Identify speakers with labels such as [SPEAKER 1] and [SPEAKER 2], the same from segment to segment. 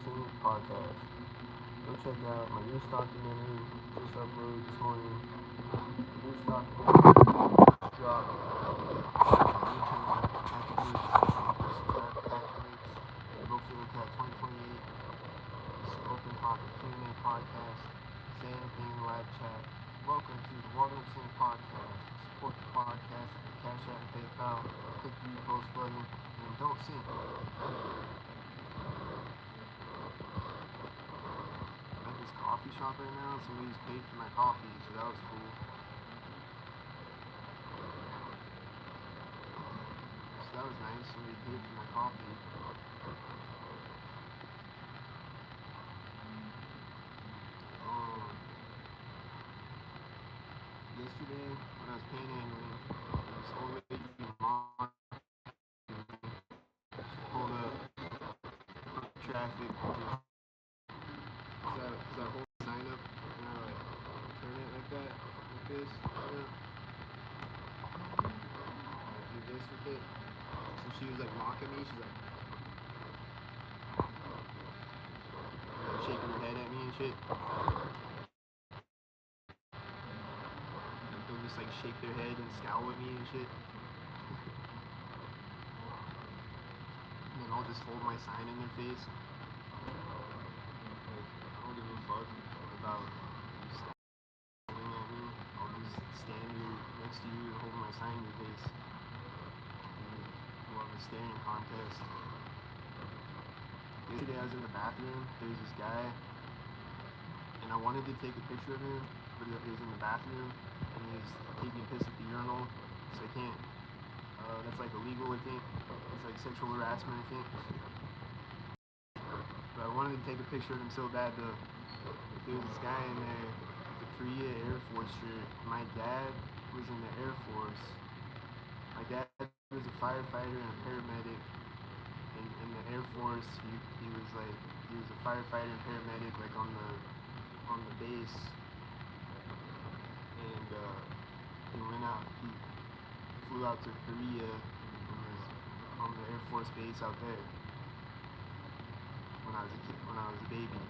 [SPEAKER 1] Walnut Podcast. Go check out my new documentary just uploaded this morning. The new documentary dropped YouTube attributes. Go look at 2028. It's an open topic Q&A podcast. Say anything in live chat. Welcome to the Walnut Podcast. Support the podcast at the Cash App and PayPal. Click the repost button and don't sing. Coffee shop right now. Somebody's paid for my coffee, so that was cool. So that was nice. Somebody paid for my coffee. Yesterday, when I was panhandling, this old lady mom pulled up traffic. Cause I hold the sign up and I like turn it like that, like this, do this with it. So she was like mocking me. She's like shaking her head at me and shit. Like they'll just like shake their head and scowl at me and shit. And then I'll just hold my sign in their face. I don't give a fuck about you staring at me. I'll just stand here next to you and hold my sign in your face. And we'll have a staring contest. Yesterday I was in the bathroom. There's this guy, and I wanted to take a picture of him, but he was in the bathroom and he was taking a piss at the urinal, so I can't. That's like illegal, I think. It's like sexual harassment, I think. But I wanted to take a picture of him so bad though. There was this guy in there with the Korea Air Force shirt. My dad was in the Air Force. My dad was a firefighter and a paramedic. In the Air Force, he was a firefighter and paramedic like on the base. And he flew out to Korea and was on the Air Force base out there when I was a baby.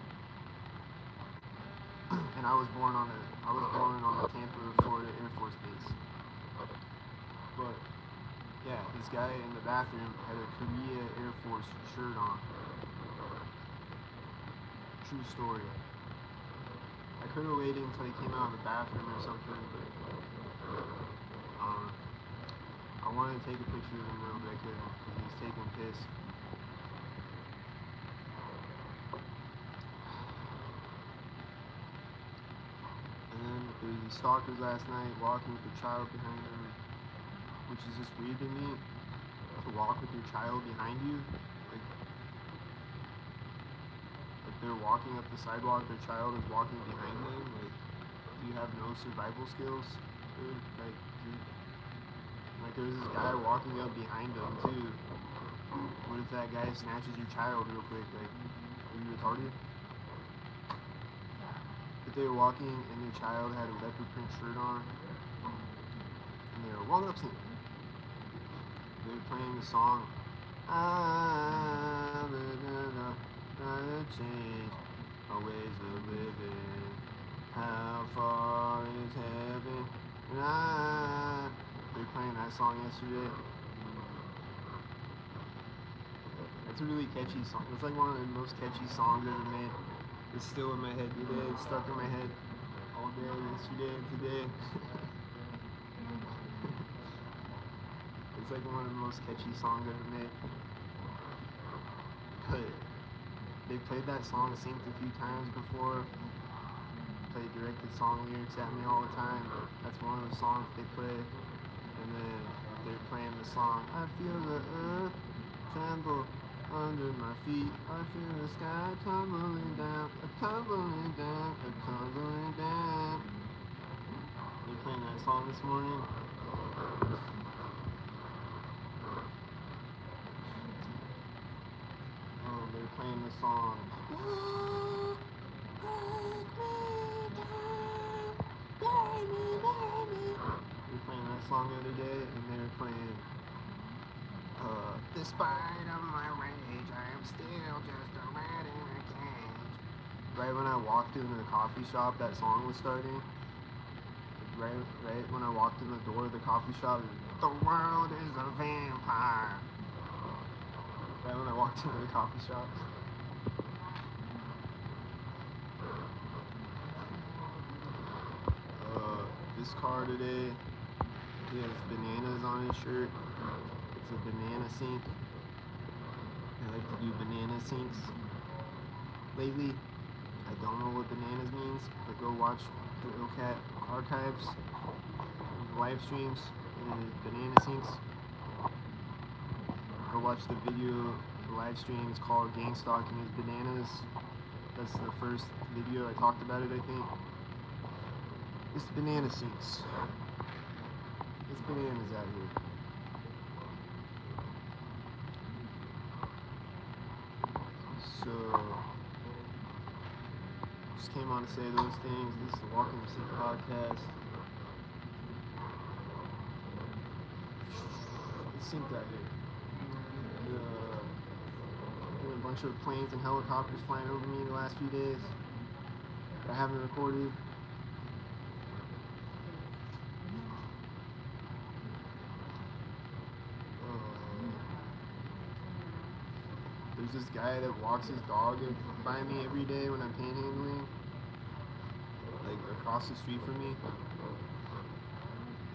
[SPEAKER 1] And I was born on the Tampa, Florida Air Force base. But yeah, this guy in the bathroom had a Korea Air Force shirt on. True story. I could have waited until he came out of the bathroom or something, but I wanted to take a picture of him though, but I couldn't because he was taking a piss. And then there was these stalkers last night walking with a child behind them, which is just weird to me, to walk with your child behind you. Like they're walking up the sidewalk, their child is walking behind them. Like, do you have no survival skills, dude? Like there's this guy walking up behind them too. What if that guy snatches your child real quick? Like, are you retarded? If they were walking and their child had a leopard print shirt on, and they were walking up to him, they were playing the song, I'm gonna change our ways of living. How far is heaven? And they were playing that song yesterday. It's a really catchy song. It's like one of the most catchy songs ever made. It's still in my head today. It's stuck in my head all day, yesterday, and today. It's like one of the most catchy songs ever made. But they played that song, synced a few times before. Played directed song lyrics at me all the time. But that's one of the songs they play. And then they're playing the song, I feel the earth tremble under my feet. I feel the sky tumbling down, tumbling down, tumbling down. They're playing that song this morning. They're playing the song. We were playing that song the other day, and they were playing, despite of my rage, I am still just a rat in a right when I walked into the coffee shop, that song was starting. Right when I walked in the door of the coffee shop, the world is a vampire. Right when I walked into the coffee shop. This car today, he has bananas on his shirt. It's a banana sink. I like to do banana sinks. Lately, I don't know what bananas means, but go watch the Illcat archives, live streams, and banana sinks. Go watch the video, the live stream. It's called Gangstock and his bananas. That's the first video I talked about it, I think. It's banana sinks. It's bananas out here. So, just came on to say those things. This is the Walking the City podcast. It's synced out here. A bunch of planes and helicopters flying over me the last few days that I haven't recorded. There's this guy that walks his dog by me every day when I'm panhandling, like across the street from me.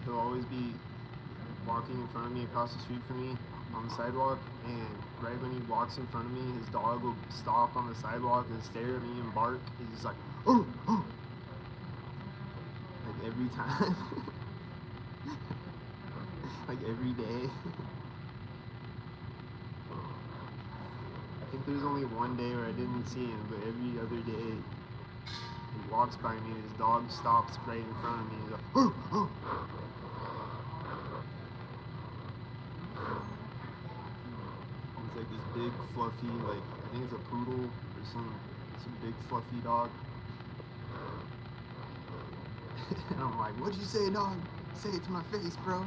[SPEAKER 1] He'll always be walking in front of me across the street from me on the sidewalk, and right when he walks in front of me, his dog will stop on the sidewalk and stare at me and bark. He's just like, oh, oh. Like every time. Like every day. I think there's only one day where I didn't see him, but every other day he walks by me and his dog stops right in front of me. He's like, oh, oh. It's like this big fluffy, like I think it's a poodle or some big fluffy dog. And I'm like, what'd you say, dog? Say it to my face, bro.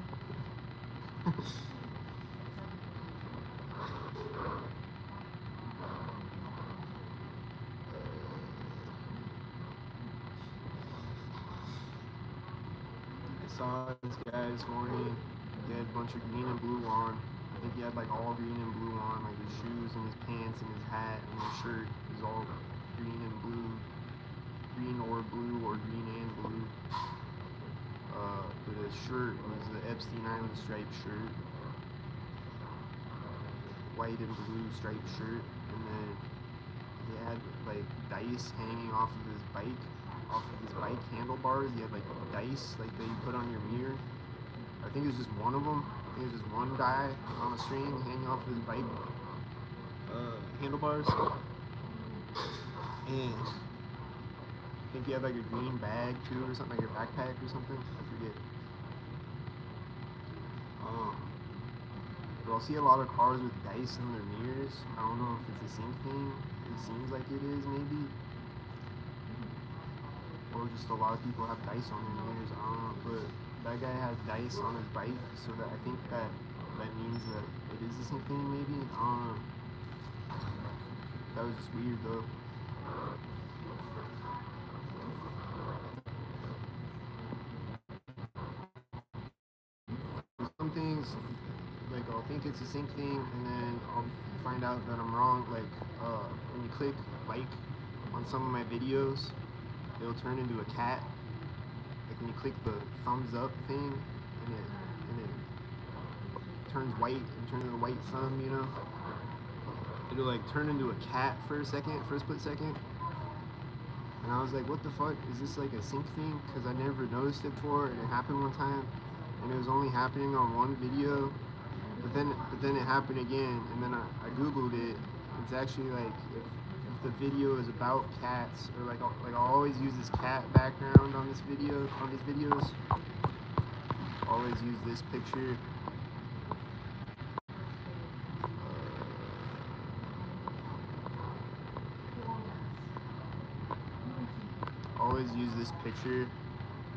[SPEAKER 1] I saw this guy this morning. He had a bunch of green and blue on. I think he had like all green and blue on, like his shoes and his pants and his hat and his shirt is all green and blue. Green or blue or green and blue. But his shirt was the Epstein Island striped shirt. White and blue striped shirt. And then he had like dice hanging off of his bike handlebars. He had like dice like that you put on your mirror. I think it was just one of them. I think it was just one guy on a string hanging off of his bike handlebars. And I think he had like a green bag too or something, like a backpack or something. I forget. But I'll see a lot of cars with dice in their mirrors. I don't know if it's a sync thing. It seems like it is, maybe. Or just a lot of people have dice on their mirrors. I don't know. But that guy had dice on his bike, so that I think that means that it is the same thing, maybe. I don't know. That was just weird, though. Some things, like, I'll think it's the same thing, and then I'll find out that I'm wrong. Like, when you click like on some of my videos, it'll turn into a cat. Like when you click the thumbs up thing, and it turns white and turns into a white thumb, you know? It'll like turn into a cat for a split second. And I was like, what the fuck? Is this like a sync thing? Because I never noticed it before, and it happened one time, and it was only happening on one video. But then it happened again, and then I googled it. It's actually like if the video is about cats, or like I'll always use this cat background on these videos. Always use this picture. Always use this picture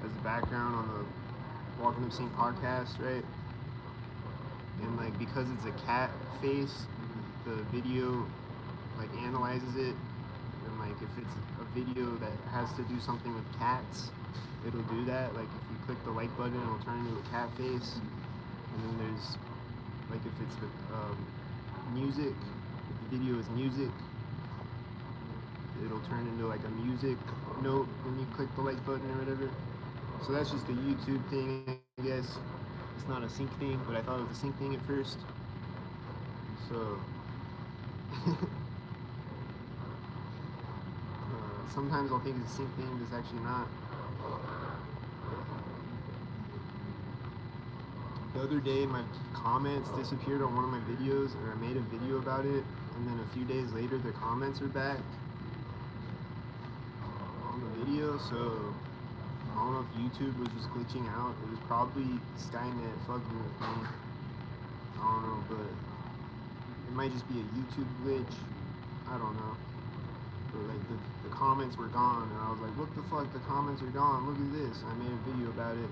[SPEAKER 1] as the background on the Walking Up Sync podcast, right? And like because it's a cat face, the video like analyzes it and like like if it's a video that has to do something with cats, it'll do that. Like if you click the like button, it'll turn into a cat face. And then there's like if it's the music, if the video is music, it'll turn into like a music note when you click the like button or whatever. So that's just a YouTube thing, I guess. It's not a sync thing, but I thought it was a sync thing at first. So sometimes I'll think it's a sync thing, but it's actually not. The other day, my comments disappeared on one of my videos, or I made a video about it, and then a few days later, the comments are back on the video. So I don't know if YouTube was just glitching out. It was probably Skynet fucking with me. I don't know, but it might just be a YouTube glitch. I don't know. But like the comments were gone, and I was like, what the fuck? The comments are gone. Look at this. I made a video about it,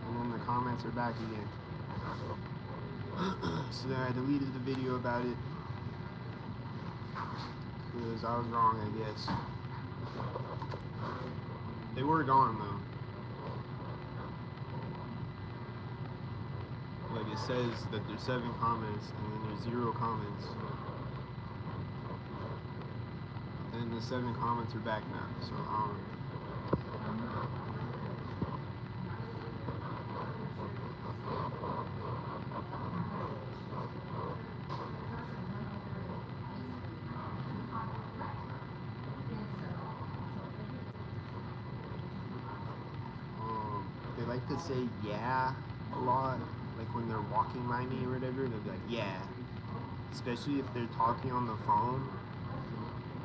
[SPEAKER 1] and then the comments are back again. So then I deleted the video about it because I was wrong, I guess. They were gone though. Like it says that there's 7 comments and then there's 0 comments. And the 7 comments are back now, so they like to say yeah a lot, like when they're walking by me or whatever, they'll be like yeah, especially if they're talking on the phone.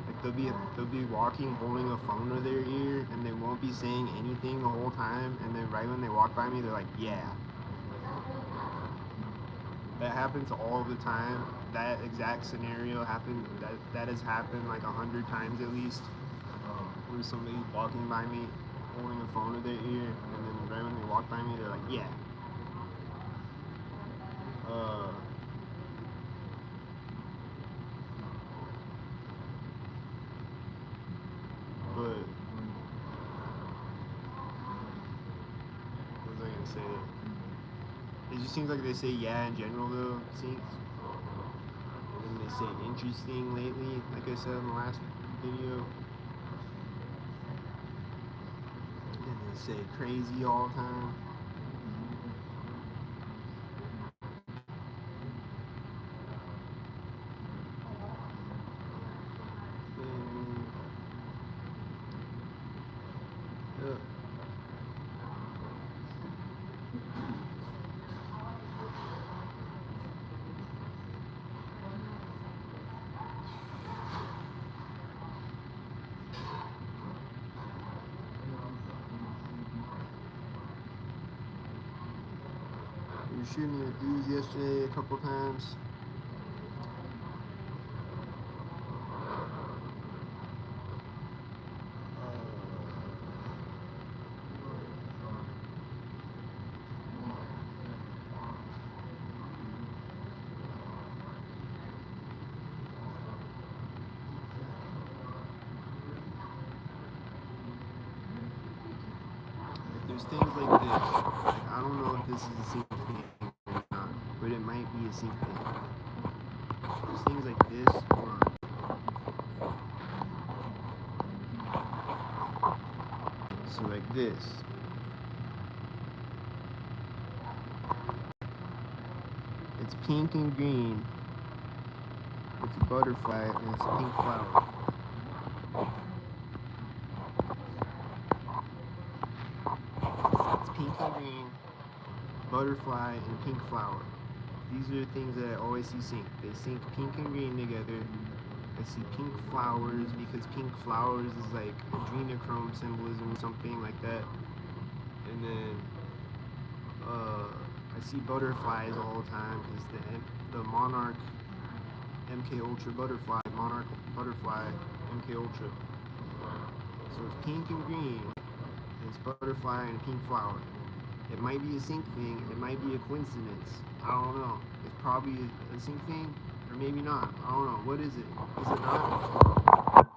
[SPEAKER 1] Like they'll be walking holding a phone to their ear and they won't be saying anything the whole time, and then right when they walk by me they're like yeah. That happens all the time. That exact scenario happened, that has happened like 100 times at least, where somebody's walking by me holding a phone to their ear, and then right when they walk by me they're like yeah. But what was I gonna say? It just seems like they say yeah in general though, it seems. And then they say interesting lately, like I said in the last video. And they say crazy all the time. We were shooting at dudes yesterday a couple times. There's things like this. Like, I don't know if this is a sync thing or not, but it might be a sync thing. There's things like this. So like this. It's pink and green. It's a butterfly and it's a pink flower. Pink and green, butterfly, and pink flower. These are the things that I always see sync. They sync pink and green together. I see pink flowers because pink flowers is like adrenochrome symbolism or something like that. And then I see butterflies all the time because the Monarch MK Ultra butterfly, Monarch butterfly MK Ultra. So it's pink and green. It's butterfly and pink flower. It might be a sync thing, it might be a coincidence. I don't know. It's probably a sync thing, or maybe not. I don't know. What is it? Is it not?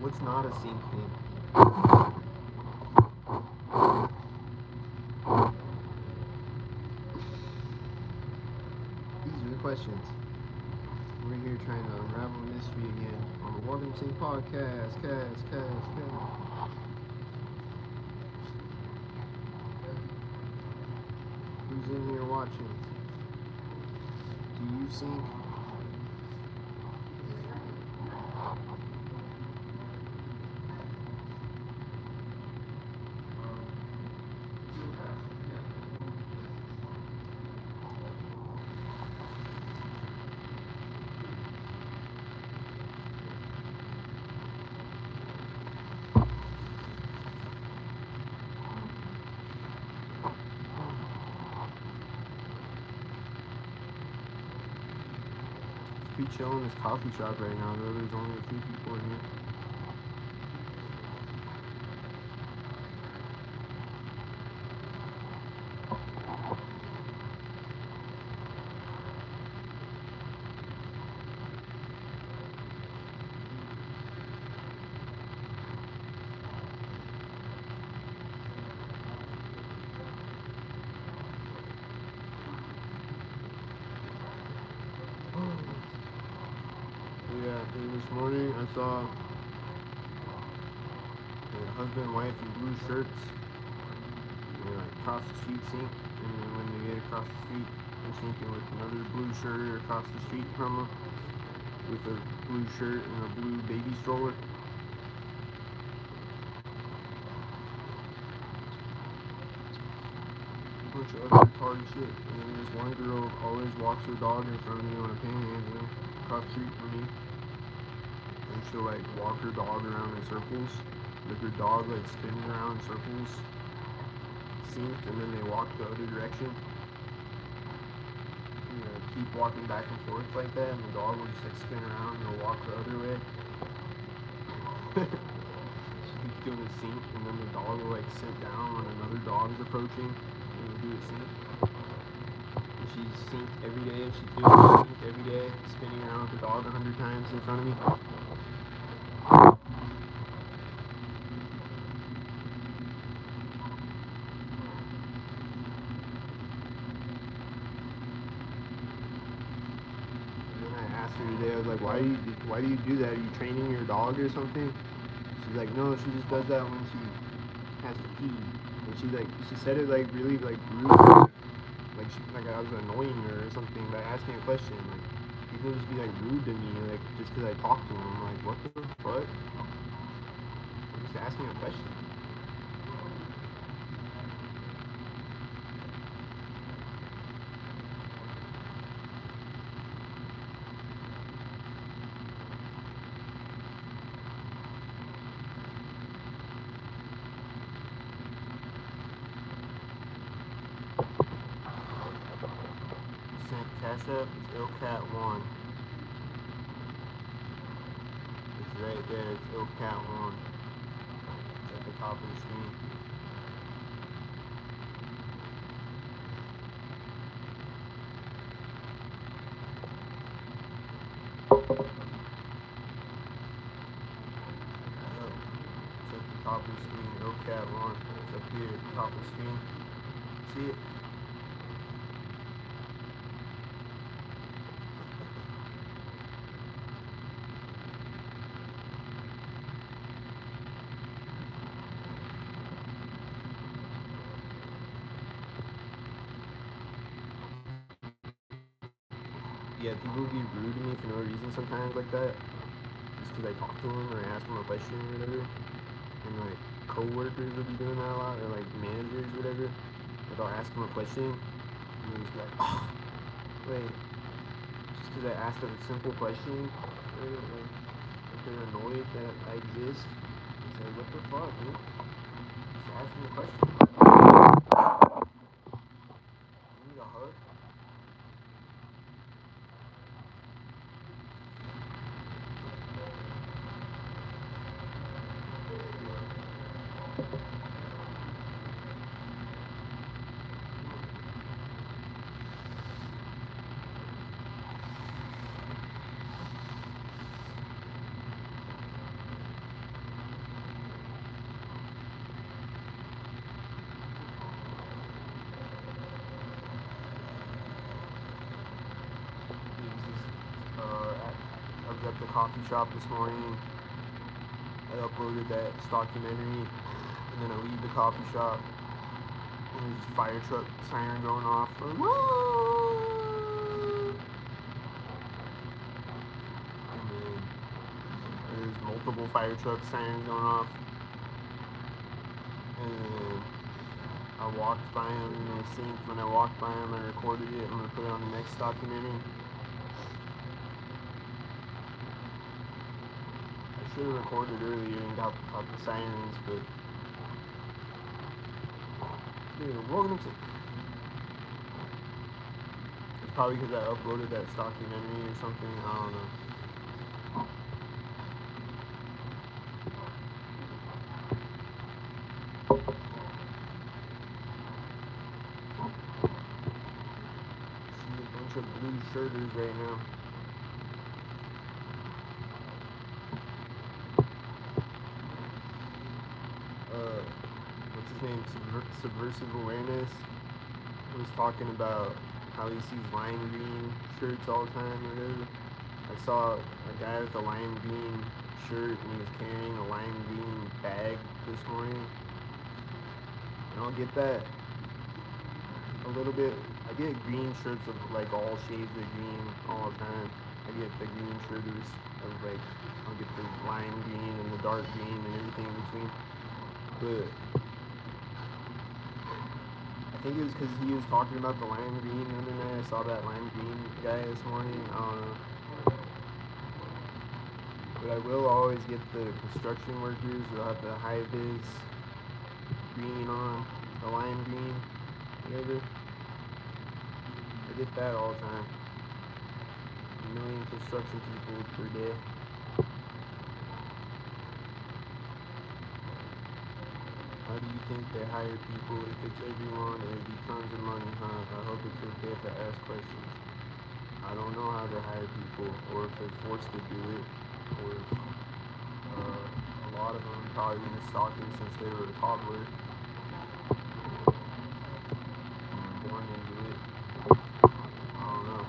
[SPEAKER 1] What's not a sync thing? These are the questions. We're here trying to unravel mystery again on the Welcome to Sync podcast. Cast. Who's in here watching? Do you sync? Be chilling in this coffee shop right now, though. There's only a few people in here. Yeah, this morning I saw a husband and wife in blue shirts. They're like across the street sync, and then when they get across the street, they're syncing with another blue shirt across the street from them with a blue shirt and a blue baby stroller. A bunch of other retarded shit. And then this one girl always walks her dog in front of me on a panhandle across the street from me. And she'll like walk her dog around in circles, with her dog like spinning around in circles, synced, and then they walk the other direction. You know, keep walking back and forth like that, and the dog will just like spin around and they'll walk the other way. She keeps doing a sync, and then the dog will like sit down when another dog is approaching, and we'll do a sync. And she's synced every day. She's doing a sync every day, spinning around with the dog 100 times in front of me. Today I was like, why do you do that? Are you training your dog or something? She's like, no, she just does that when she has to pee. And she said it like really like rude, like I was annoying her or something by asking a question. Like people just be like rude to me like just because I talk to them. I'm like, what the fuck? I'm just asking a question. Cash App is ILCAT1. It's right there, it's ILCAT1. It's at the top of the screen. It's at the top of the screen, ILCAT1. It's up here at the top of the screen. See it? Yeah, people be rude to me for no reason sometimes like that. Just because I talk to them or I ask them a question or whatever. And like co-workers will be doing that a lot, or like managers or whatever. Like I'll ask them a question and they'll just be like, oh, like, just because I asked them a simple question, like they're annoyed that I exist. It's like, what the fuck, dude? Just ask me a question. You need a hug? coffee shop this morning. I uploaded that documentary, and then I leave the coffee shop, and there's a fire truck siren going off. Like, whoa! And then there's multiple fire truck sirens going off. And then I walked by them, and they synced. When I walked by them, I recorded it. I'm going to put it on the next documentary. I should have recorded earlier and got the sirens, but dude, welcome to. It's probably because I uploaded that documentary or something. I don't know. See a bunch of blue shirters right now. What's his name? Subversive Awareness. He was talking about how he sees lime green shirts all the time or whatever. I saw a guy with a lime green shirt and he was carrying a lime green bag this morning. I don't get that a little bit. I get green shirts of like all shades of green all the time. I get the green shirters of like, I'll get the lime green and the dark green and everything in between. But I think it was because he was talking about the lime green the other night. I saw that lime green guy this morning. I don't know. But I will always get the construction workers. They'll have the high vis green on, the lime green, whatever. I get that all the time. 1 million construction people per day. How do you think they hire people? If it's everyone, it'd be tons of money, huh? I hope it's okay if I ask questions. I don't know how they hire people, or if they're forced to do it, or if a lot of them probably been stalking since they were a toddler. Born into it. I don't know.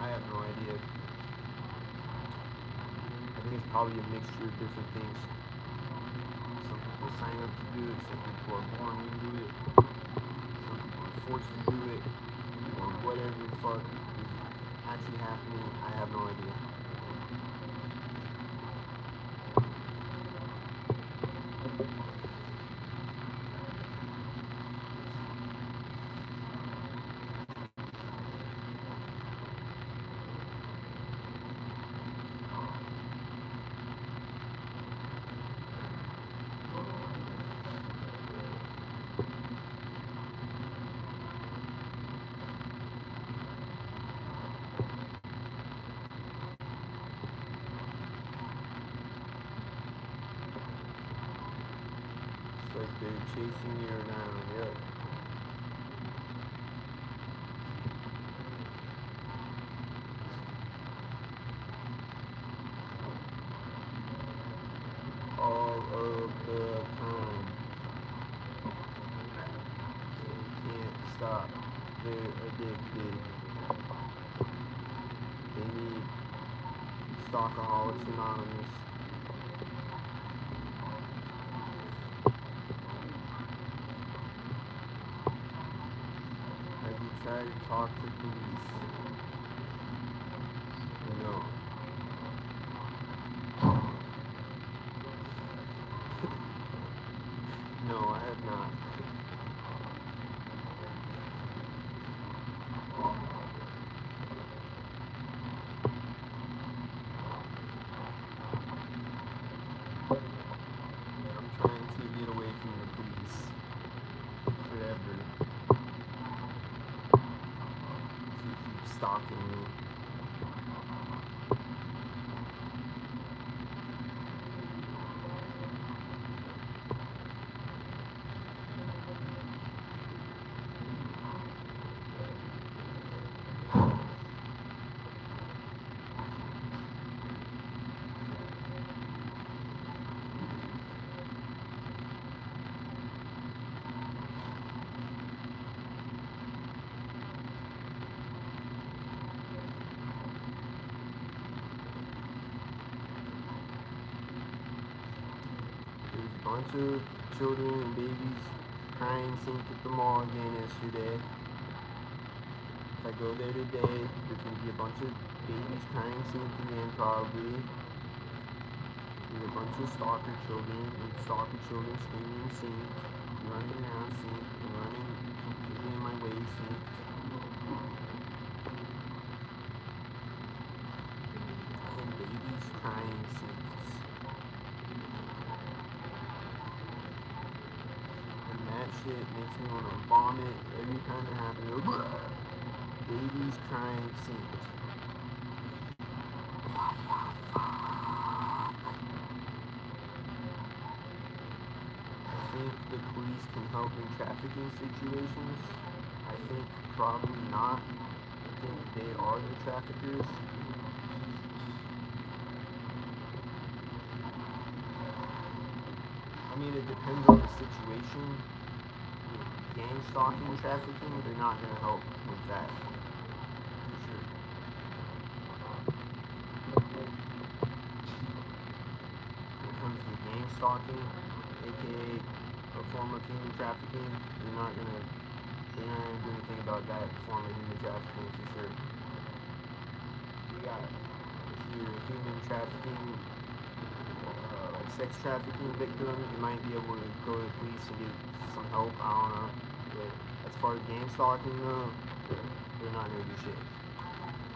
[SPEAKER 1] I have no idea. I think it's probably a mixture of different things. Some people sign up to do it, some people are born into it, some people are forced to do it, or whatever the fuck is actually happening, I have no idea. It's like they're chasing you around, yep. All of the time. They can't stop. They're addicted. They need Stalkaholics Anonymous. Have you tried to talk to police? No. No, I have not. I'm trying to get away from the police forever. She keeps stalking me. Bunch of children and babies crying synced at the mall again yesterday. If I go there today, there's gonna be a bunch of babies crying synced again probably. There's a bunch of stalker children screaming synced, running around synced, and running completely in my way synced. And babies crying synced. And that shit makes me want to vomit every time it happens. Babies crying synced. I think the police can help in trafficking situations. I think probably not. I think they are the traffickers. I mean, it depends on the situation. Gang stalking, trafficking, they're not going to help with that. For sure. When it comes to gang stalking, aka a form of human trafficking, they're not going to do anything about that form of human trafficking for sure. If you're a human trafficking, like sex trafficking victim, you might be able to go to the police and get some help. I don't know. But as far as gang stalking though, they're not gonna do shit.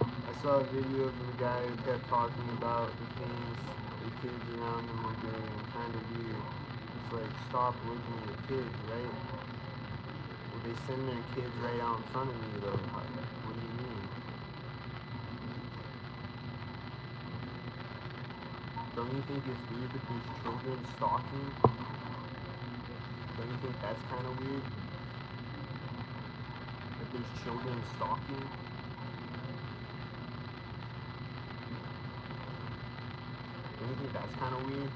[SPEAKER 1] I saw a video of the guy who kept talking about the things the kids around him were doing, kind of weird. It's like, stop looking at the kids, right? Well, they send their kids right out in front of me though. What do you mean? Don't you think it's weird that there's children stalking? Don't you think that's kind of weird? That there's children stalking? Don't you think that's kind of weird?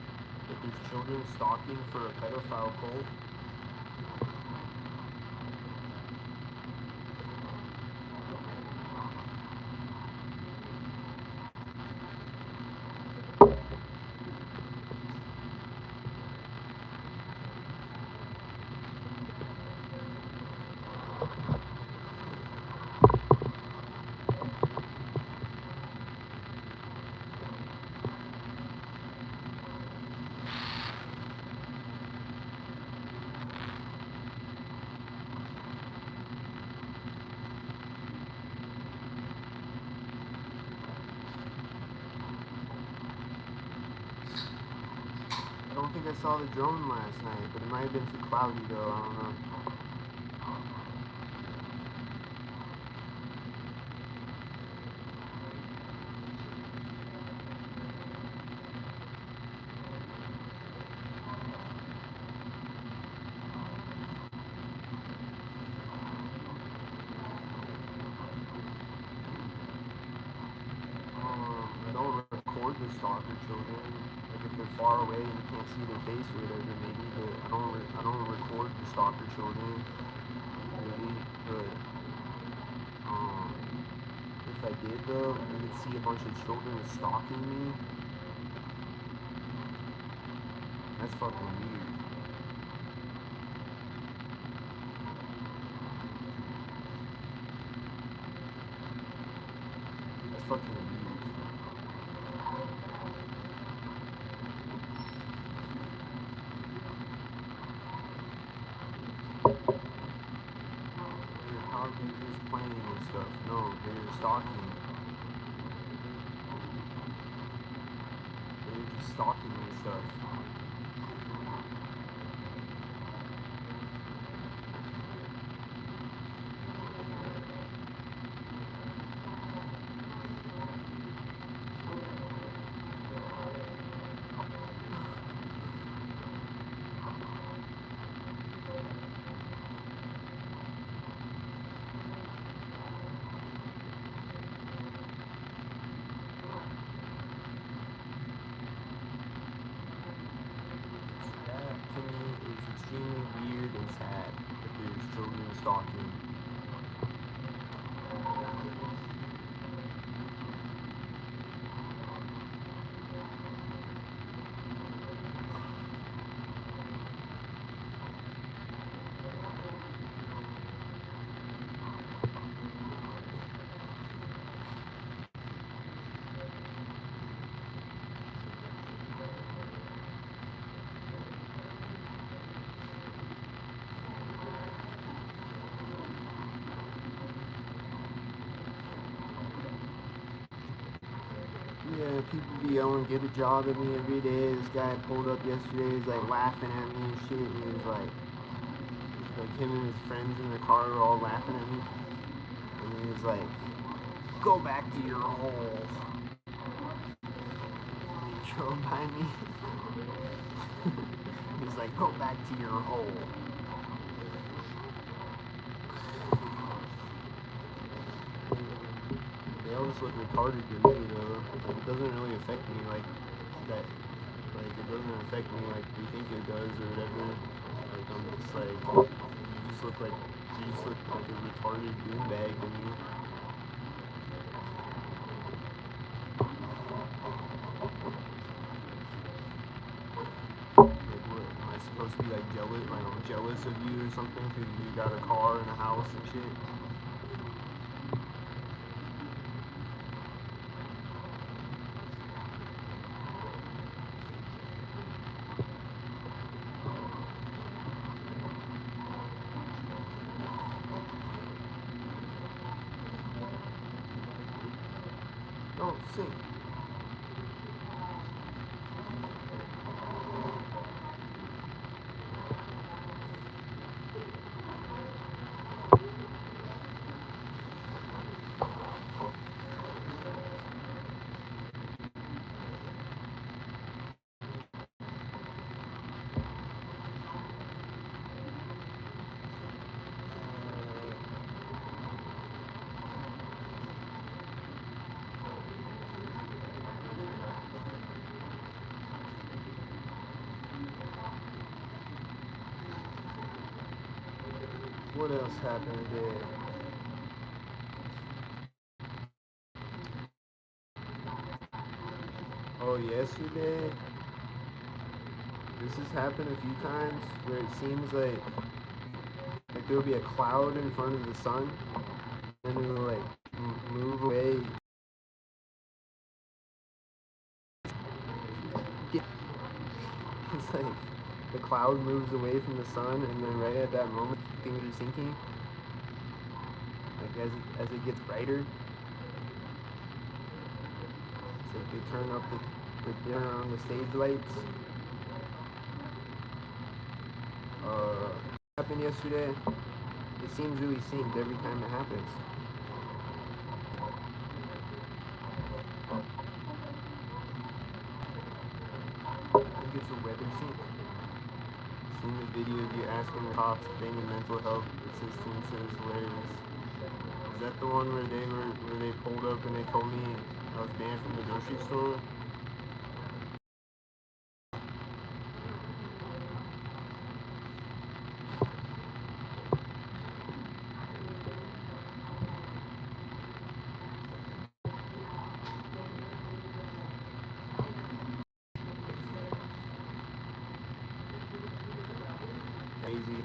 [SPEAKER 1] That there's children stalking for a pedophile cult? I don't think I saw the drone last night, but it might have been too cloudy though, I don't know. I don't record the stalker children. Like if they're far away and you can't see their face or whatever, maybe. But I don't record the stalker children, really. But if I did though, and you'd see a bunch of children stalking me, that's fucking weird. That's fucking weird. They're probably just playing and stuff. No, they're stalking. They're just stalking and stuff. That to me is extremely weird and sad that there's children stalking. people be yelling, get a job at me every day. This guy pulled up yesterday, he's like laughing at me and shit, and he was like him and his friends in the car were all laughing at me. And he was like, go back to your hole. And he drove by me. He's like, go back to your hole. They all just look retarded to me, though. Like, it doesn't really affect me like that. Like, it doesn't affect me like they think it does or whatever. Like, I'm just like, you just look like a retarded goonbag to me. Like, what, am I supposed to be like jealous? Like, I'm jealous of you or something because you got a car and a house and shit? Don't sing. What else happened today? Oh, yesterday? This has happened a few times where it seems like there'll be a cloud in front of the sun and it'll like move away. It's like the cloud moves away from the sun and then right at that moment things are sinking. Like as it gets brighter, it's like they turn on the stage lights. Happened yesterday. It seems really synced every time it happens. I think it's a weather sync. Seen the video of you asking the cops if they need mental health assistance. It was hilarious. Is that the one where they pulled up and they told me I was banned from the grocery store? Crazy.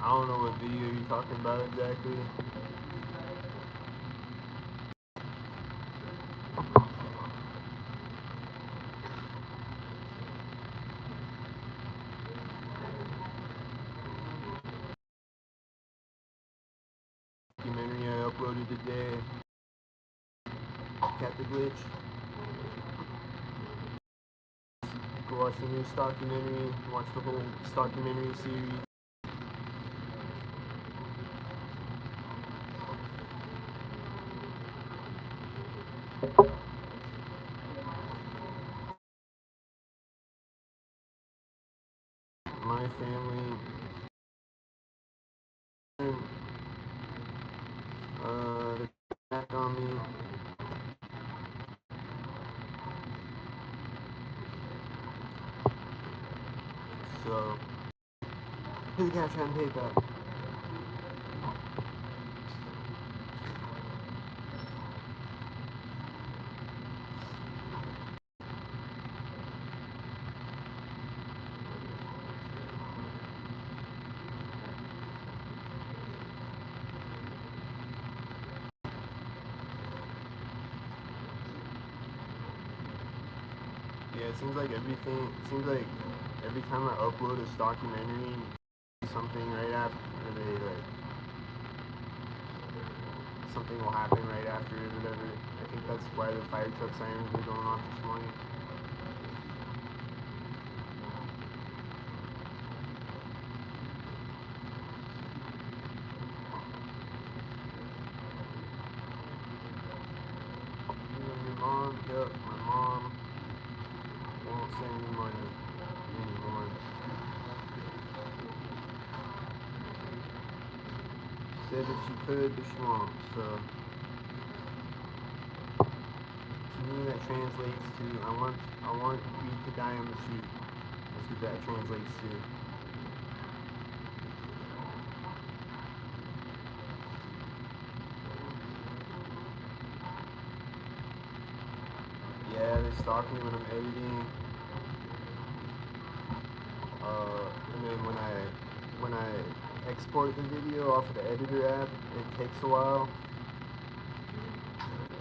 [SPEAKER 1] I don't know what video you're talking about exactly. Documentary I uploaded today. Cat the Glitch. Go watch the new documentary. Watch the whole documentary series. My family. The attack on me. So, who's the guy trying to pay back? Yeah, it seems like everything. It seems like every time I upload a documentary, something right after they like something will happen right after it or whatever. I think that's why the fire truck sirens were going off this morning. Your mom, yep, my mom won't send me money anymore. Said that she could, but she won't. So to me, that translates to I want you to die on the street. That's what that translates to. Yeah, they stalk me when I'm editing. And then when I export the video off of the editor app, it takes a while.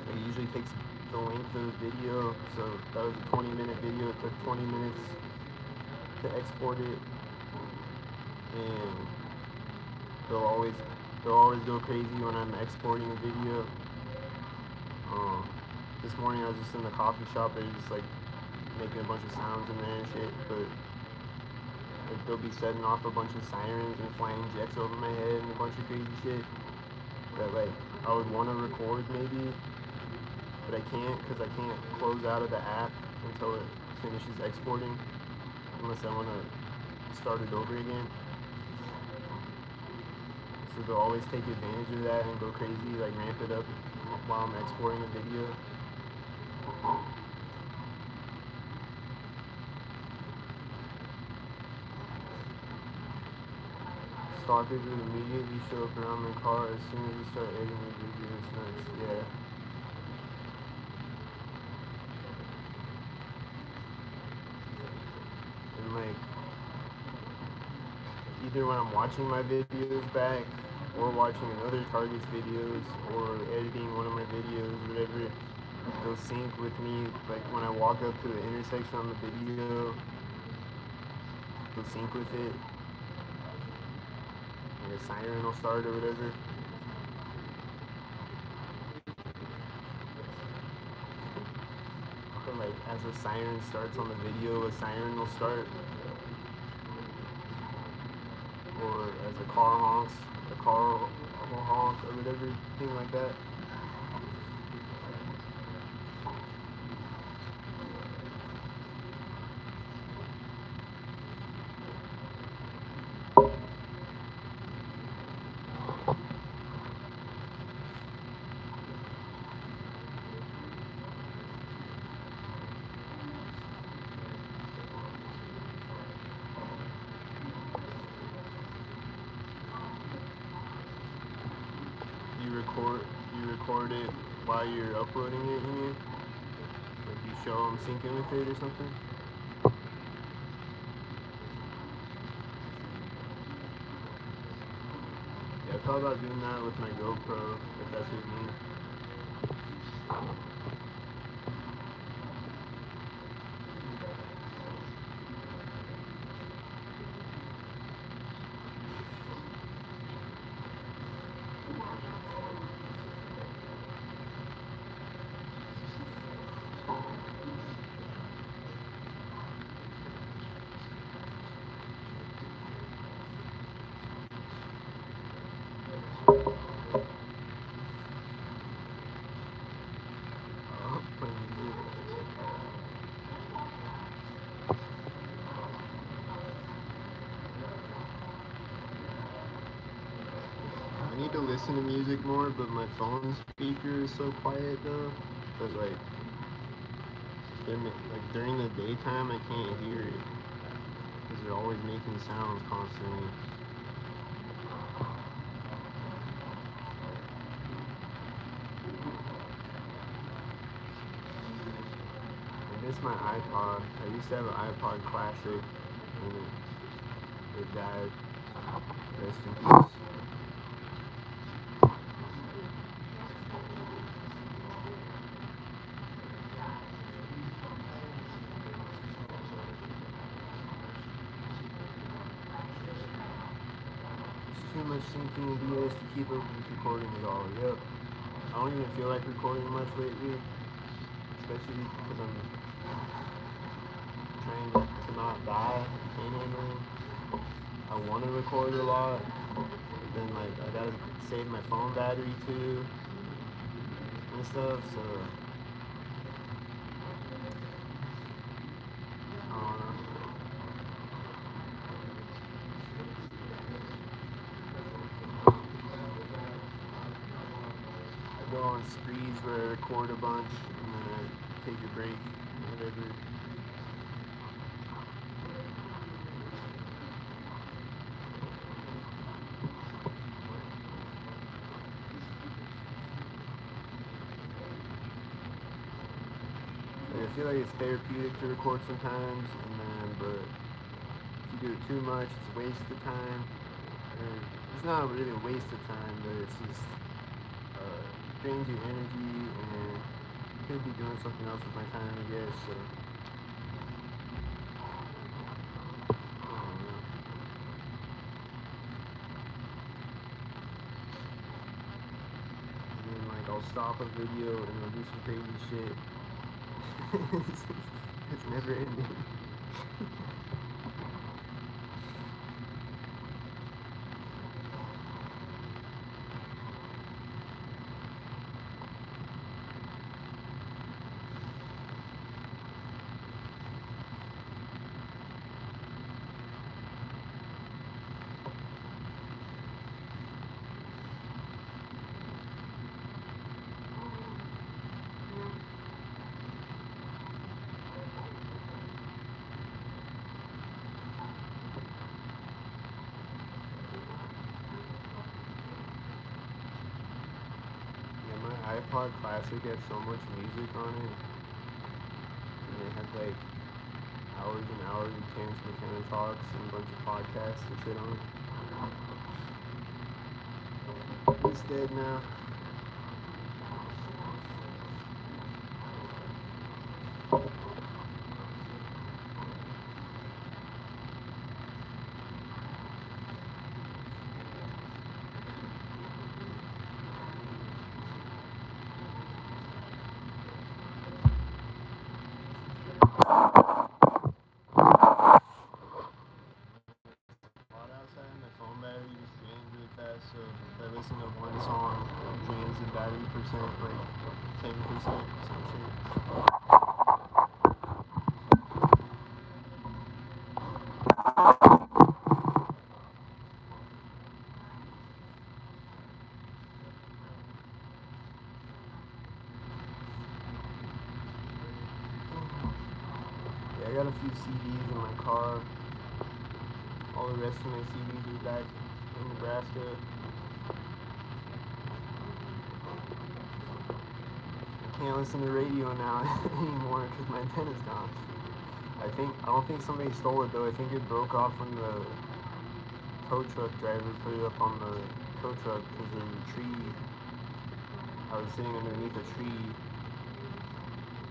[SPEAKER 1] It usually takes the length of the video. So that was a 20-minute video. It took 20 minutes to export it, and they'll always go crazy when I'm exporting a video. This morning I was just in the coffee shop. They're just like making a bunch of sounds in there and shit, but like, they'll be setting off a bunch of sirens and flying jets over my head and a bunch of crazy shit that like I would want to record maybe, but I can't because I can't close out of the app until it finishes exporting unless I want to start it over again. So they'll always take advantage of that and go crazy, like ramp it up while I'm exporting a video. Stalkers would immediately show up around my car as soon as you start editing the videos. Nice, yeah. And like, either when I'm watching my videos back, or watching another target's videos, or editing one of my videos, whatever, they'll sync with me. Like when I walk up to the intersection on the video, they'll sync with it. Like a siren will start or whatever. But like as a siren starts on the video, a siren will start. Or as a car honks, a car will honk or whatever, thing like that. You record it while you're uploading it, you mean? Like you show them syncing with it or something? Yeah, I thought about doing that with my GoPro, if that's what you mean. I need to listen to music more, but my phone speaker is so quiet though. But like during the daytime, I can't hear it because they're always making sounds constantly. I miss my iPod. I used to have an iPod Classic, and it died. Rest in peace. much syncing and BS to keep up with recording at all. Yep. I don't even feel like recording much lately, especially because I'm trying to not die panhandling. I want to record a lot, but then like I gotta save my phone battery too and stuff. So I don't know. I go on sprees where I record a bunch and then I take a break, whatever. Like, I feel like it's therapeutic to record sometimes, and then but if you do it too much, it's a waste of time. Or it's not really a waste of time, but it's just drains your energy, and I could be doing something else with my time, I guess. So I don't know. And then like I'll stop a video and I'll do some crazy shit. It's never ending. Yeah, my iPod Classic had so much music on it, and it had like hours and hours of Terrence McKenna talks and a bunch of podcasts and shit on it. He's dead now. Hot outside and my phone battery just drains really fast, so if I listen to one song, it drains the battery percent like 10% or some shit. Yeah, I got a few CDs in my car. All the rest of my CDs are back in Nebraska. I can't listen to radio now anymore because my antenna's gone. I don't think somebody stole it though. I think it broke off when the tow truck driver put it up on the tow truck because there's a tree. I was sitting underneath a tree.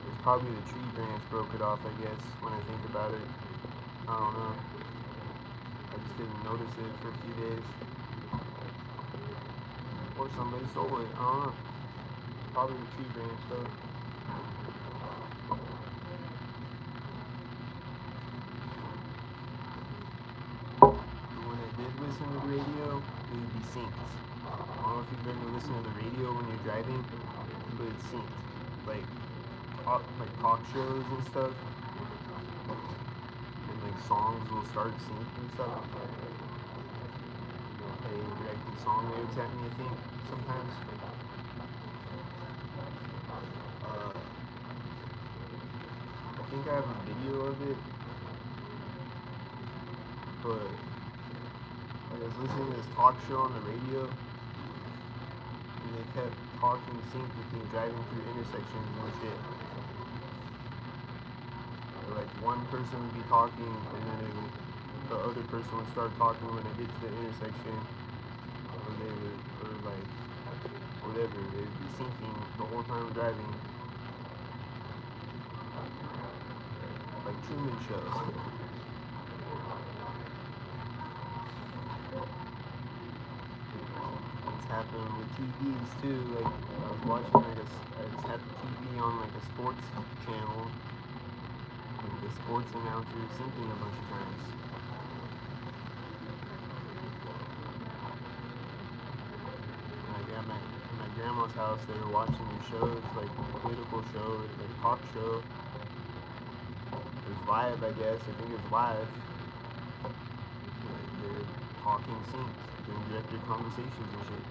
[SPEAKER 1] It's probably the tree branch broke it off, I guess, when I think about it. I don't know. I just didn't notice it for a few days. Or somebody stole it. I don't know. Probably the tree branch though. But when I did listen to the radio, it would be synced. I don't know if you've ever listened to the radio when you're driving, but it's synced. Like talk shows and stuff. And like songs will start synced and stuff. They direct the song lyrics at me, I think, sometimes. I think I have a video of it, but I was listening to this talk show on the radio, and they kept talking synced with me driving through intersections and shit. Like one person would be talking, and then the other person would start talking when they get to the intersection, or they would, or like whatever. They would be syncing the whole time driving, like Truman Show. happen with TVs too. Like I was watching I just had the TV on like a sports channel, like the sports announcer singing a bunch of times. Like at my grandma's house, they were watching these shows, like political shows, like talk show. It was live, I guess. I think it was live. Like they're talking syncs, doing directed conversations and shit.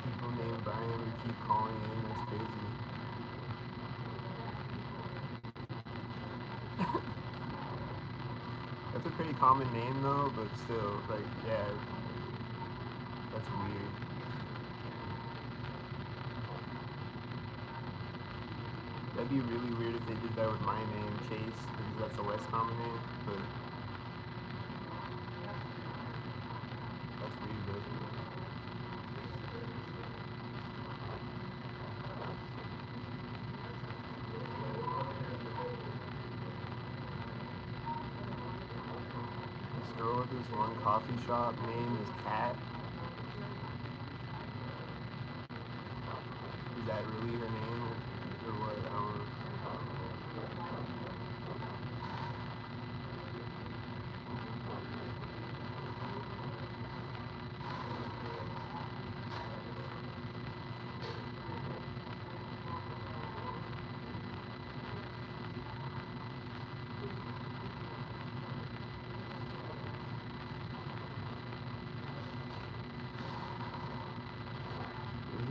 [SPEAKER 1] People named Brian who keep calling in, that's crazy. That's a pretty common name though, but still, like, yeah, that's weird. That'd be really weird if they did that with my name, Chase, because that's a less common name, but that's weird though. This girl at this one coffee shop name is Kat. Is that really her name or what? I don't know.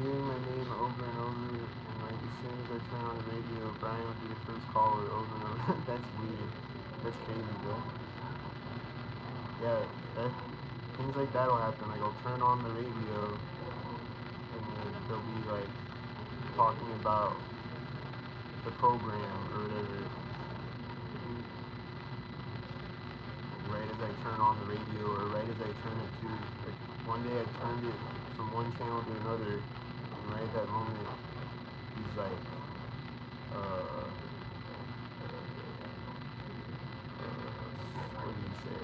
[SPEAKER 1] Hearing my name over and over, and like as soon as I turn on the radio, Brian would be the first caller over and over. That's weird. That's crazy, bro. Yeah, things like that'll happen. Like I'll turn on the radio, and then they'll be like talking about the program or whatever. Right as I turn on the radio, or right as I turn it to, like one day I turned it from one channel to another, and right at that moment, he's like, what did he say?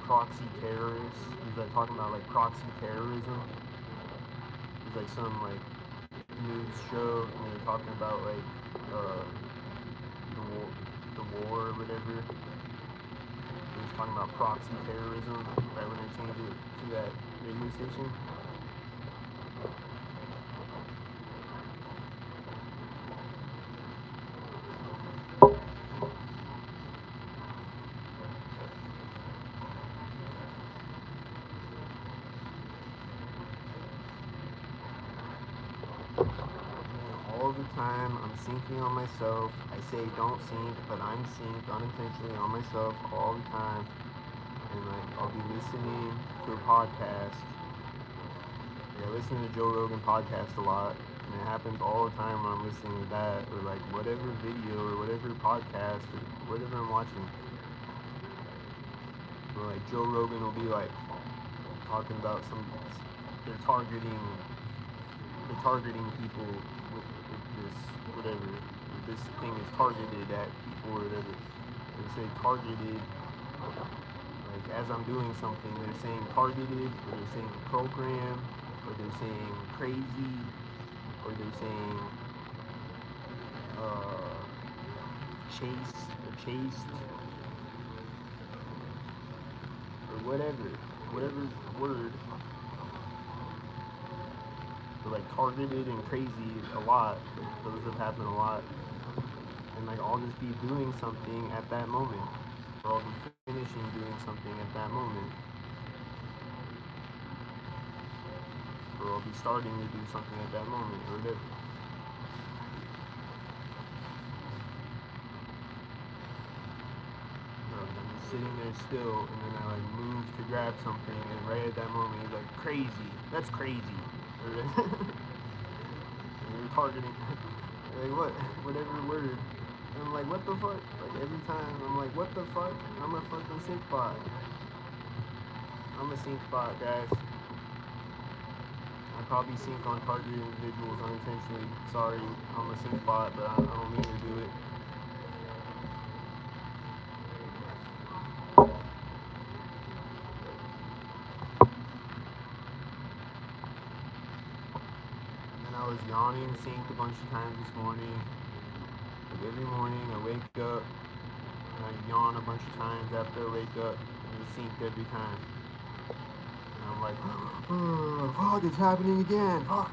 [SPEAKER 1] Proxy terrorists. He's like talking about like proxy terrorism. He's like some like news show, and they're talking about like the war or whatever. He was talking about proxy terrorism right when they changed it to that radio station. All the time, I'm syncing on myself. I say don't sync, but I'm synced unintentionally on myself all the time. And like, I'll be listening to a podcast. Yeah, I listen to Joe Rogan podcast a lot, and it happens all the time when I'm listening to that, or like whatever video or whatever podcast or whatever I'm watching. Or like Joe Rogan will be like talking about they're targeting people with this whatever. This thing is targeted at people or whatever. They say targeted, like as I'm doing something, they're saying targeted, or they're saying program, or they're saying crazy, or they're saying chased, or whatever word. But like targeted and crazy a lot. Those have happened a lot. And like I'll just be doing something at that moment, or I'll be finishing doing something at that moment, or I'll be starting to do something at that moment, or whatever. I'm just sitting there still, and then I like move to grab something, and right at that moment he's like, crazy, that's crazy. Or and you're targeting, like what, whatever word. And I'm like, what the fuck? Like every time I'm like, what the fuck? I'm a fucking sync bot. I'm a sync bot, guys. I probably sync on targeted individuals unintentionally. Sorry, I'm a sync bot, but I don't mean to do it. And I was yawning synced a bunch of times this morning. Like every morning I wake up and I yawn a bunch of times after I wake up and it's synced every time. And I'm like, oh, fuck, it's happening again. Fuck.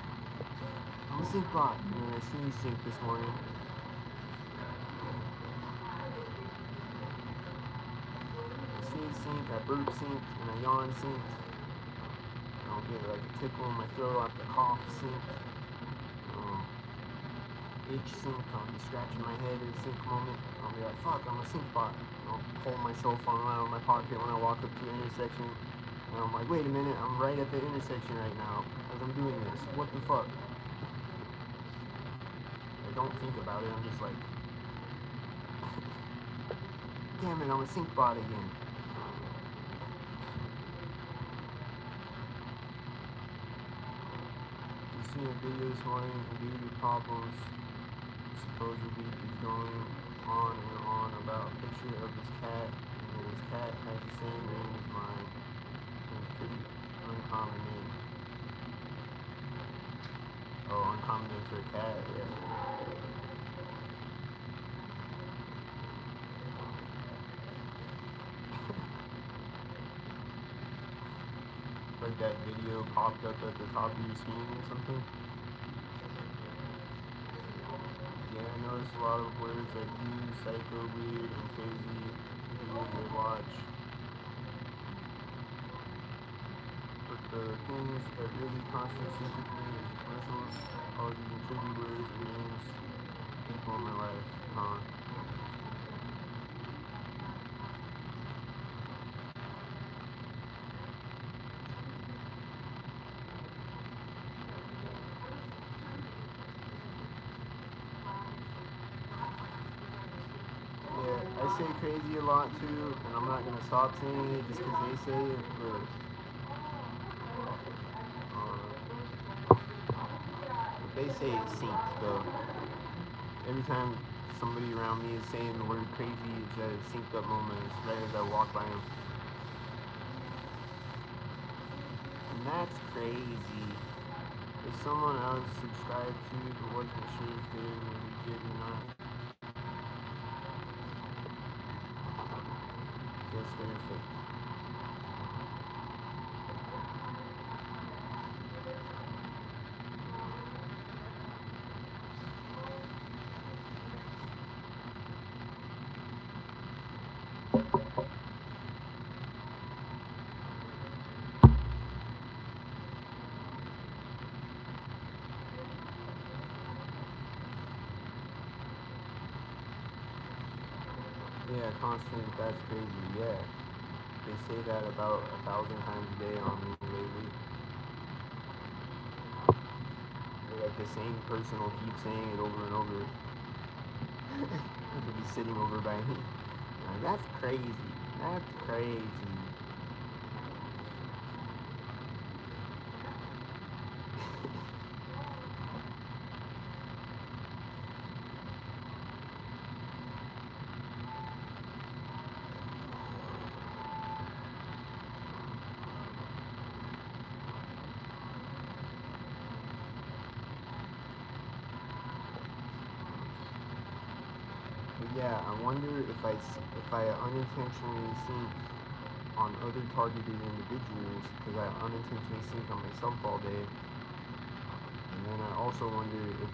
[SPEAKER 1] I'm a sync bot. And then I sneeze sync this morning. I sneeze sync, I burp sync, and I yawn sync. I'll get like a tickle in my throat, I'll have to cough sync. Itch sync, I'll be scratching my head in sync moment. I'll be like, fuck, I'm a sync bot. I'll pull my cell phone out of my pocket when I walk up to an intersection. And I'm like, wait a minute, I'm right at the intersection right now as I'm doing this. What the fuck? I don't think about it, I'm just like, damn it, I'm a sync bot again. You seen a video this morning, a dude with problems supposedly is going on and on about a picture of his cat, and his cat has the same name as mine. It's a pretty uncommon name. Oh, uncommon name for a cat, yeah. Like that video popped up at the top of your screen or something. Yeah, I noticed a lot of words like you, psycho, weird, and crazy videos they watch. But the things that really constantly stick with me is commercials, all the contributors, names, people in my life. Yeah, I say crazy a lot too, and I'm not gonna stop saying it just because they say it, but they say it's synced though. Every time somebody around me is saying the word crazy, it's at a synced up moment. It's right as I walk by them. And that's crazy. If someone else subscribed to but wasn't sure if they were legit or not, guess they're fake. Yeah, constant, that's crazy, yeah. They say that about 1,000 times a day on me lately. Like the same person will keep saying it over and over. They'll be sitting over by me. Like, that's crazy. That's crazy. But yeah, I wonder if I unintentionally sync on other targeted individuals because I unintentionally sync on myself all day. And then I also wonder if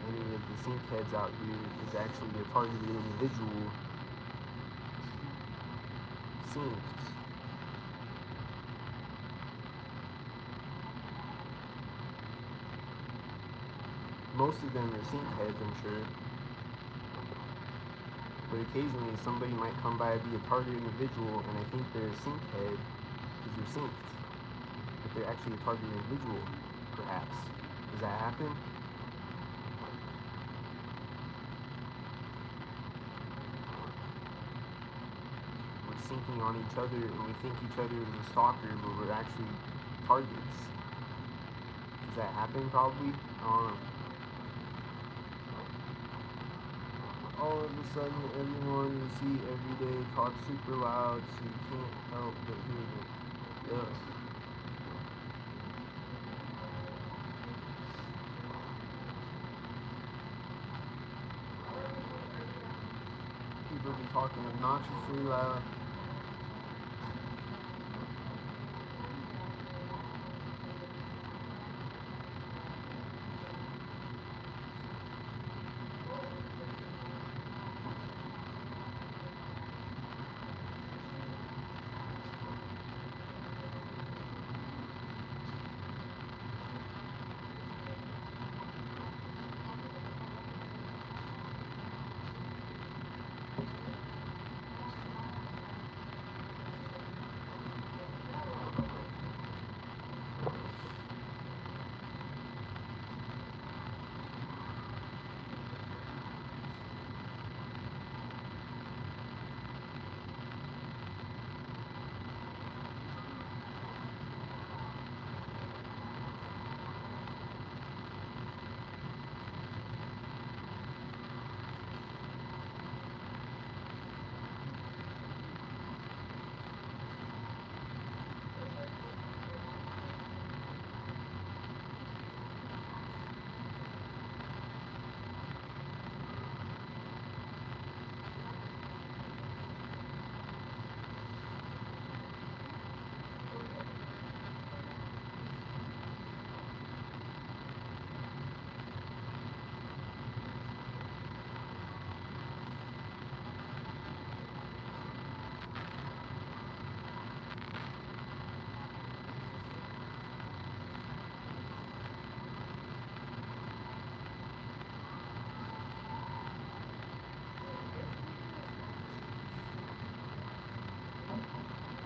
[SPEAKER 1] any of the sync heads out here is actually a targeted individual synced. Most of them are sync heads, I'm sure. But occasionally somebody might come by and be a targeted individual and I think they're a sync head because they're synced. But they're actually a targeted individual, perhaps. Does that happen? sinking on each other, and we think each other is a stalker, but we're actually targets. Does that happen? Probably. I don't know. All of a sudden, everyone you see every day talks super loud, so you can't help but hear them. Yeah. People be talking obnoxiously loud.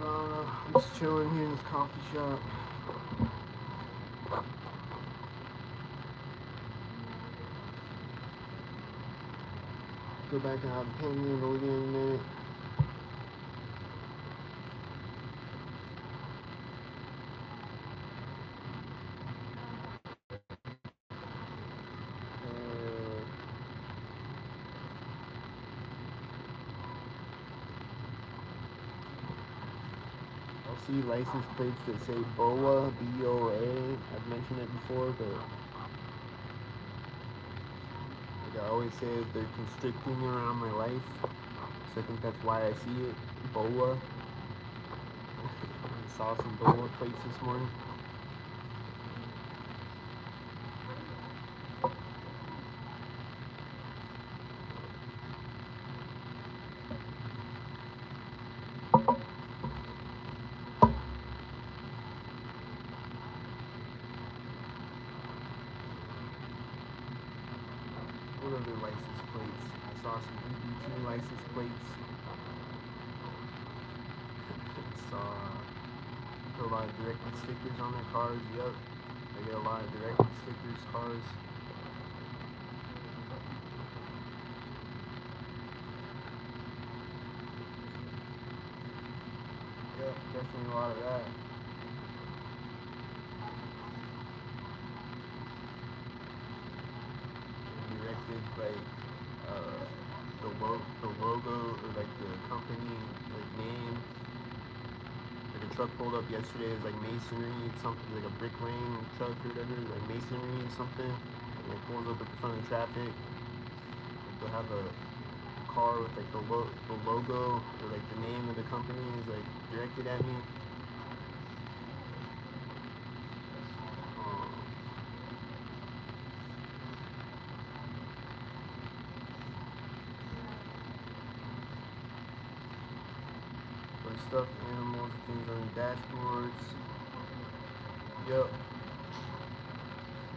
[SPEAKER 1] I'm just chilling here in this coffee shop. Go back and have a panhandle again in a minute. I'll see license plates that say BOA, B-O-A. I've mentioned it before, but like I always say, they're constricting around my life. So I think that's why I see it. BOA. I saw some BOA plates this morning. What other license plates? I saw some EBT license plates. Saw a lot of directed stickers on their cars. Yep, I get a lot of directed stickers, cars. Yep, definitely a lot of that. Directed like the logo or like the company like name. Like a truck pulled up yesterday. It was like masonry, something like a brick lane truck or whatever, like masonry or something. And it pulls up at the front of the traffic. Like they'll have a car with like the logo or like the name of the company is like directed at me. Stuffed animals, things on the dashboards. Yep.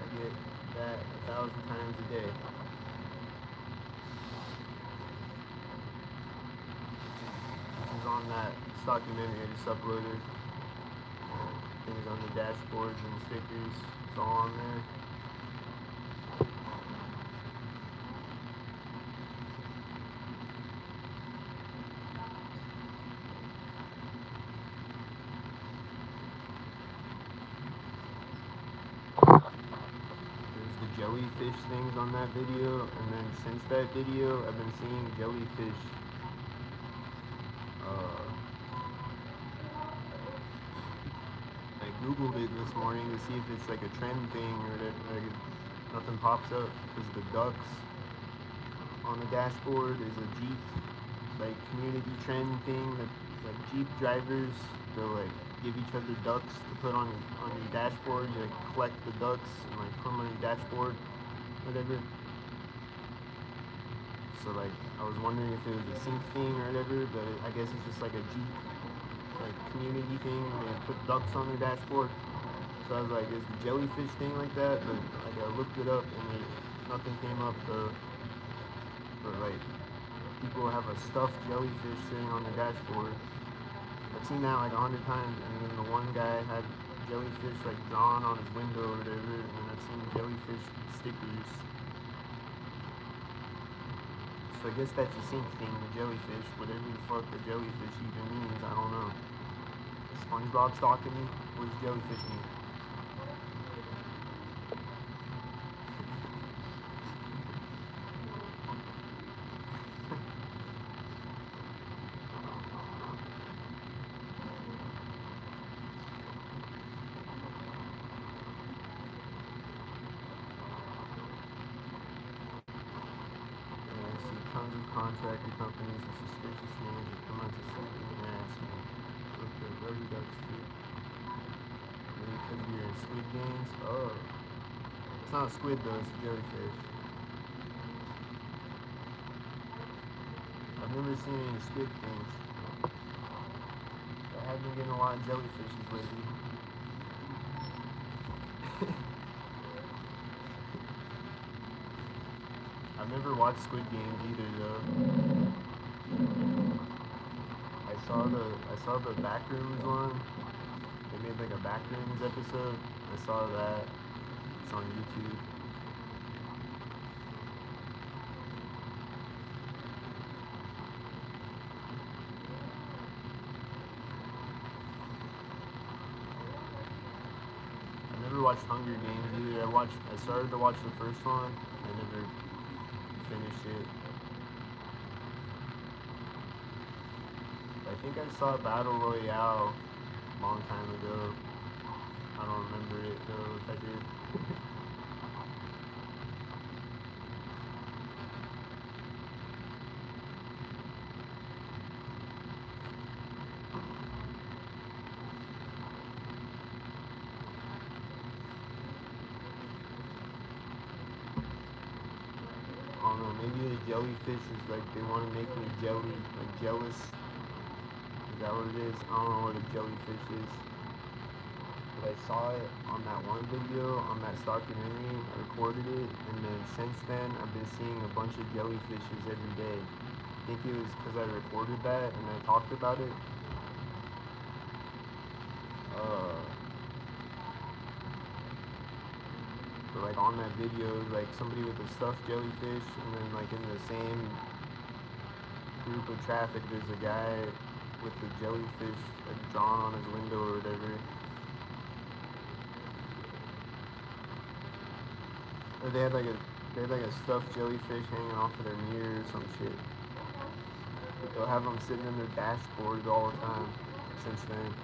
[SPEAKER 1] I get that 1,000 times a day. This is on that documentary I just uploaded. Things on the dashboards and stickers. It's all on there. jellyfish things on that video, and then since that video, I've been seeing jellyfish. Uh, I googled it this morning to see if it's like a trend thing or that like nothing pops up because the ducks on the dashboard is a Jeep like community trend thing that like Jeep drivers they'll like give each other ducks to put on your dashboard. You like collect the ducks and like put them on your dashboard, whatever. So like I was wondering if it was a sync thing or whatever, but I guess it's just like a Jeep like community thing. They put ducks on their dashboard. So I was like, is the jellyfish thing like that? But like I looked it up and nothing came up. But like people have a stuffed jellyfish sitting on their dashboard. I've seen that like 100 times, and then the one guy had jellyfish like drawn on his window or whatever, and then I've seen jellyfish stickers. So I guess that's a sync thing, the jellyfish, whatever the fuck the jellyfish even means, I don't know. SpongeBob stalking me? What does jellyfish mean? Tons of contractor companies and suspicious names that come out to sleeping and harassment. Look at Rubber Ducks too. Maybe because we're in Squid Games. Oh. It's not a squid though, it's a jellyfish. I've never seen any squid things. I have been getting a lot of jellyfishes lately. I've never watched Squid Games either though. I saw the Backrooms one. They made like a Backrooms episode. I saw that. It's on YouTube. I never watched Hunger Games either. I started to watch the first one. I never finished it. I think I saw Battle Royale a long time ago. I don't remember it though, if I did. I don't know, maybe the jellyfish is like they want to make me like jealous. Is that what it is? I don't know what a jellyfish is. But I saw it on that one video, on that documentary, I recorded it, and then since then I've been seeing a bunch of jellyfishes every day. I think it was because I recorded that and I talked about it. But like on that video, like somebody with a stuffed jellyfish, and then like in the same group of traffic, there's a guy with the jellyfish like drawn on his window or whatever. Or they had like a stuffed jellyfish hanging off of their mirror or some shit. But they'll have them sitting in their dashboards all the time since then.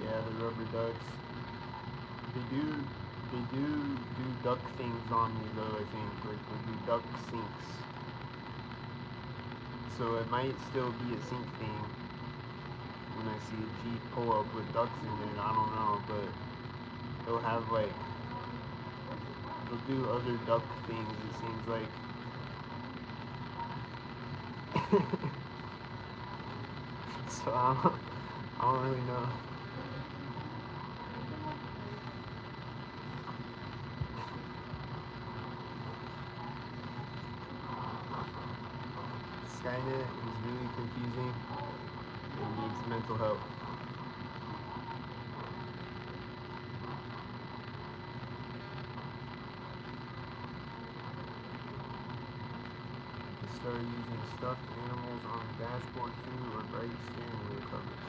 [SPEAKER 1] Yeah, the rubber ducks. They do duck things on me though, I think. Like they do duck sinks. So it might still be a sink thing when I see a Jeep pull up with ducks in it, I don't know, but they'll have like they'll do other duck things, it seems like. So I don't really know. Skynet. He's really confusing and needs mental help. They started using stuffed animals on the dashboard too, or bright steering wheel covers.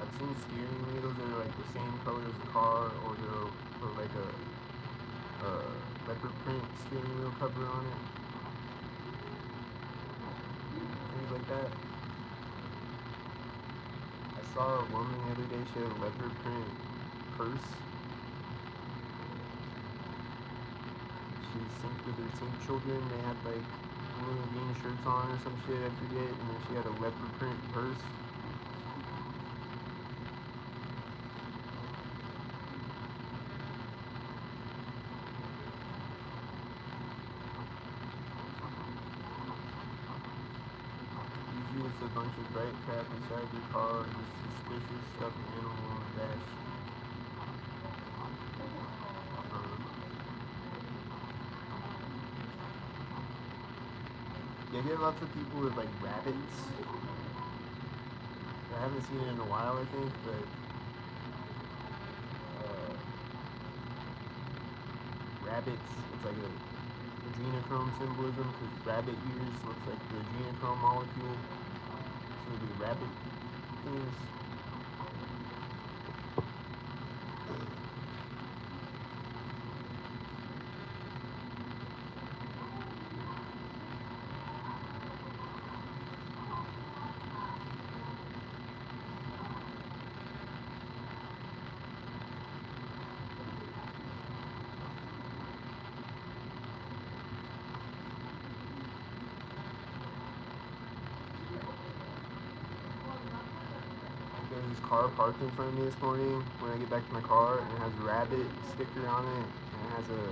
[SPEAKER 1] I've seen steering wheels that are like the same color as the car, or they'll put like a leopard print steering wheel cover on it. Things like that. I saw a woman the other day, she had a leopard print purse. She synced with her sync children. They had like blue and green shirts on or some shit, I forget, and then she had a leopard print purse. Usually it's a bunch of bright crap inside your car, just suspicious stuffed animal on the dash. Yeah, I get lots of people with like rabbits. I haven't seen it in a while, I think, but rabbits, it's like a adrenochrome symbolism because rabbit ears looks like the adrenochrome molecule. So the rabbit things. There's this car parked in front of me this morning when I get back to my car, and it has a rabbit sticker on it, and it has a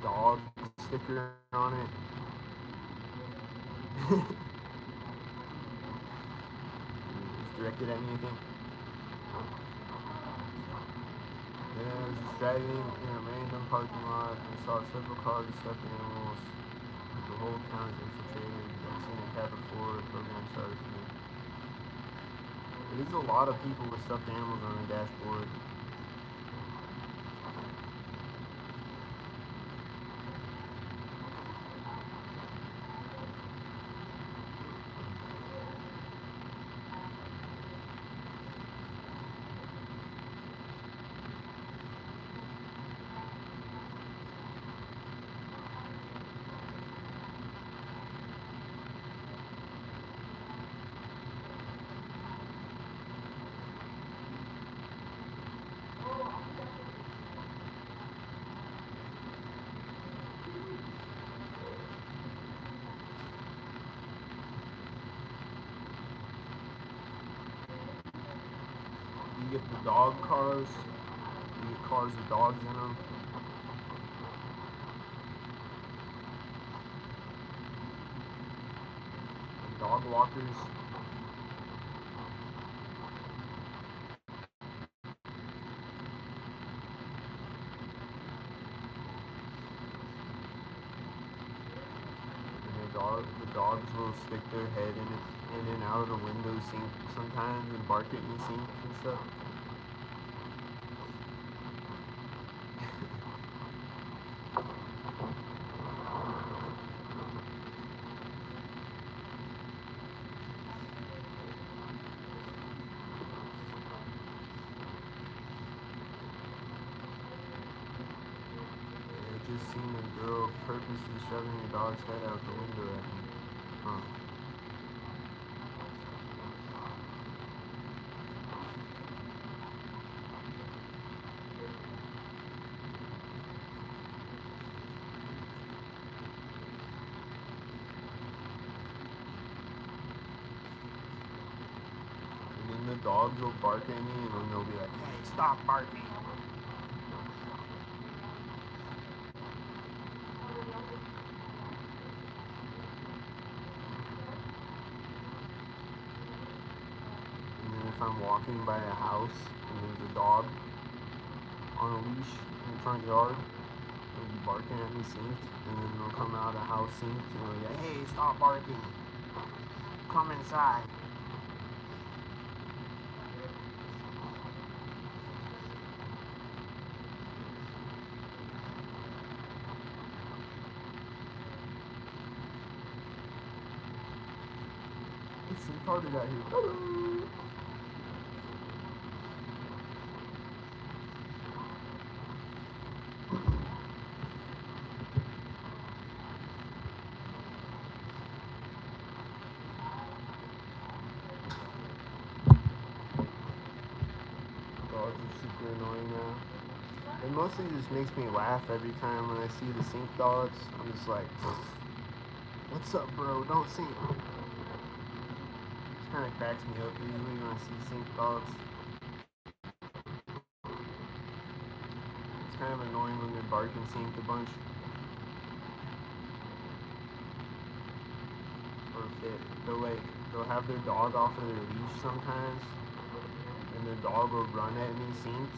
[SPEAKER 1] dog sticker on it. It's directed at me, I think. Then I was just driving in a random parking lot, and I saw several cars with stuffed animals. The whole town is infiltrated. I've seen it happen before. The program started for me. There's a lot of people with stuffed animals on their dashboard. You get the dog cars. You get cars with dogs in them. And dog walkers. The dogs will stick their head in and out of the window sink sometimes and bark at me sink and stuff. I just seen a girl purposely shoving a dog's head out the window at me. Huh. And then the dogs will bark at me and then they'll be like, hey, stop barking. If I'm walking by a house and there's a dog on a leash in the front yard, it'll be barking at me synced, and then they'll come out of the house synced, and they'll be like, hey, stop barking, come inside. It's retarded out here. Dogs are super annoying now. It mostly just makes me laugh every time when I see the sync dogs. I'm just like, what's up, bro? Don't sync. It kind of cracks me up usually when I see sync dogs. It's kind of annoying when they're barking synced a bunch. Or if they'll have their dog off of their leash sometimes, and their dog will run at me synced.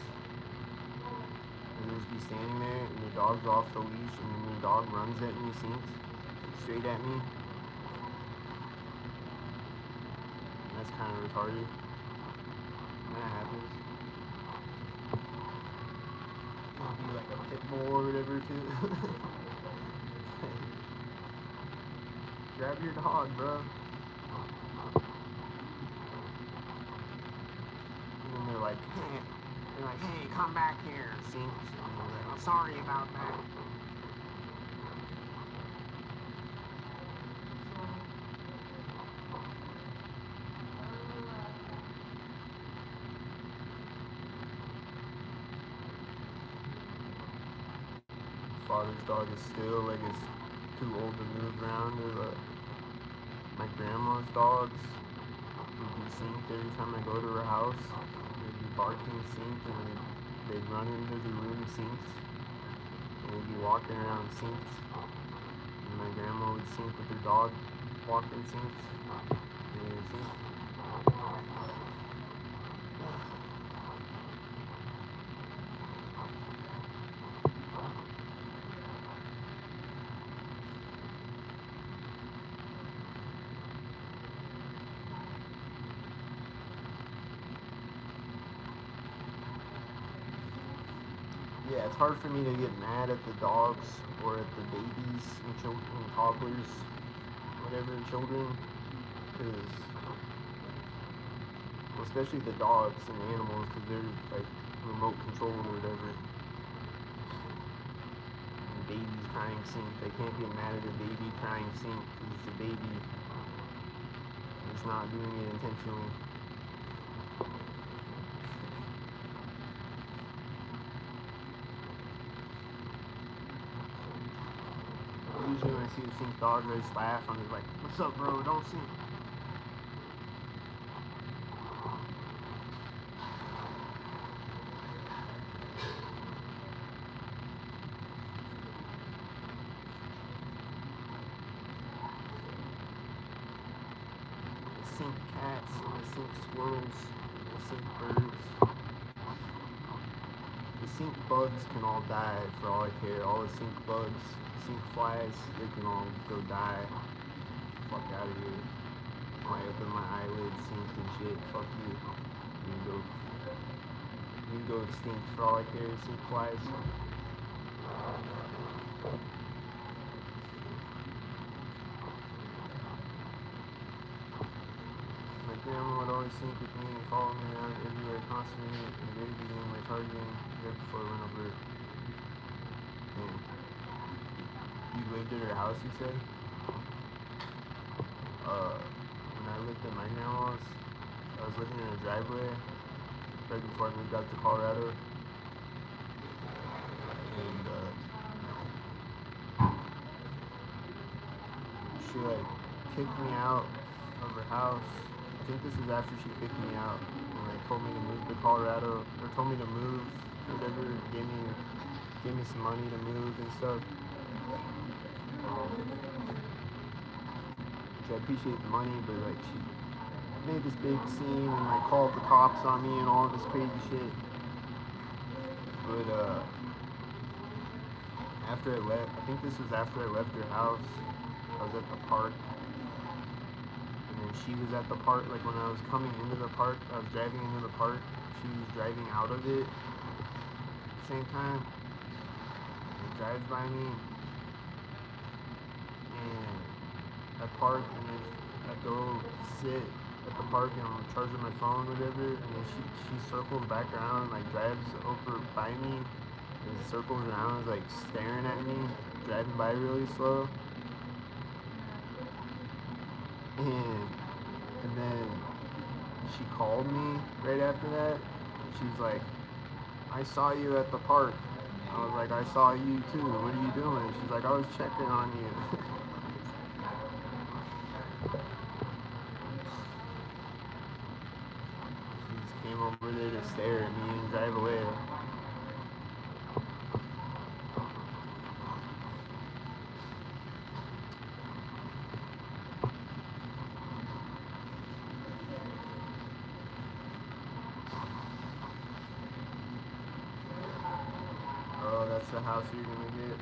[SPEAKER 1] And they'll just be standing there, and the dog's off the leash, and then the dog runs at me synced, straight at me. That's kind of retarded. When that happens, it'll be like a pit bull or whatever too. Grab your dog, bro. And then they're like, hey, come back here, synced. And they're like, I'm sorry about that. Father's dog is still like it's too old to move around. Or my grandma's dogs would be synced every time I go to her house. They'd be barking synced, and they'd run into the room synced, and they'd be walking around synced. And my grandma would sync with her dog walking synced. And they would sync. Yeah, it's hard for me to get mad at the dogs or at the babies and children and toddlers, whatever, children, because, well, especially the dogs and animals, because they're like remote controlled or whatever. And babies crying synced, I can't get mad at a baby crying synced because it's a baby. It's not doing it intentionally. Usually when I see a synced dog, I just laugh. I'm just like, what's up, bro? Don't sync. Sync cats, sync squirrels, sync birds. The sync bugs can all die for all I care. All the sync bugs, sync flies, they can all go die. Fuck out of here. I open my eyelids, synced and shit. Fuck you. You can go extinct for all I care. Sync flies. My grandma would always sync with me and follow me around everywhere constantly at the very beginning of my targeting, right before I went over it. And you lived at her house, you said? When I lived at my grandma's, I was living in a driveway right before I moved out to Colorado. And she like kicked me out of her house. I think this was after she kicked me out and like told me to move to Colorado, or told me to move, whatever, gave me some money to move and stuff. Which I appreciate the money, but like she made this big scene and like called the cops on me and all this crazy shit. But after I left, I think this was after I left her house. I was at the park, and then she was at the park. Like when I was coming into the park, I was driving into the park. She was driving out of it at the same time. And it drives by me, and I park, and then I go sit at the park, and I'm charging my phone, whatever. And then she circles back around, and like drives over by me, and circles around, is like staring at me, driving by really slow. And then she called me right after that. She was like, I saw you at the park. I was like, I saw you too. What are you doing? She's like, I was checking on you. She just came over there to stare at me and drive away. Oh, that's the house you're gonna get.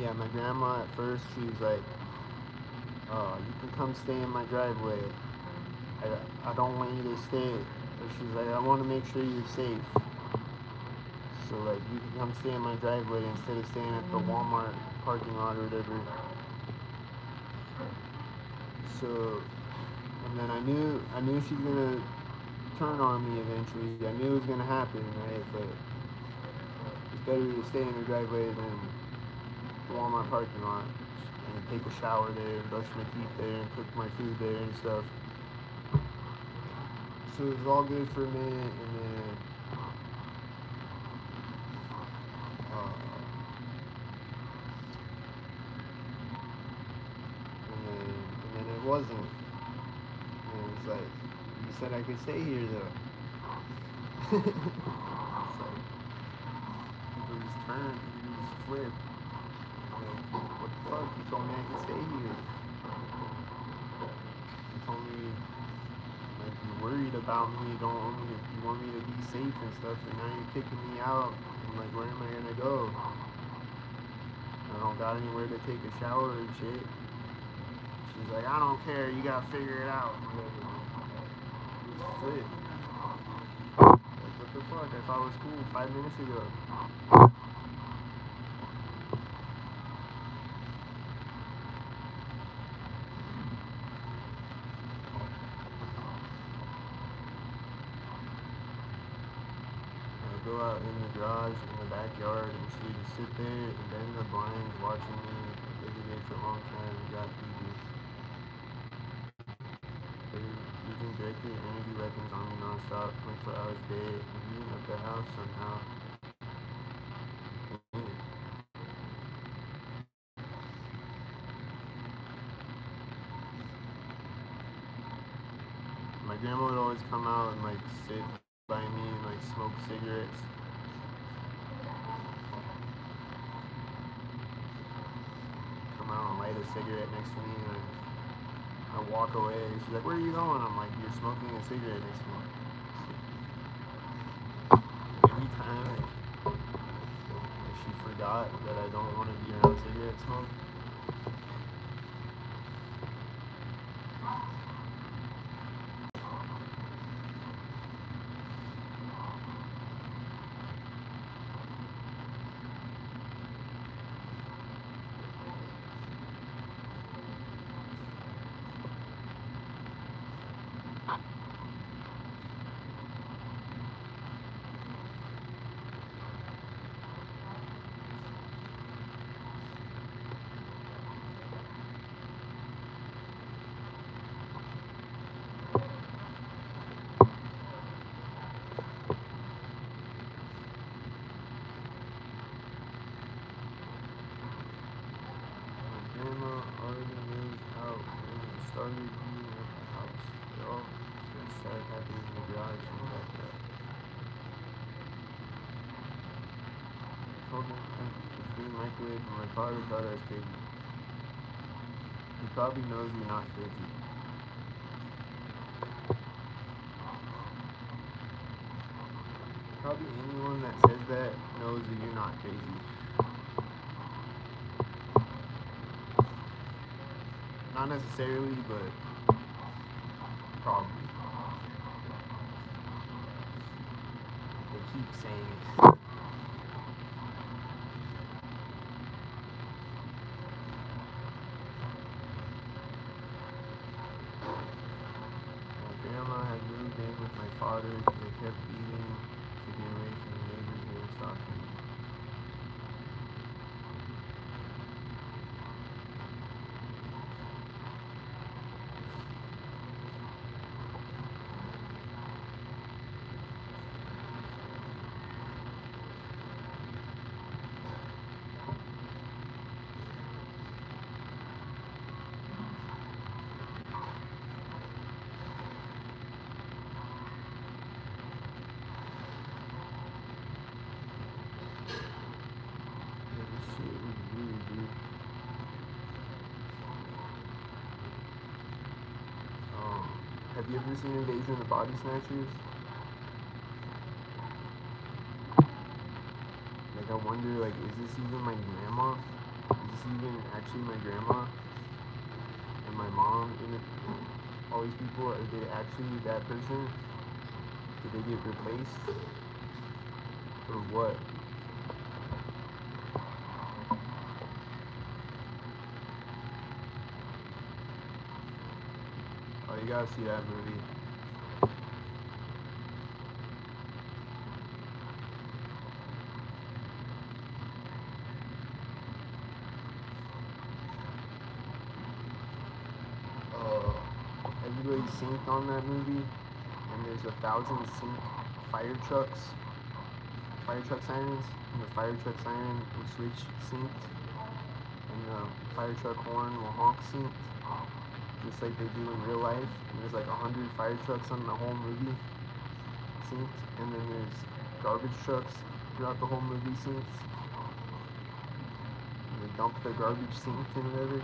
[SPEAKER 1] Yeah, my grandma at first, she was like, oh, you can come stay in my driveway. I don't want you to stay. But she's like, I want to make sure you're safe. So like you can come stay in my driveway instead of staying at the Walmart parking lot or whatever. So and then I knew she was gonna turn on me eventually. I knew it was gonna happen, right? But it's better to stay in her driveway than the Walmart parking lot and take a shower there and brush my teeth there and cook my food there and stuff. So it was all good for a minute, uh, and then it wasn't. And it was like, you said I could stay here though. It's like people just turn, people just flip. Like, what the fuck? You told me I could stay here. You told me like you're worried about me, you don't want me to, you want me to be safe and stuff, and now you're kicking me out. I'm like, where am I gonna go? I don't got anywhere to take a shower and shit. She's like, I don't care, you gotta figure it out. Just flip. Like, what the fuck? I thought it was cool 5 minutes ago. I go out in the garage, in the backyard, and she would just sit there and bend the blinds watching me. They did it for a long time. We got TV. They're using directed energy weapons on me nonstop, 24 hours a day, even at the house somehow. My grandma would always come out and like sit by me and like smoke cigarettes. Come out and light a cigarette next to me, and I walk away. She's like, "Where are you going?" I'm like, "You're smoking a cigarette next to me." Every time she forgot that I don't want to be around cigarette smoke. grandma already moved out when it started heating up the house. It all just started happening in the garage and backyard. I told him it's being microwaved, and my father thought I was crazy. He probably knows you're not crazy. Probably anyone that says that knows that you're not crazy. Not necessarily, but probably. They keep saying it. My grandma had moved in with my father because they kept eating to get away from the neighbors who were stalking me. Yeah, this shit was weird, dude. Have you ever seen Invasion of the Body Snatchers? Like, I wonder, like, is this even my grandma? Is this even actually my grandma? And my mom? And all these people, are they actually that person? Did they get replaced? Or what? Oh, you gotta see that movie. Everybody synced on that movie, and there's 1,000 sync fire trucks, sirens, and the fire truck siren will switch synced, and the fire truck horn will honk synced, just like they do in real life. And there's like 100 fire trucks on the whole movie synced, and then there's garbage trucks throughout the whole movie synced. And they dump their garbage synced and whatever.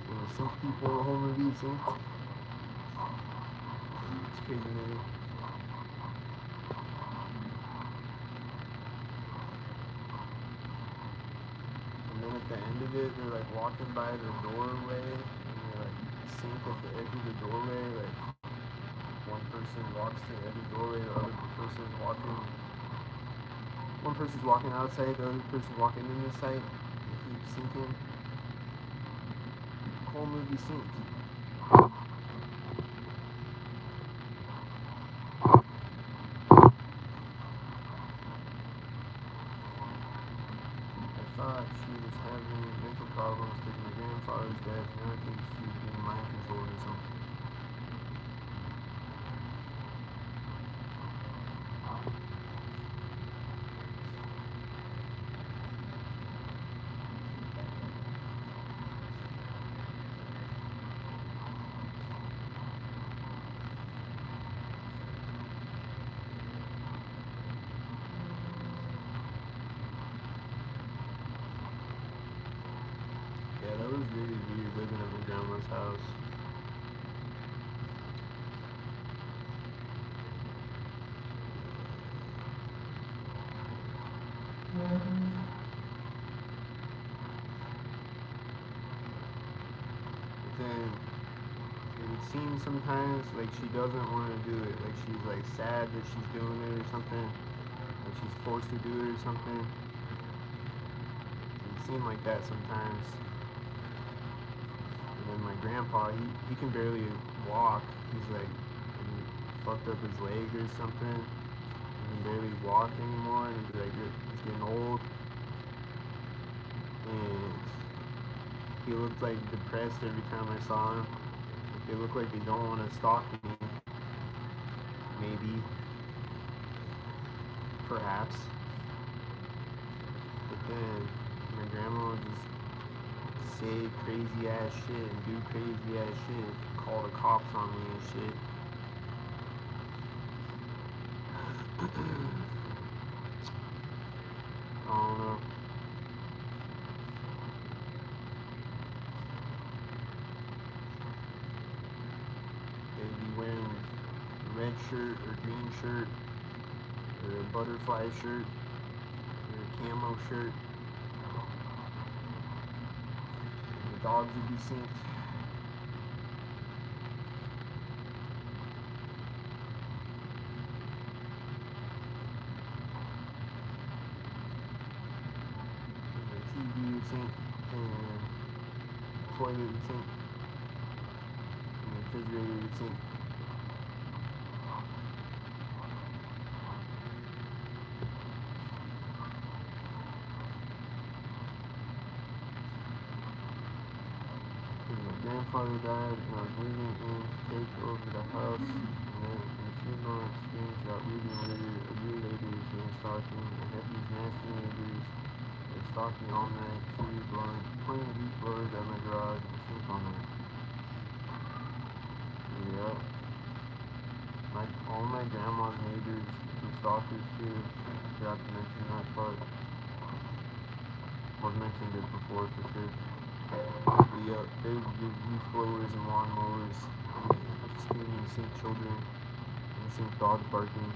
[SPEAKER 1] And the sync people, the whole movie synced. It's crazy movie. And then at the end of it, they're like walking by the doorway, and they like sync at the edge of the doorway. Like one person walks to every doorway, the other person's walking. One person's walking outside, the other person's walking in the site. They keep syncing. The whole movie synced. I thought she was having mental problems because my grandfather's death, and I think she was being mind controlled or something. Yeah, that was really weird living at my grandma's house. But then it would seem sometimes like she doesn't want to do it. Like she's like sad that she's doing it or something. Like she's forced to do it or something. It would seem like that sometimes. And then my grandpa, he can barely walk. He's like he fucked up his leg or something. He can barely walk anymore, and he's like he's getting old. And he looked like depressed every time I saw him. Like they look like they don't want to stalk me. Maybe. Perhaps. But then my grandma would just say crazy ass shit and do crazy ass shit. Call the cops on me and shit. I don't know. They'd be wearing a red shirt or green shirt or a butterfly shirt or a camo shirt. And the dogs would be synced. TV would sink, and the toilet would sink, and the refrigerator would sink. And my grandfather died, and I was moving in to take over the house, and then in the funeral experience got really later. A year later, he came stalking. I had these nasty neighbors. They stalked me all night, pointing deep blowers at my garage and sink all night. Yeah. All my grandma's neighbors were stalkers too. Forgot to mention that part. I've mentioned it before for sure. But yeah, they would give leaf blowers and lawnmowers, screaming, sink children, and sink dogs barking,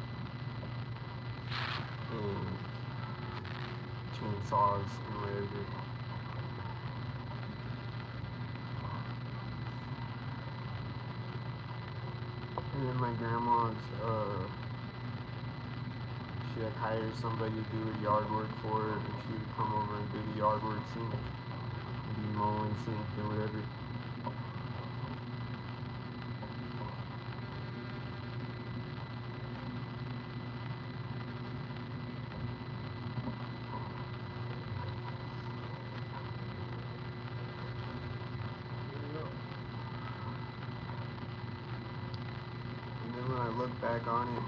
[SPEAKER 1] and chainsaws and whatever. And then my grandma's, she had hired somebody to do her yard work for her, and she would come over and do the yard work, sink, be mowing, sink, and whatever. And then when I look back on it,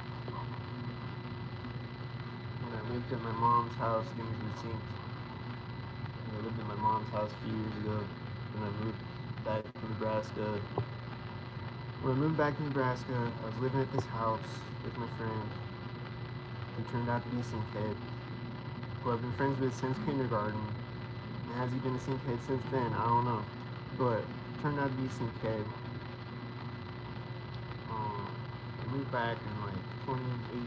[SPEAKER 1] when I lived at my mom's house, things were synced. I lived at my mom's house a few years ago. When I moved back to Nebraska. When I moved back to Nebraska, I was living at this house with my friend, who turned out to be a synkhead, who I've been friends with since kindergarten. And has he been a synkhead since then? I don't know. But turned out to be a synkhead. I moved back in like 2018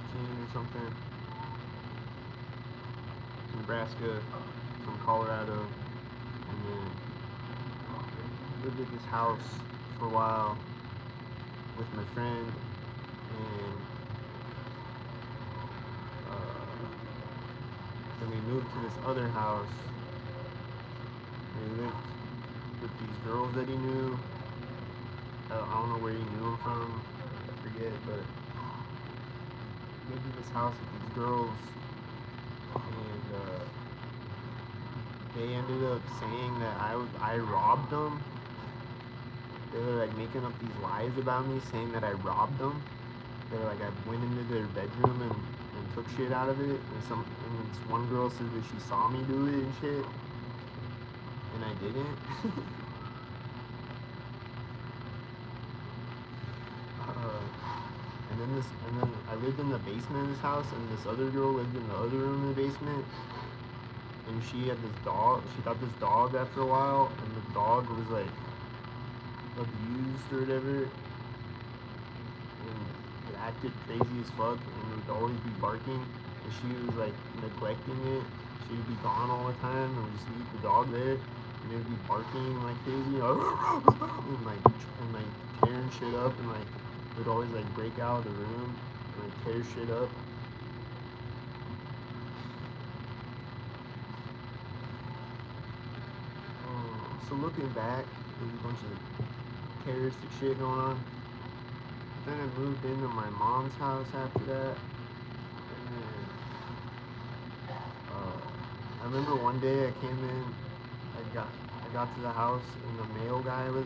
[SPEAKER 1] or something to Nebraska from Colorado, and then lived at this house for a while with my friend, and then we moved to this other house. We lived with these girls that he knew. I don't know where he knew them from, I forget, but we lived in this house with these girls, and they ended up saying that I robbed them. They were like making up these lies about me, saying that I robbed them. They were like, I went into their bedroom and took shit out of it, and this one girl said that she saw me do it and shit, and I didn't. And then I lived in the basement of this house, and this other girl lived in the other room in the basement, and she had this dog. She got this dog after a while, and the dog was like abused or whatever, and it acted crazy as fuck, and it would always be barking, and she was like neglecting it. She would be gone all the time, and we'd just leave the dog there, and it would be barking like crazy, and like tearing shit up, and like it would always like break out of the room and like tear shit up. So looking back, there's a bunch of terroristic shit going on. Then I moved into my mom's house after that, and then I remember one day I came in, I got to the house, and the mail guy was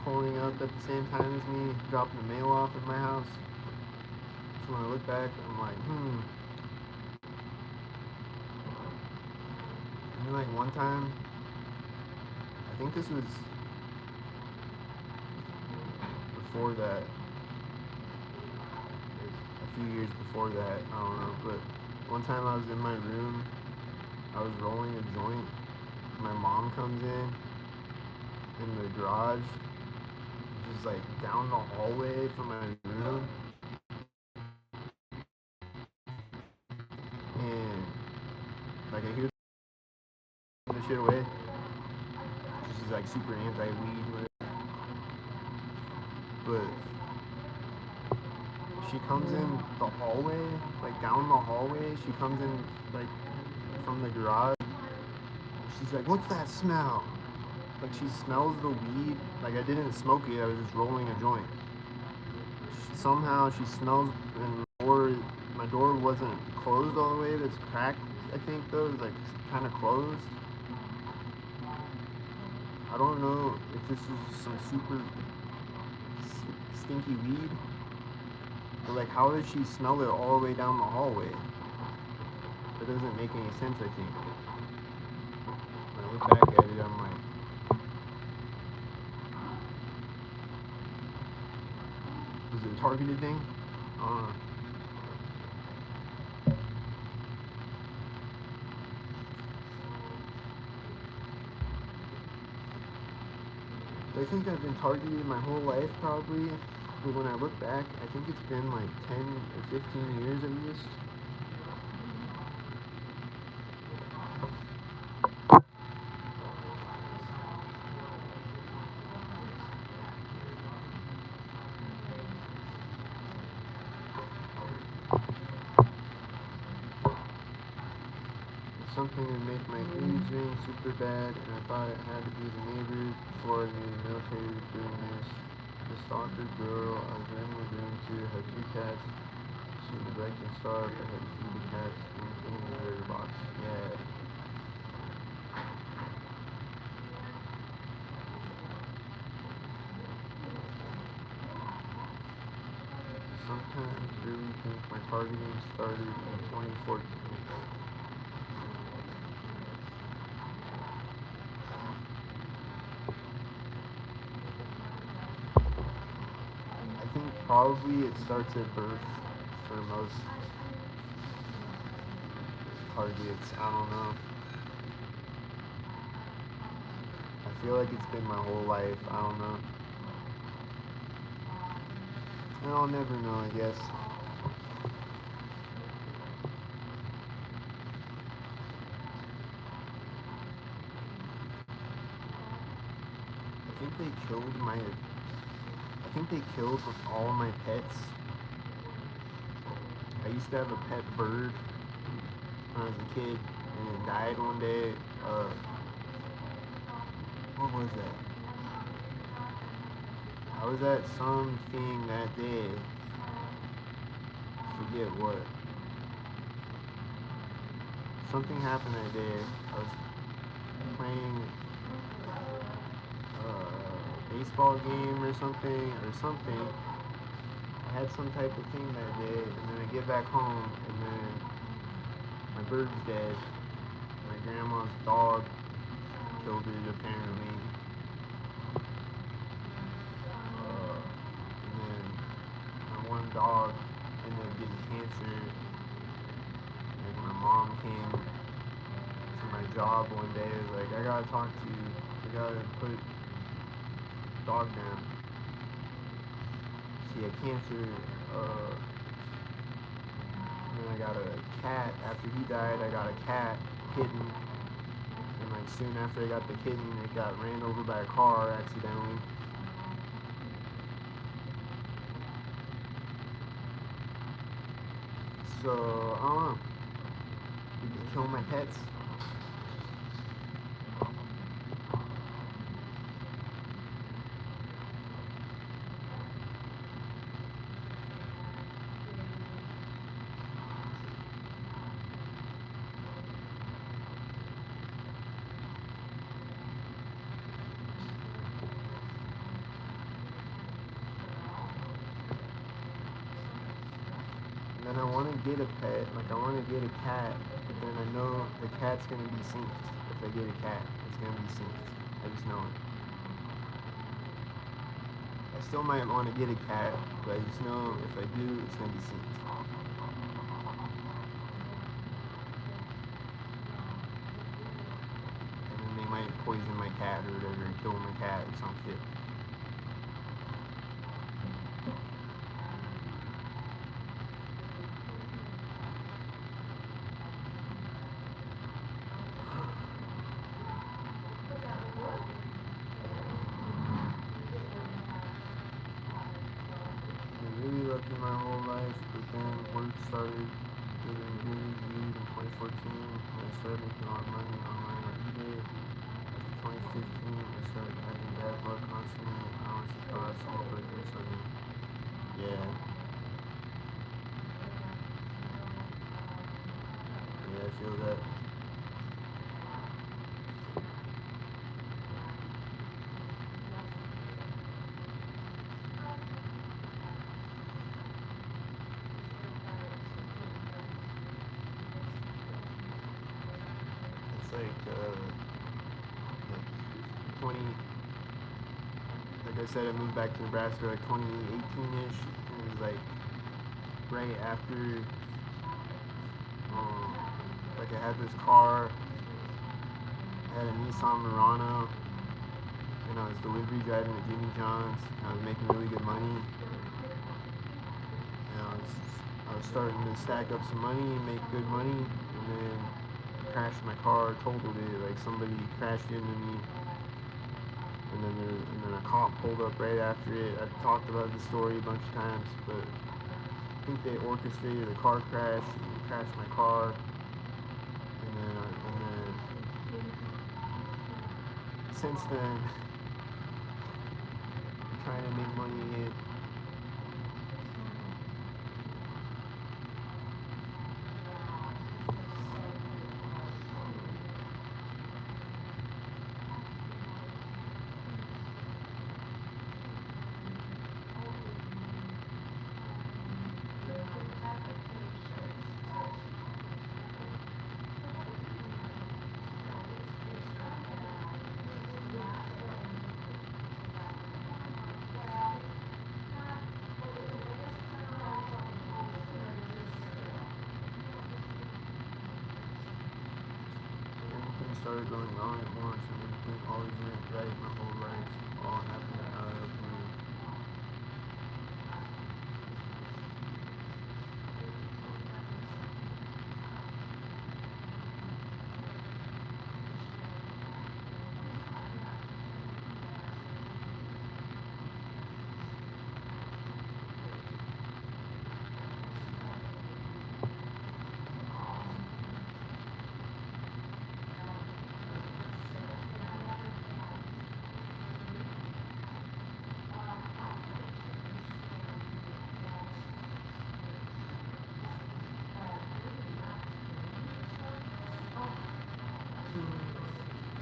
[SPEAKER 1] pulling up at the same time as me, dropping the mail off at my house. So when I look back, I'm like, And then like one time, I think this was before that, a few years before that, I don't know, but one time I was in my room, I was rolling a joint, my mom comes in the garage, which is like down the hallway from my room, and like I hear the shit away, she's like super anti-weed, but she comes in the hallway, like down the hallway, she comes in like from the garage, she's like, what's that smell? Like she smells the weed, like I didn't smoke it, I was just rolling a joint. Somehow she smells, and my door wasn't closed all the way, but it's cracked, I think though, it's like kind of closed. I don't know if this is some super stinky weed, but like how did she smell it all the way down the hallway? That doesn't make any sense, I think. When I look back at it, I'm like, was it a targeted thing? I think I've been targeted my whole life probably, but when I look back, I think it's been like 10 or 15 years at least. Something to make my ears ring super bad, and I thought it had to be the neighbors before I knew the military was doing this. The stalker girl I was in the room to had 2 cats. She was breaking starved. I had to feed the cats and clean the litter box. Yeah. Sometimes really think my targeting started in 2014. I think probably it starts at birth for most targets. I don't know. I feel like it's been my whole life. I don't know. And I'll never know, I guess. I think they killed all my pets. I used to have a pet bird when I was a kid, and it died one day. What was that? I was at something that day. I forget what. Something happened that day. I was playing a baseball game or something. I had some type of thing that day, and then I get back home, and then my bird's dead. My grandma's dog killed it, apparently. And then my one dog ended up getting cancer. Like my mom came to my job one day, was like, I gotta talk to you. I gotta put dog down. She had cancer. And then I got a cat. After he died, I got a cat, kitten. And like soon after I got the kitten, it got ran over by a car accidentally. So, I don't know. Did you kill my pets? And then I want to get a pet, like I want to get a cat, but then I know the cat's going to be synced. If I get a cat, it's going to be synced. I just know it. I still might want to get a cat, but I just know if I do, it's gonna be seen. And then they might poison my cat or whatever and kill my cat or some shit. Really lucky my whole life, but then work started getting really weird in 2014 when I started making a lot of money online on eBay. After 2015, I started having bad luck constantly. I honestly thought someone put a curse on me. Yeah. Yeah, I feel that. It's like 20, like I said, I moved back to Nebraska like 2018-ish. And it was like right after, like I had this car, I had a Nissan Murano, and I was delivery driving at Jimmy John's, and I was making really good money. And I was starting to stack up some money and make good money, and then crashed my car, totaled it, like somebody crashed into me, and then a cop pulled up right after it. I've talked about this story a bunch of times, but I think they orchestrated a car crash and crashed my car, and then since then, I'm trying to make money again. Everything started going wrong at once, and everything always went right my whole life. All happened out of the blue.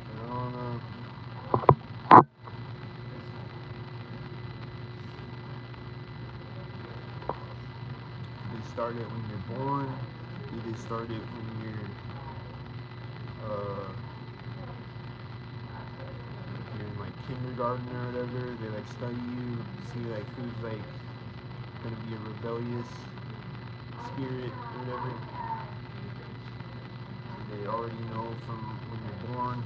[SPEAKER 1] I don't know. Did they start it when you're born? Did they start it when you're in like kindergarten or whatever? They like study you, see like who's like gonna be a rebellious spirit or whatever. They already know from when you're born.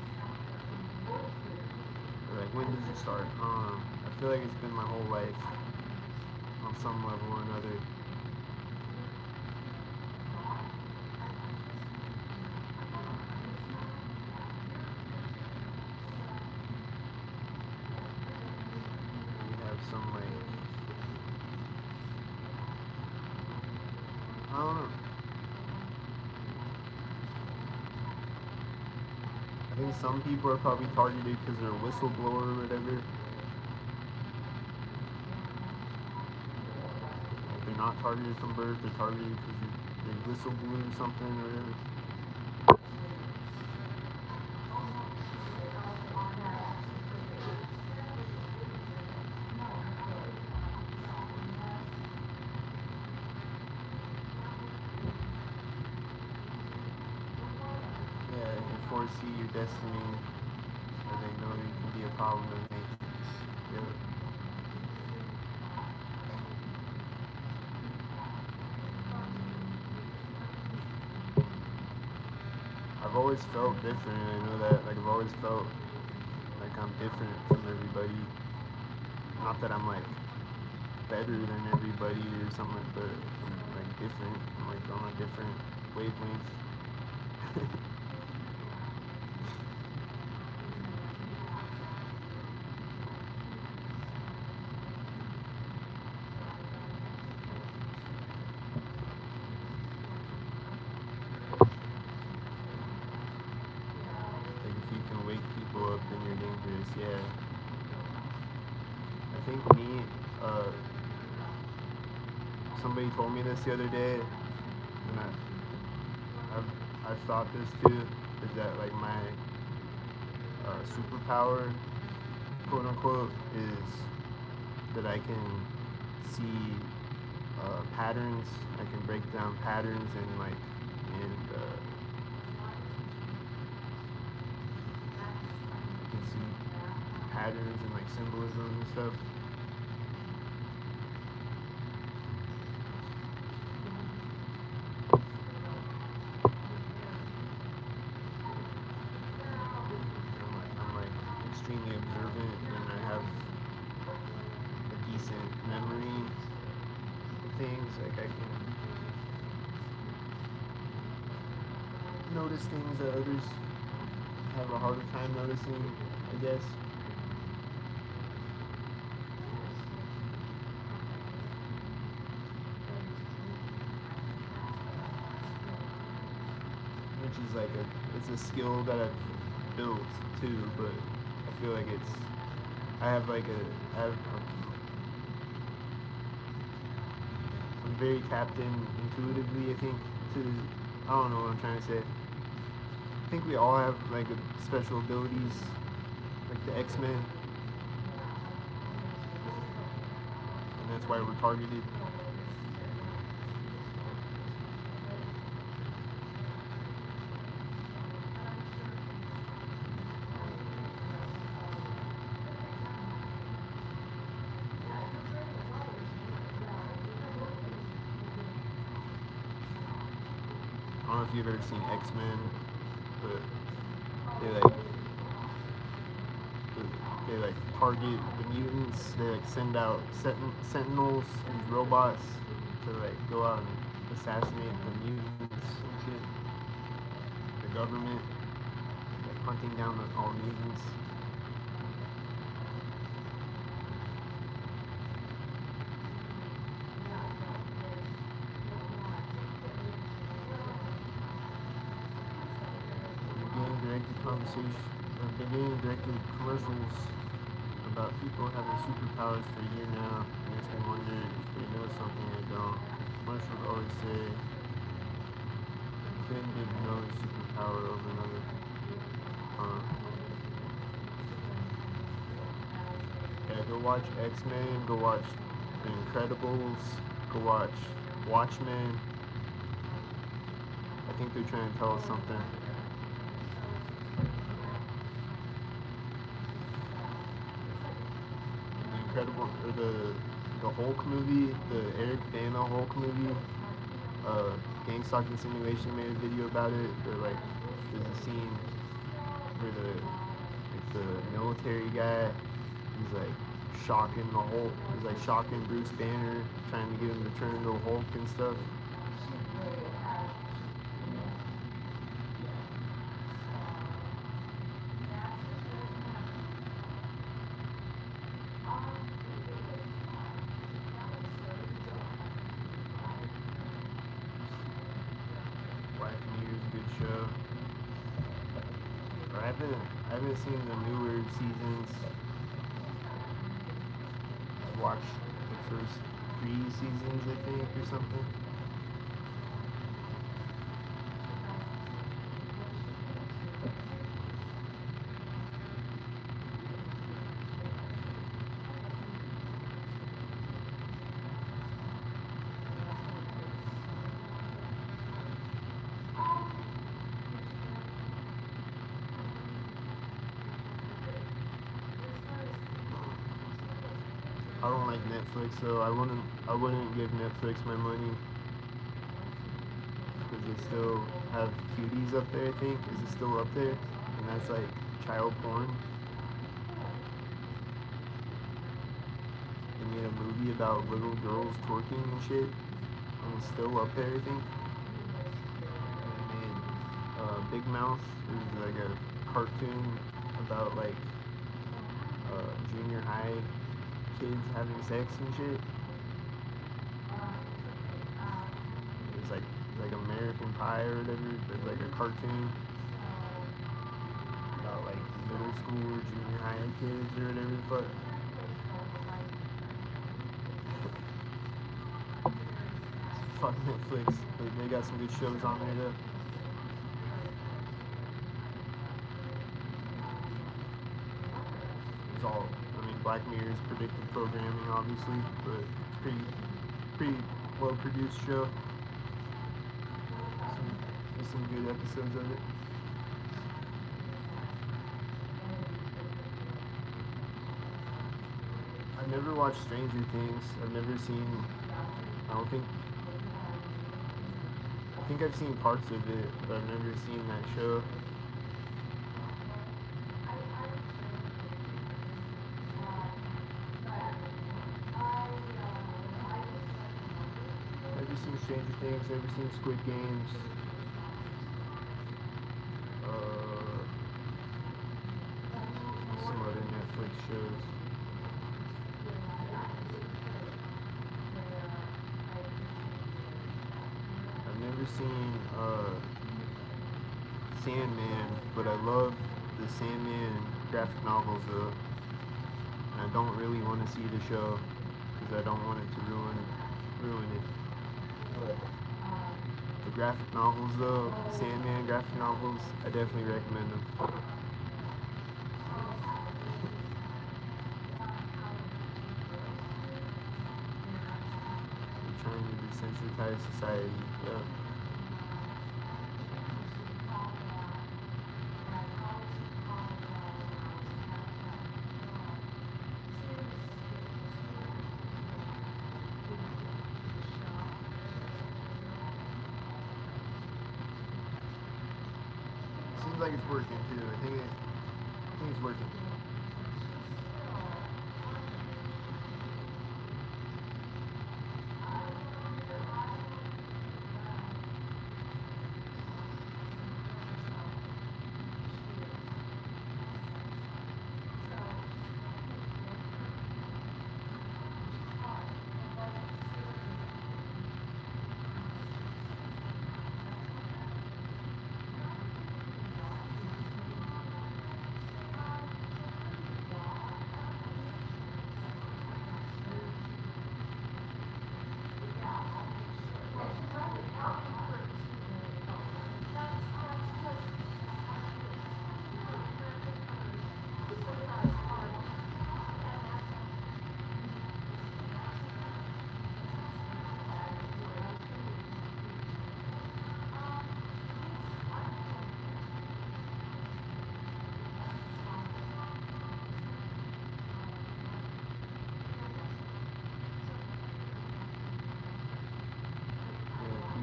[SPEAKER 1] Or like when does it start? I feel like it's been my whole life on some level or another. You have some like, I don't know. I think some people are probably targeted because they're a whistleblower or whatever. Like they're not targeted from birth, they're targeted because they whistle blew something or whatever. Yeah, they can foresee your destiny, or they know you can be a problem in the Matrix. Yeah. I've always felt different. I know that. Like I've always felt like I'm different from everybody. Not that I'm like better than everybody or something, but I'm like different. I'm like on a different wavelength. Like if you can wake people up, then you're dangerous. Yeah. I think me, uh, somebody told me this the other day, and I've thought this too, is that like my superpower, quote unquote, is that I can see patterns. I can break down patterns and I can see patterns and like symbolism and stuff. I'm like extremely observant, and I have a decent memory of things. Like I can notice things that others have a harder time noticing, I guess. Which is like it's a skill that I've built too, but I feel like I'm very tapped in intuitively, I think, to, I don't know what I'm trying to say. I think we all have like special abilities, like the X-Men, and that's why we're targeted. I don't know if you've ever seen X-Men, but they like target the mutants. They like send out sentinels, these robots, to like go out and assassinate the mutants and shit. The government, like hunting down all mutants. Beginning directed conversation, beginning directed commercials about people having superpowers for a year now. It makes me wonder if they know something they don't. Commercials always say Finn didn't know his superpower over another. Yeah, go watch X-Men, go watch The Incredibles, go watch Watchmen. I think they're trying to tell us something. The Incredible, or the Hulk movie, the Eric Bana Hulk movie. Gang Stalking Simulation made a video about it. There's a scene where the military guy, he's like shocking the Hulk. He's like shocking Bruce Banner, trying to get him to turn into a Hulk and stuff. Black Mirror's a good show. I haven't seen the newer seasons. I've watched the first 3 seasons, I think, or something. I don't like Netflix, so I wouldn't give Netflix my money because they still have cuties up there. I think is it still up there? And that's like child porn. They made a movie about little girls twerking and shit, and it's still up there. I think. And they made Big Mouth is like a cartoon about like junior high kids having sex and shit. It's like American Pie or whatever, but like a cartoon about like middle school or junior high kids or whatever the fuck. Fuck Netflix. They got some good shows on there though. It's all, I mean, Black Mirror is predictive programming, obviously, but it's pretty well produced show. There's some good episodes of it. I've never watched Stranger Things. I've never seen. I don't think. I think I've seen parts of it, but I've never seen that show. Never seen Stranger Things. Never seen Squid Games. Uh, some other Netflix shows. I've never seen Sandman, but I love the Sandman graphic novels though, and I don't really want to see the show because I don't want it to ruin it. But the graphic novels though, Sandman graphic novels, I definitely recommend them. We're trying to desensitize society. Yeah. Seems like it's working too. I think it's working.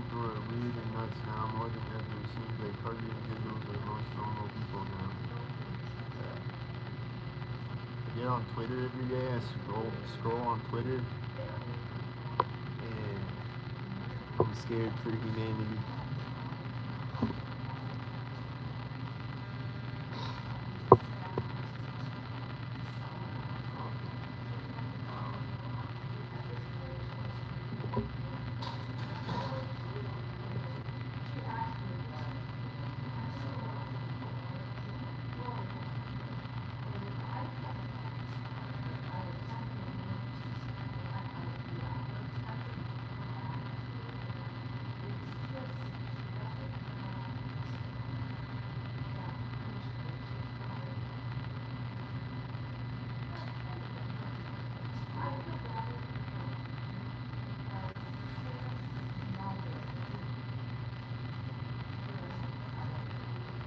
[SPEAKER 1] People are weird and nuts now more than ever. It seems like target individuals are the most normal people now. I get on Twitter every day. I scroll on Twitter, and I'm scared for humanity.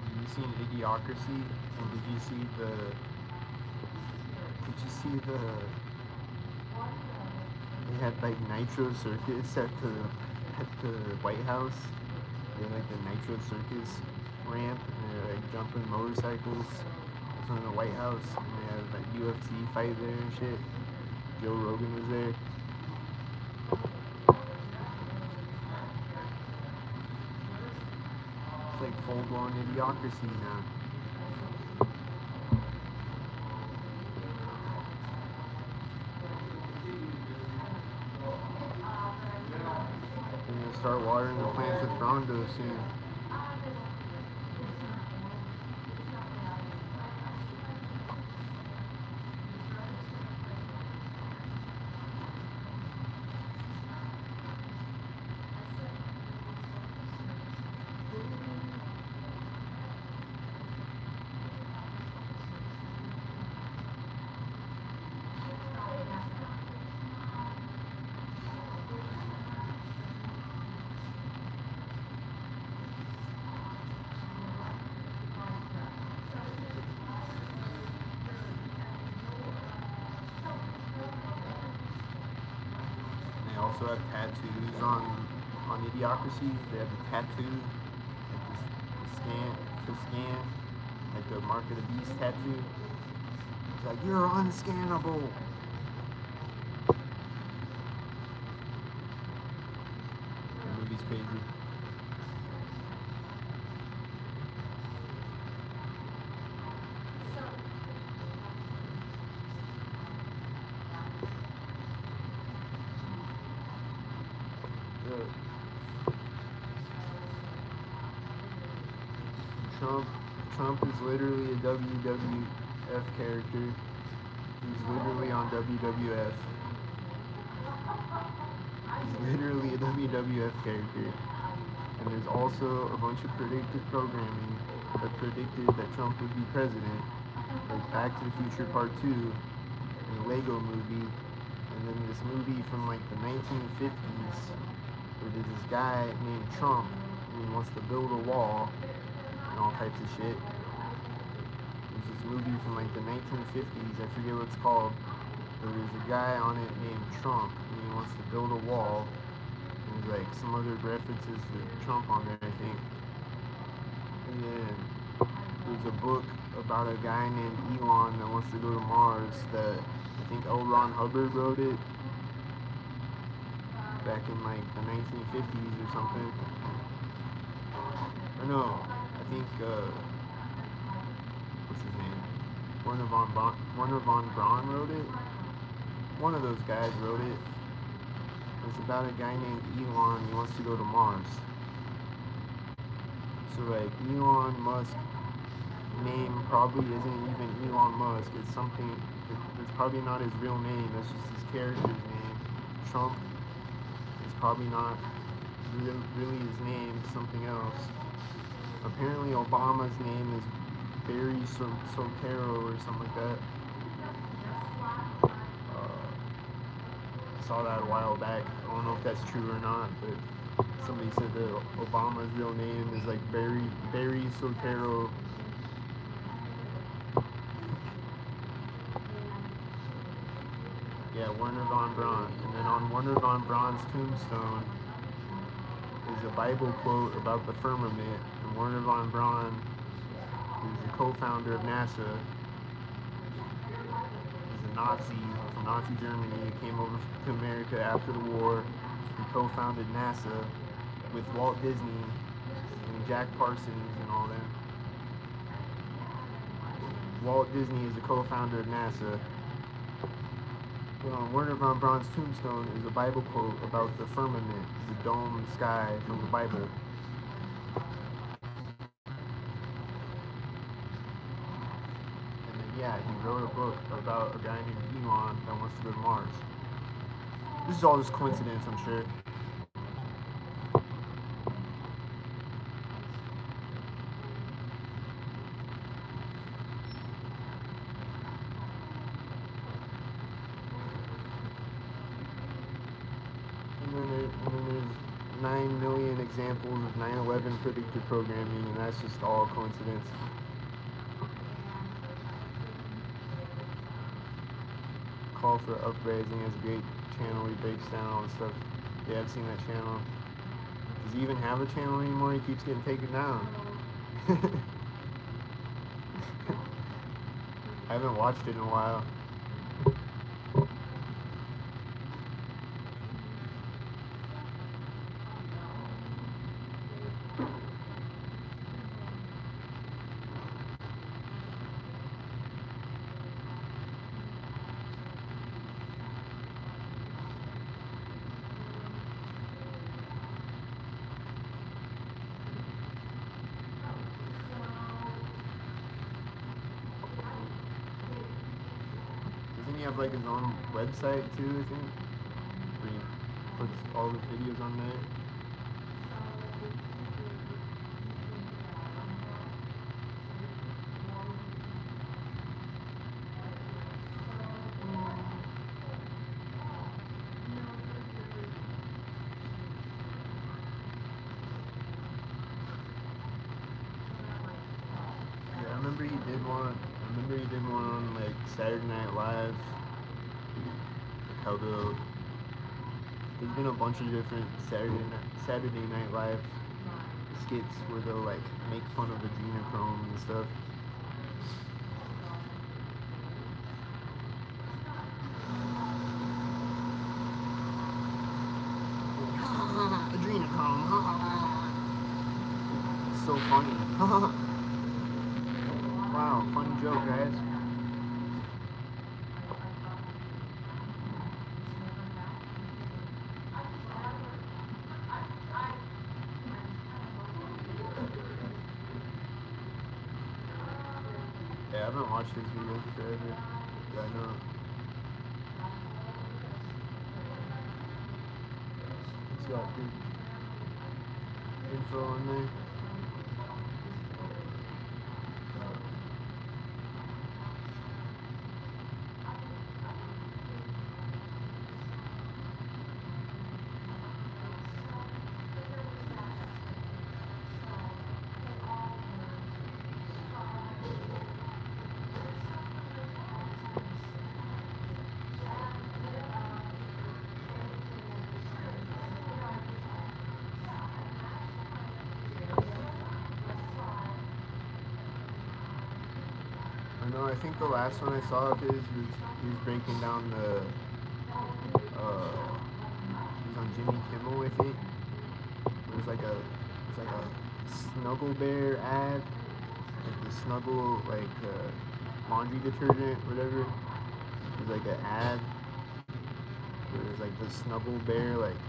[SPEAKER 1] Have you seen Idiocracy? And did you see the They had like Nitro Circus at the White House. They had like the Nitro Circus ramp, and they're like jumping motorcycles in front of the White House, and they had like UFC fight there and shit. Joe Rogan was there. It's like full blown idiocracy now. And they'll start watering the plants with Bronto soon. They also have tattoos on idiocracy. They have a tattoo, like to scan, like the Mark of the Beast tattoo. It's like, you're unscannable. The movie's crazy. Trump is literally a WWF character. He's literally on WWF. He's literally a WWF character. And there's also a bunch of predictive programming that predicted that Trump would be president, like Back to the Future Part 2 and the Lego movie, and then this movie from like the 1950s where there's this guy named Trump and he wants to build a wall and all types of shit. There's this movie from like the 1950s, I forget what it's called, but there's a guy on it named Trump and he wants to build a wall. And there's like some other references to Trump on there, I think. And then there's a book about a guy named Elon that wants to go to Mars that I think L. Ron Hubbard wrote it back in like the 1950s or something. Or no, I think, what's his name? Werner von Braun wrote it. One of those guys wrote it. It's about a guy named Elon. He wants to go to Mars. So like Elon Musk name probably isn't even Elon Musk. It's something. It's probably not his real name. That's just his character's name. Trump is probably not really his name. Something else. Apparently Obama's name is Barry Soetoro or something like that. Saw that a while back. I don't know if that's true or not, but somebody said that Obama's real name is like Barry Soetoro. Yeah, Werner von Braun. And then on Werner von Braun's tombstone is a Bible quote about the firmament. And Werner von Braun is the co-founder of NASA. He's a Nazi from Nazi Germany. He came over to America after the war. He co-founded NASA with Walt Disney and Jack Parsons and all them. Walt Disney is the co-founder of NASA. Werner von Braun's tombstone is a Bible quote about the firmament, the dome sky from the Bible. And then, yeah, he wrote a book about a guy named Elon that wants to go to Mars. This is all just coincidence, I'm sure. And then there's 9 million examples of 9/11 predictive programming, and that's just all coincidence. Call for Uprising has a great channel. He breaks down all the stuff. Yeah, I've seen that channel. Does he even have a channel anymore? He keeps getting taken down. I haven't watched it in a while. Doesn't he have like his own website too, I think? Where he puts all his videos on there? Yeah, I remember he did one. I remember he did one on like Saturday Night Live. Like how there's been a bunch of different Saturday Night Live skits where they'll like make fun of adrenochrome and stuff. Adrenochrome. So funny. Wow, funny joke, guys. Yeah, I haven't watched his videos forever. But I know. He's got good info on there. No, I think the last one I saw of his was he was breaking down the he was on Jimmy Kimmel, I think. It was like a Snuggle Bear ad, like the Snuggle laundry detergent, whatever. It was like an ad where it was like the Snuggle Bear like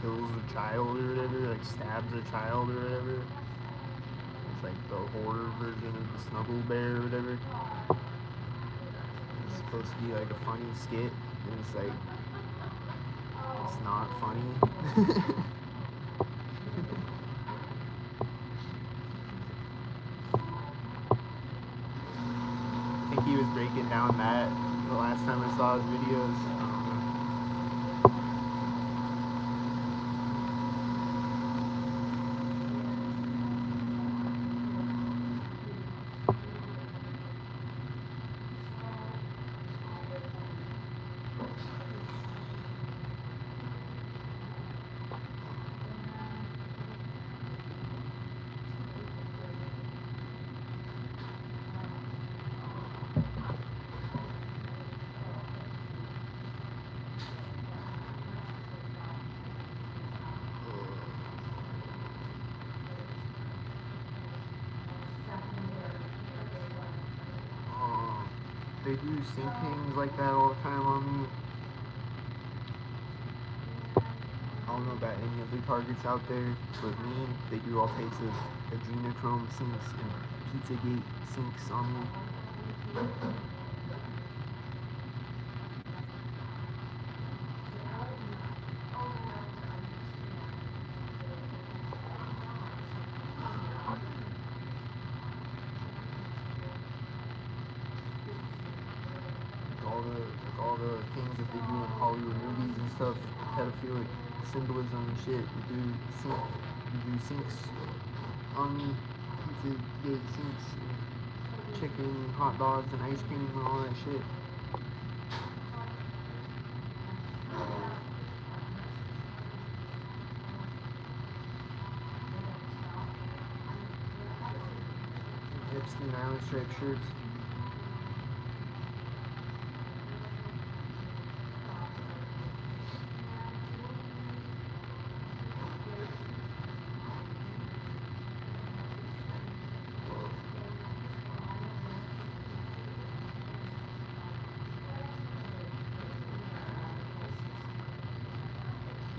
[SPEAKER 1] kills a child or whatever, like stabs a child or whatever. It's like the horror version of the Snuggle Bear or whatever. It's supposed to be like a funny skit, and it's like, it's not funny. I think he was breaking down that the last time I saw his videos. They do syncings like that all the time on me. I don't know about any other targets out there, but me, they do all types of adrenochrome syncs and Pizzagate syncs on me. All the things that they do in Hollywood movies and stuff, pedophilic symbolism and shit. You do syncs on me, Pizzagate syncs, chicken, hot dogs, and ice cream and all that shit. Epstein Island striped shirts.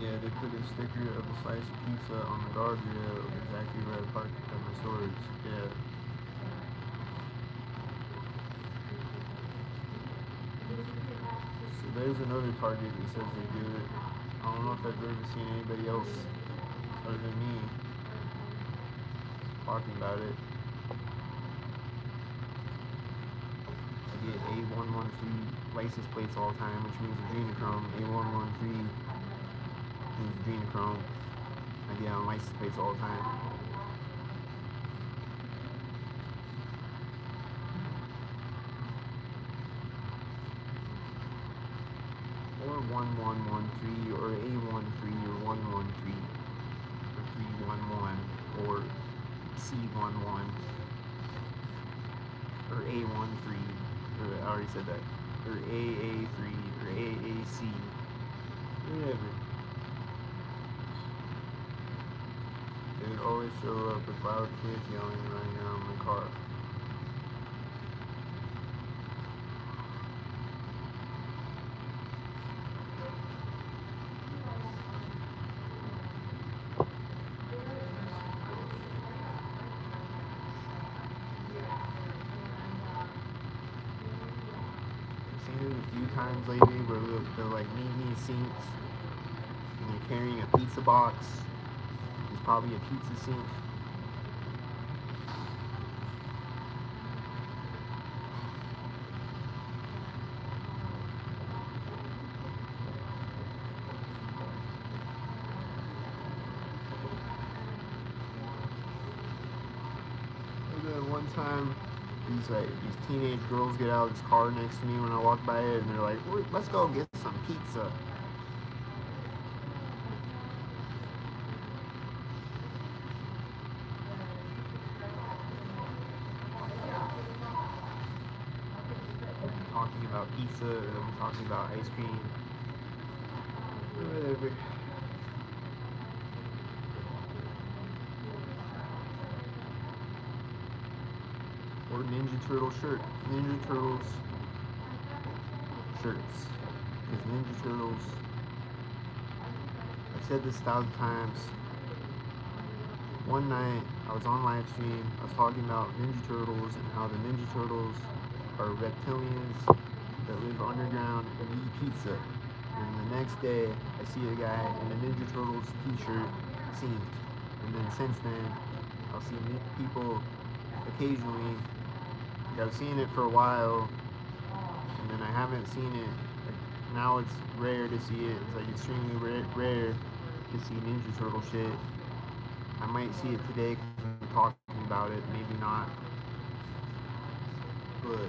[SPEAKER 1] Yeah, they put a sticker of a slice of pizza on the guardrail exactly where I parked at my storage. Yeah. So there's another Target that says they do it. I don't know if I've ever seen anybody else other than me talking about it. I get A113 license plates all the time, which means adrenochrome. A113 means adrenochrome. I get on license plates all the time. Or 1113 or A13 or 113 or 311 or C11 or A13 or I already said that, or AA3 or AAC, whatever. They would always show up with loud kids yelling and running around my car. I've seen it a few times lately where they're like meet sinks and they're carrying a pizza box. It's probably a pizza sink. And then one time, these teenage girls get out of this car next to me when I walk by it, and they're like, "Let's go get some pizza." Talking about pizza, and I'm talking about ice cream, whatever. Or Ninja Turtle shirt. Ninja Turtles shirts. Because Ninja Turtles, I've said this 1,000 times. One night, I was on live stream, I was talking about Ninja Turtles and how the Ninja Turtles are reptilians that live underground and eat pizza. And the next day, I see a guy in a Ninja Turtles t-shirt singing. And then since then, I'll see people occasionally. Like I've seen it for a while, and then I haven't seen it. Like now it's rare to see it. It's like extremely rare to see Ninja Turtle shit. I might see it today because I'm talking about it, maybe not. But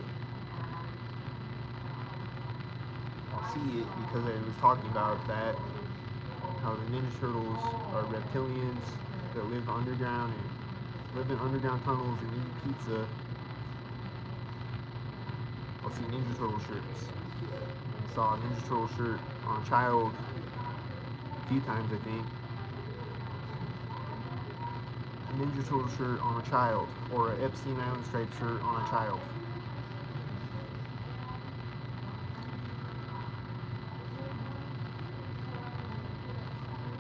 [SPEAKER 1] I'll see it because I was talking about that. How the Ninja Turtles are reptilians that live underground and live in underground tunnels and eat pizza. I'll see Ninja Turtle shirts. I saw a Ninja Turtle shirt on a child a few times, I think. A Ninja Turtle shirt on a child, or an Epstein Island striped shirt on a child.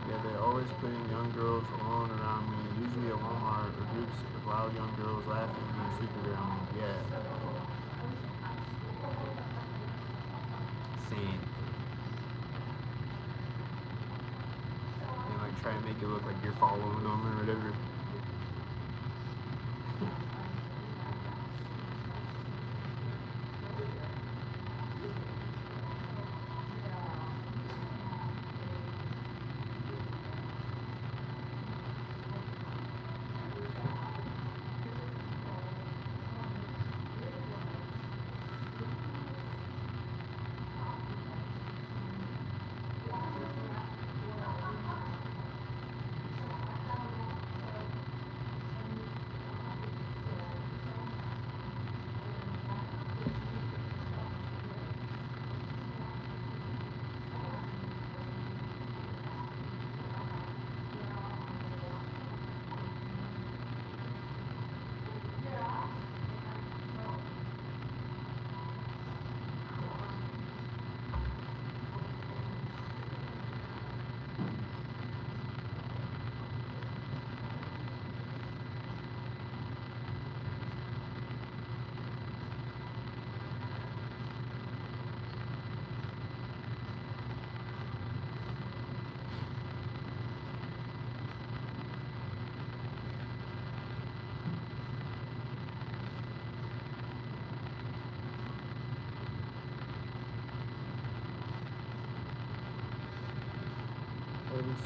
[SPEAKER 1] Yeah, they're always putting young girls alone around me, usually at Walmart, or groups of loud young girls laughing and being stupid around me. Yeah. Same. And like try and make it look like you're following them or whatever.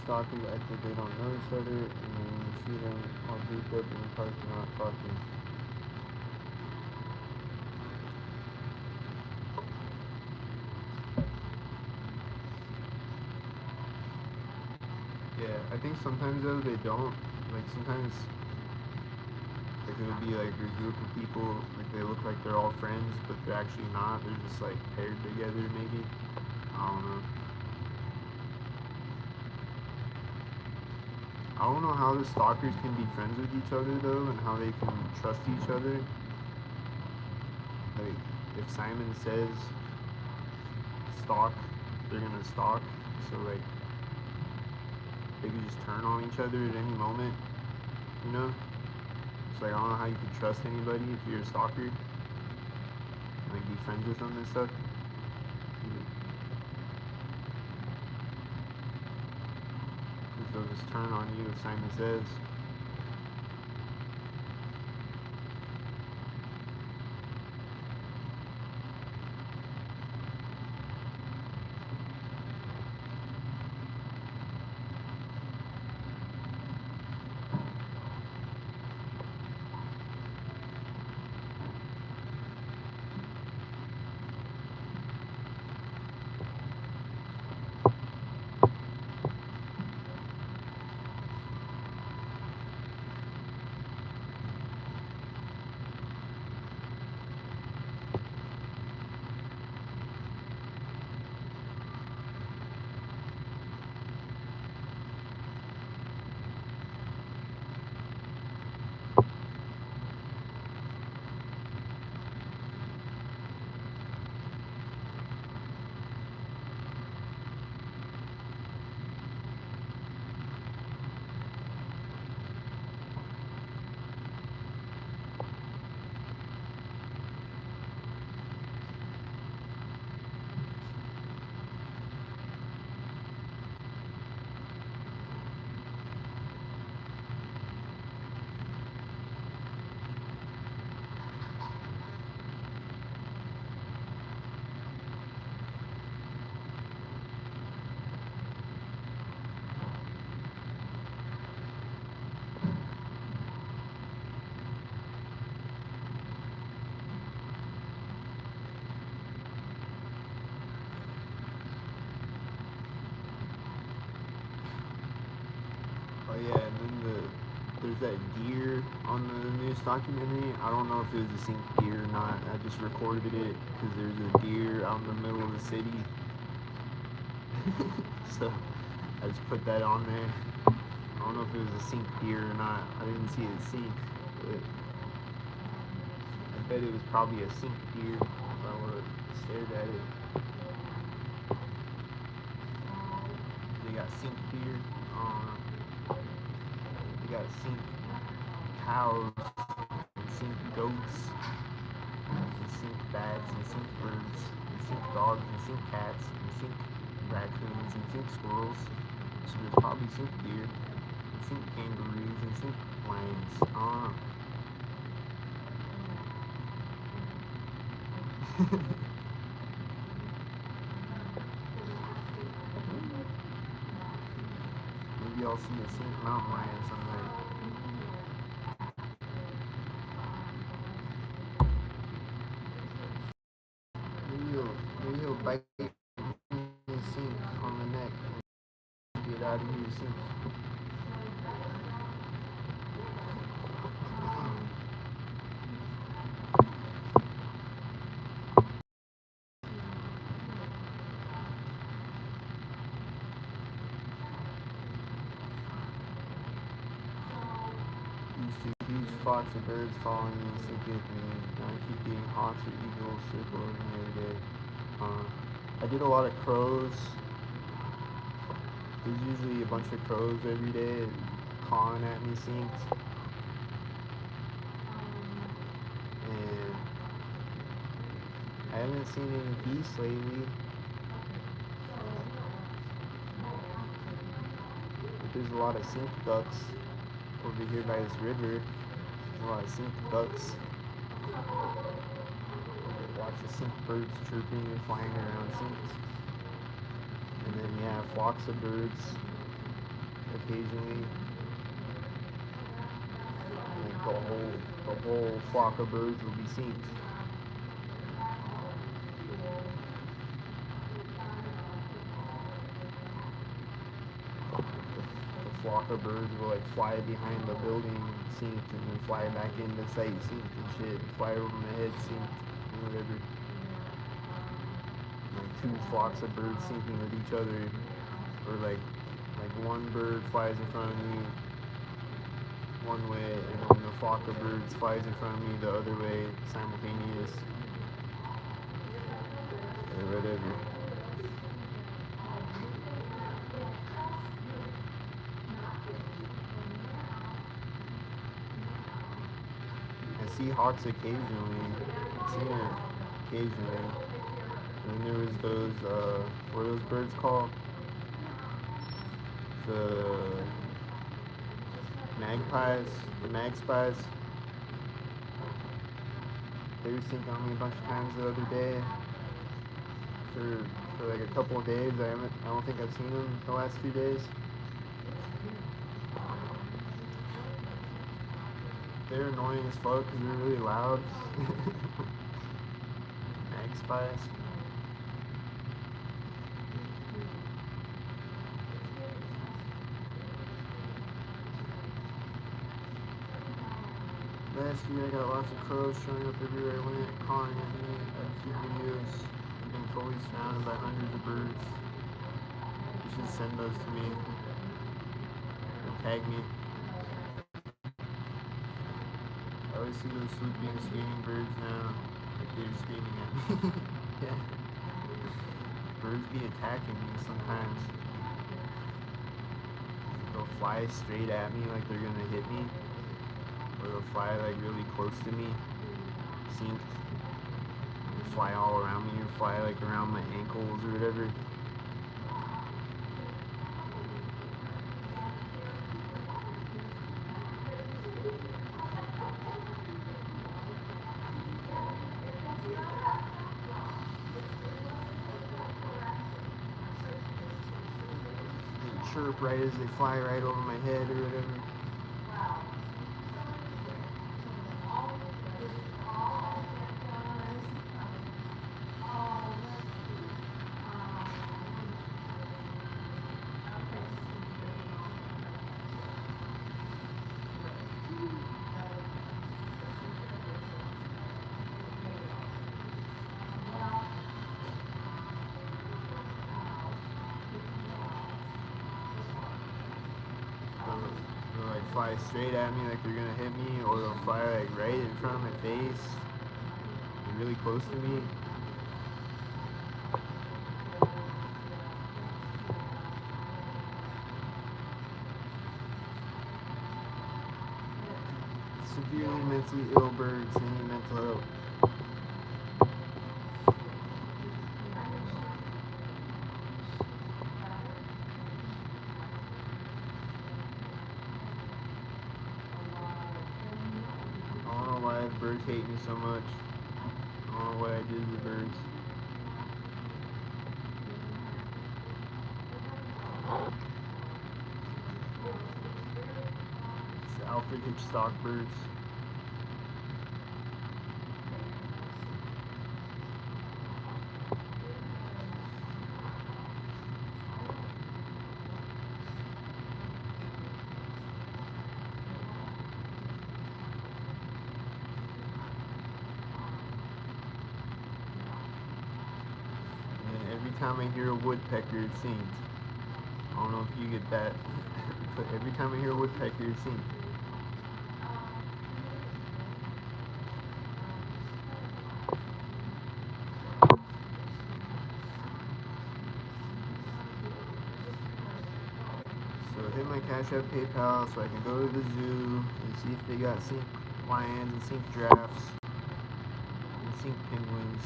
[SPEAKER 1] stalkers act like they don't know each other, and then you see them all grouped up in the parking lot talking. Yeah, I think sometimes though they don't. Like sometimes, like it'll be like a group of people, like they look like they're all friends, but they're actually not. They're just like paired together, maybe. I don't know. I don't know how the stalkers can be friends with each other though, and how they can trust each other. Like, if Simon says stalk, they're gonna stalk. So like, they could just turn on each other at any moment. You know? It's like I don't know how you could trust anybody if you're a stalker. Like be friends with them and stuff. Because they'll just turn on you if Simon says. Oh yeah, and then there's that deer on the news documentary. I don't know if it was a synced deer or not. I just recorded it because there's a deer out in the middle of the city. So I just put that on there. I don't know if it was a synced deer or not. I didn't see it synced, but I bet it was probably a synced deer if I would have stared at it. They got synced deer. They got synced cows, and synced goats, and synced bats, and synced birds, and synced dogs, and synced cats, and synced raccoons, and synced squirrels. So there's probably synced deer, and synced kangaroos, and synced lions. Maybe I'll see a synced mountain lion someday. Maybe he'll bite me sink on the neck and get out of here sink. These huge flocks of birds following me and sink with me. I keep being hawks or eagles circle over me every day. I did a lot of crows. There's usually a bunch of crows every day cawing at me synced. And I haven't seen any geese lately. But there's a lot of synced ducks over here by this river. There's a lot of synced ducks. Watch the synced birds chirping and flying around synced. And then yeah, flocks of birds. occasionally. Like the whole flock of birds will be synced. The flock of birds will like fly behind the building synced and then fly back into sight synced and shit. Fly over my head synced and whatever. Like two flocks of birds syncing with each other, or like one bird flies in front of me one way, and then the flock of birds flies in front of me the other way, simultaneous, or whatever. I see hawks occasionally. I've seen it occasionally. And then there was those, what are those birds called? The magpies, the magpies. They were syncing on me a bunch of times the other day. For like a couple of days. I don't think I've seen them the last few days. They're annoying as fuck because they're really loud. Magpies. Last year I got lots of crows showing up everywhere I went, calling at me. I had a few videos. I've been totally surrounded by hundreds of birds. You should send those to me. Or tag me. I always see those swooping, screaming birds now. Like they're screaming at me. Yeah. Birds be attacking me sometimes. They'll fly straight at me like they're gonna hit me. Or they'll fly like really close to me, synced, and fly all around me, or fly like around my ankles or whatever. They chirp right as they fly right over my head or whatever. They'll like fly straight at me like they're gonna hit me, or they'll fly like right in front of my face, and really close to me. Severely mentally ill birds need mental help. I don't know why birds hate me so much. I don't know what I did to the birds. It's the Alfred Hitchcock birds. And every time I hear a woodpecker, it sings. I don't know if you get that, but every time I hear a woodpecker, it sings. So hit my Cash App PayPal so I can go to the zoo and see if they got sync lions and sync giraffes and sync penguins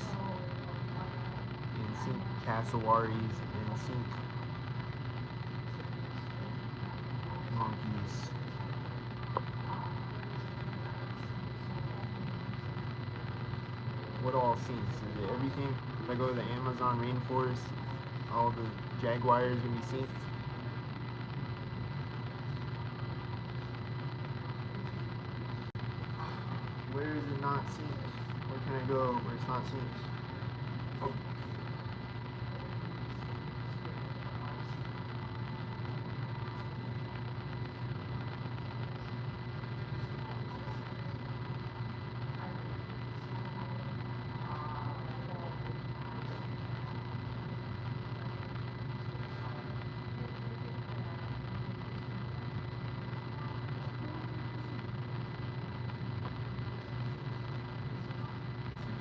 [SPEAKER 1] and sync cassowaries and sync monkeys. What all syncs? Is it everything? If I go to the Amazon rainforest, all the jaguars gonna be synced? is it not synced? Where can I go where it's not synced?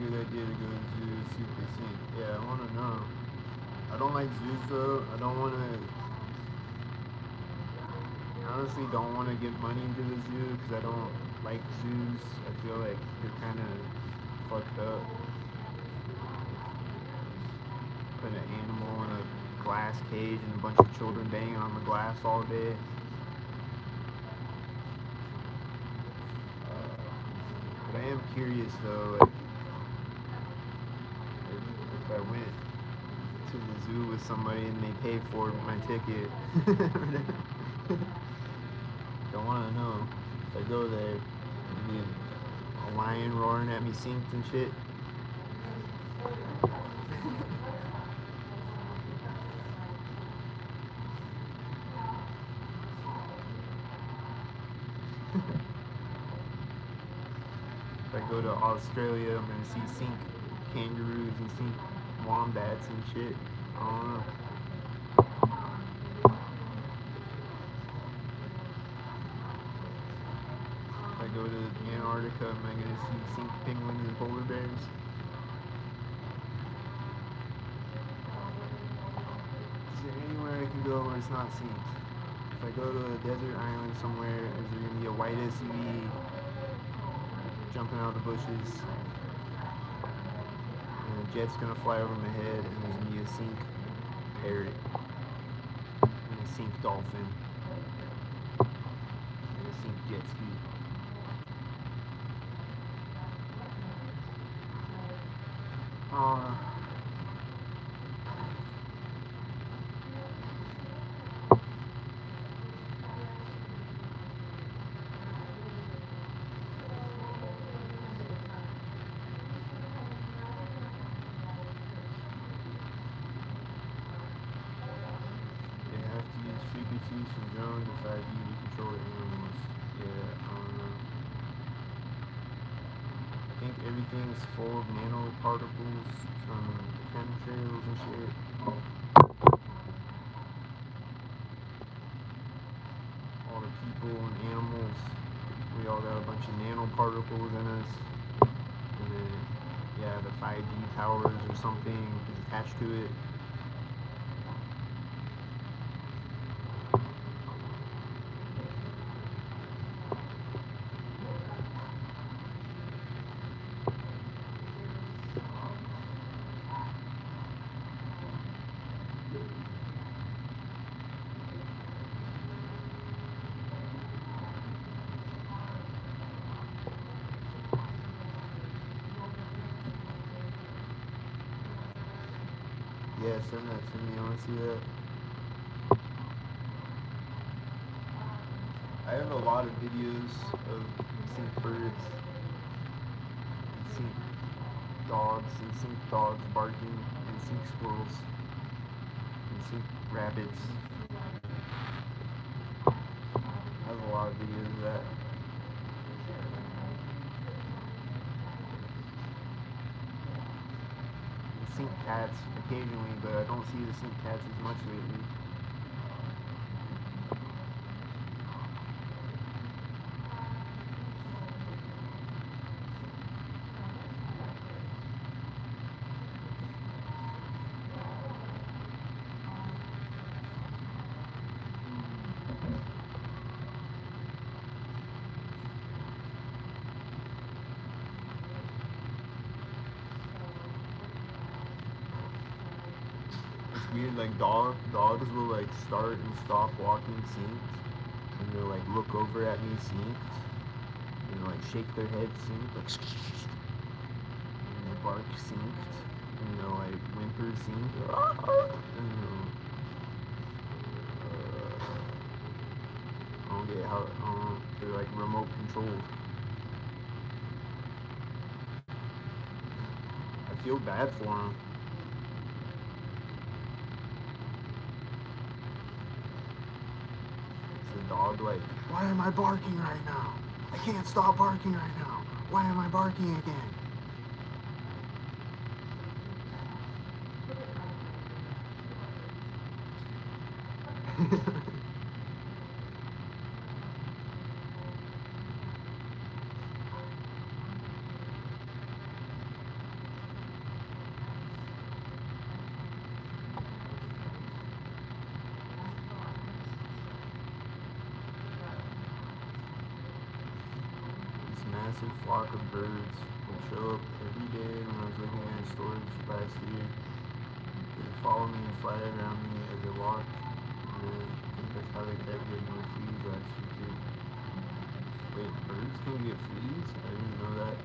[SPEAKER 1] Good idea to go to zoos, see what they see. Yeah, I want to know. I don't like zoos though. I don't want to. I honestly don't want to give money into the zoo because I don't like zoos. I feel like they're kind of fucked up. Put an animal in a glass cage and a bunch of children banging on the glass all day. But I am curious though, like if I went to the zoo with somebody and they paid for my ticket. Don't want to know if I go there, be a lion roaring at me synced and shit. If I go to Australia, I'm gonna see sync kangaroos and sync wombats and shit. I don't know. If I go to Antarctica, am I gonna see sync penguins and polar bears? Is there anywhere I can go where it's not synced? If I go to a desert island somewhere, is there gonna be a white SUV jumping out of the bushes? And a jet's gonna fly over my head, and there's gonna be a sync parrot and a sync dolphin and a sync jet ski. They have to use frequencies from drones and 5G to control the animals. Yeah, I don't know. I think everything's full of nanoparticles from chemtrails and shit. All the people and animals, we all got a bunch of nanoparticles in us. And then, yeah, the 5G towers or something is attached to it. Yeah, send that to me. I want to see that. I have a lot of videos of sync birds, and sync dogs, and sync dogs barking, and sync squirrels, and sync rabbits. I have a lot of videos of that. And sync cats occasionally, but I don't see the sync cats as much lately. It's weird, like dogs will like start and stop walking synced, and they'll like look over at me synced, and like shake their head synced, like and they bark synced, and they'll like whimper synced, and I don't get how they're like remote controlled. feel bad for him. Is the dog like, why am I barking right now? I can't stop barking right now. Why am I barking again? This massive flock of birds would show up every day when I was living in storage last year. They would follow me and fly around me as I walked. And I think that's how they kept getting the fleas last year too. Wait, birds can get fleas? I didn't know that.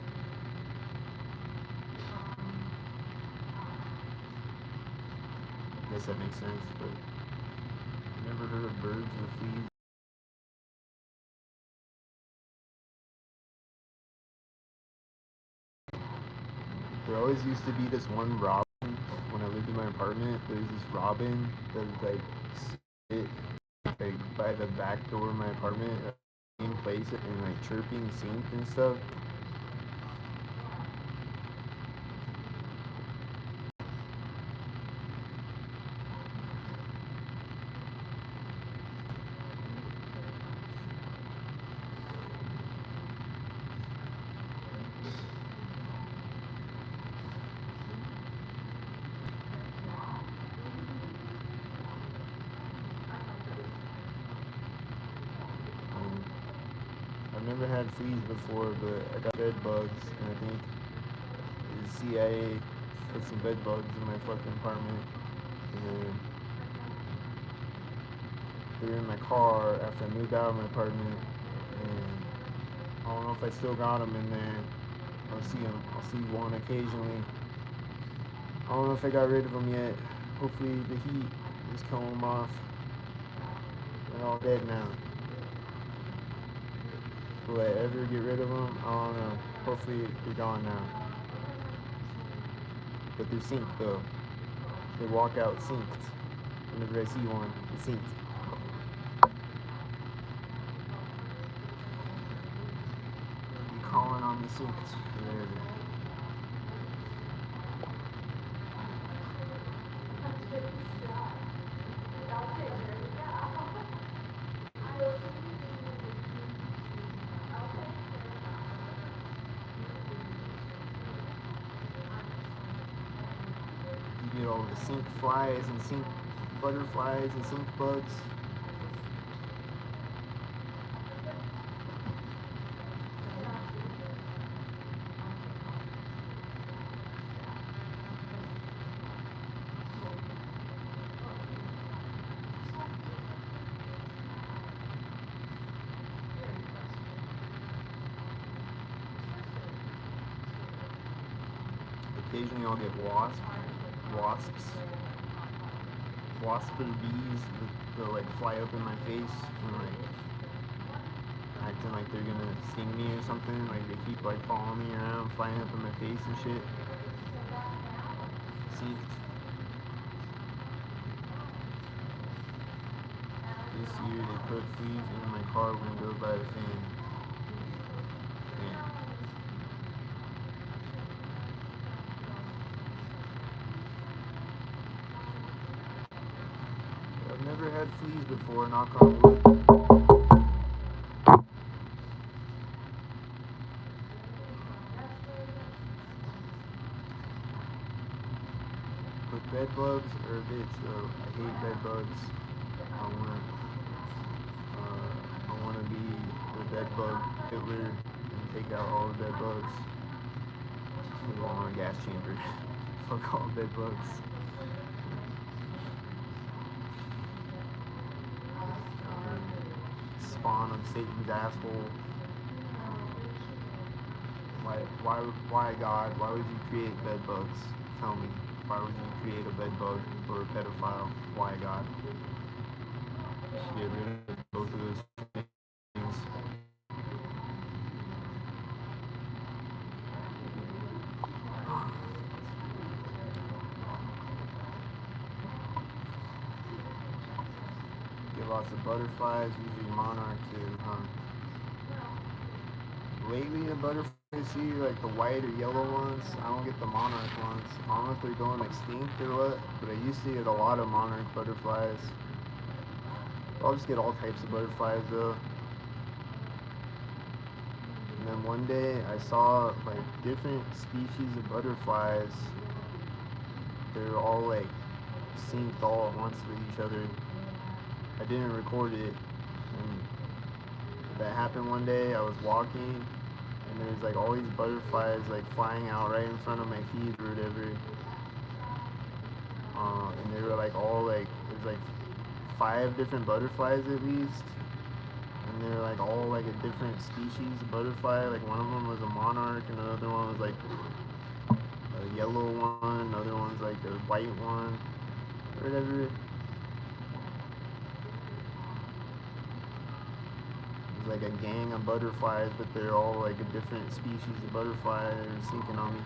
[SPEAKER 1] I guess that makes sense, but I've never heard of birds with fleas. There always used to be this one robin when I lived in my apartment. There's this robin that would like sit like by the back door of my apartment, in place and like chirping, synced and stuff. I've never had fleas before, but I got bed bugs, and I think the CIA put some bed bugs in my fucking apartment, and then they're in my car after I moved out of my apartment, and I don't know if I still got them in there. I'll see them. I'll see one occasionally. I don't know if I got rid of them yet. Hopefully the heat is killing them off. They're all dead now. Will I ever get rid of them? I don't know. Hopefully they're gone now. But they're synced though. They walk out synced. Whenever I see one, it's synced. Be calling on the synced. You get all the sync flies and sync butterflies and sync bugs. Occasionally I'll get wasps, wasp and bees they'll like fly up in my face and like acting like they're gonna sting me or something. Like they keep like following me around, flying up in my face and shit. Synced. This year they put fleas in my car window by the fan. Damn. I've never had fleas before, knock on wood. But bed bugs are a bitch though. I hate bed bugs. I wanna be the bed bug Hitler and take out all the bed bugs. We go on a gas chamber. Fuck all bed bugs. Spawn of Satan's asshole. Why God? Why would you create bed bugs? Tell me. Why would you create a bed bug or a pedophile? Why God? You should get rid of both of those things. lots of butterflies, usually monarch too, huh? Lately, the butterflies I see, like the white or yellow ones, I don't get the monarch ones. I don't know if they're going extinct or what, but I used to get a lot of monarch butterflies. I'll just get all types of butterflies though. And then one day I saw like different species of butterflies. They're all like synced all at once with each other. I didn't record it. And that happened one day. I was walking and there's like all these butterflies like flying out right in front of my feet or whatever. And they were like all like, there's like 5 different butterflies at least. And they're like all like a different species of butterfly. Like one of them was a monarch, and another one was like a yellow one, another one's like a white one, or whatever. It's like a gang of butterflies, but they're all like a different species of butterfly. They're sinking on me.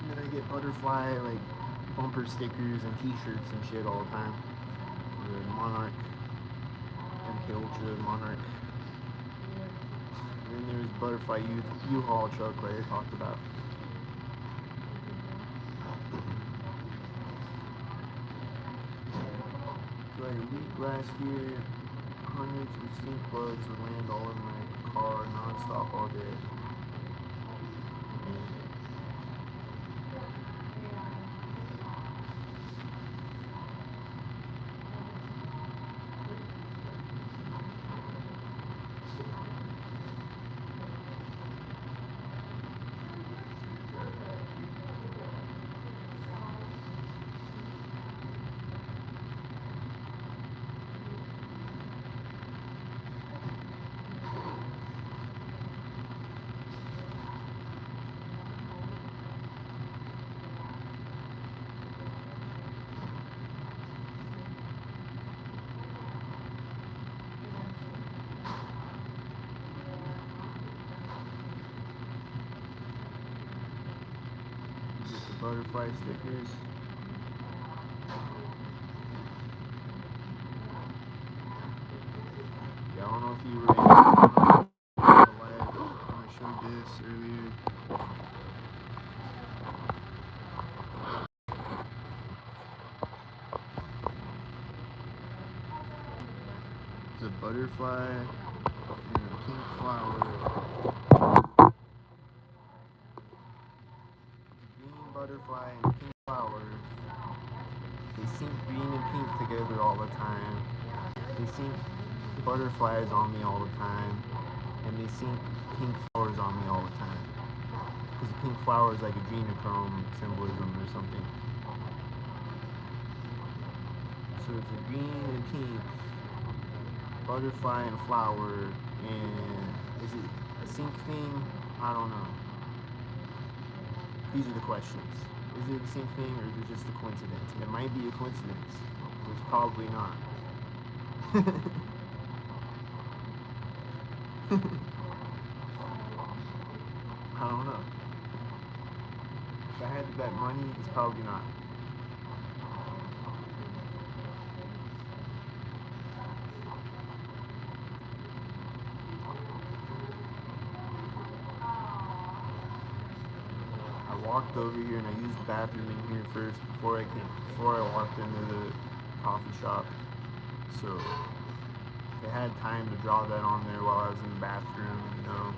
[SPEAKER 1] And then I get butterfly like bumper stickers and T-shirts and shit all the time. The Monarch, MK Ultra, Monarch. And then there's butterfly U-Haul truck like I talked about. Like a week last year, hundreds of stink bugs would land all in my car non-stop all day. Get the butterfly stickers. Yeah, I don't know if you were live when I showed this earlier. It's a butterfly and a pink flower. Green butterfly and pink flowers. They sync green and pink together all the time. They sync butterflies on me all the time. And they sync pink flowers on me all the time. Because the pink flower is like adrenochrome symbolism or something. So it's a green and pink butterfly and flower, and is it a sync thing? I don't know. These are the questions. Is it a sync thing or is it just a coincidence? It might be a coincidence. It's probably not. I don't know. If I had to bet money, it's probably not. I walked over here and I used the bathroom in here first before I walked into the coffee shop. So they had time to draw that on there while I was in the bathroom, you know.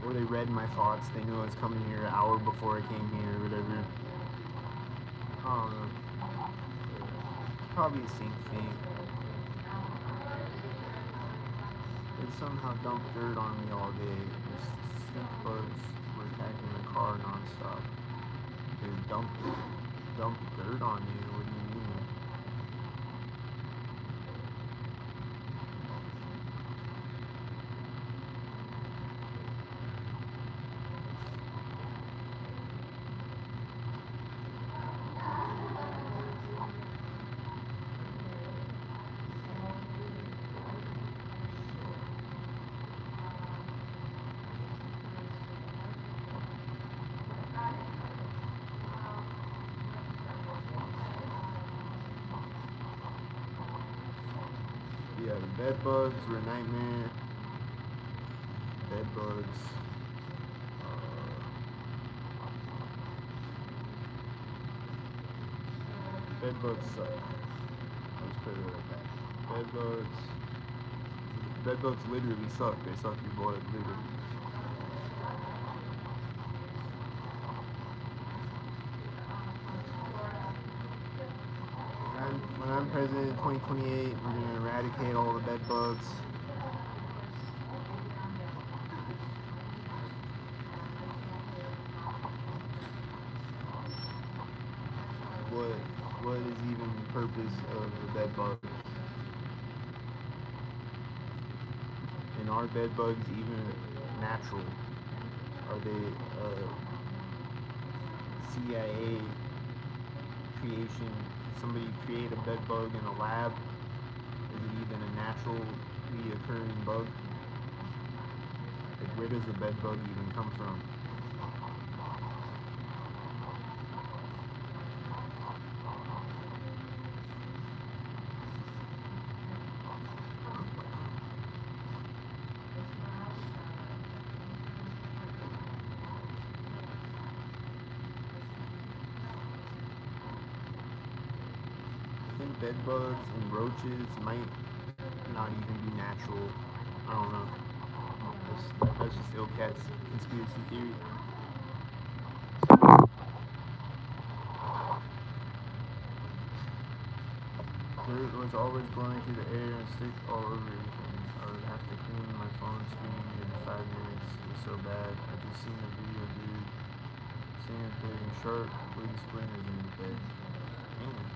[SPEAKER 1] Or they read my thoughts. They knew I was coming here an hour before I came here or whatever. I don't know. Probably a sync thing. They somehow dumped dirt on me all day. These stink bugs were attacking my car nonstop. They dumped dirt on you. What do you mean? Bed bugs were a nightmare. Bed bugs. Bed bugs suck. Let's put it like that. Bed bugs. Bed bugs literally suck. They suck your blood, literally. When I'm president in 2028, we're gonna eradicate all the bed bugs. What is even the purpose of the bed bug? And are bed bugs even natural? Are they CIA creation? Somebody create a bed bug in a lab? Is it even a naturally occurring bug? Like, where does a bed bug even come from? I think bed bugs and roaches might not even be natural. I don't know. That's just Illcat's conspiracy theory. Dirt was always blowing through the air and stick all over everything. I would have to clean my phone screen in 5 minutes. It was so bad. I just seen a video, dude. Seeing putting sharp wood splinters in the bed. Damn.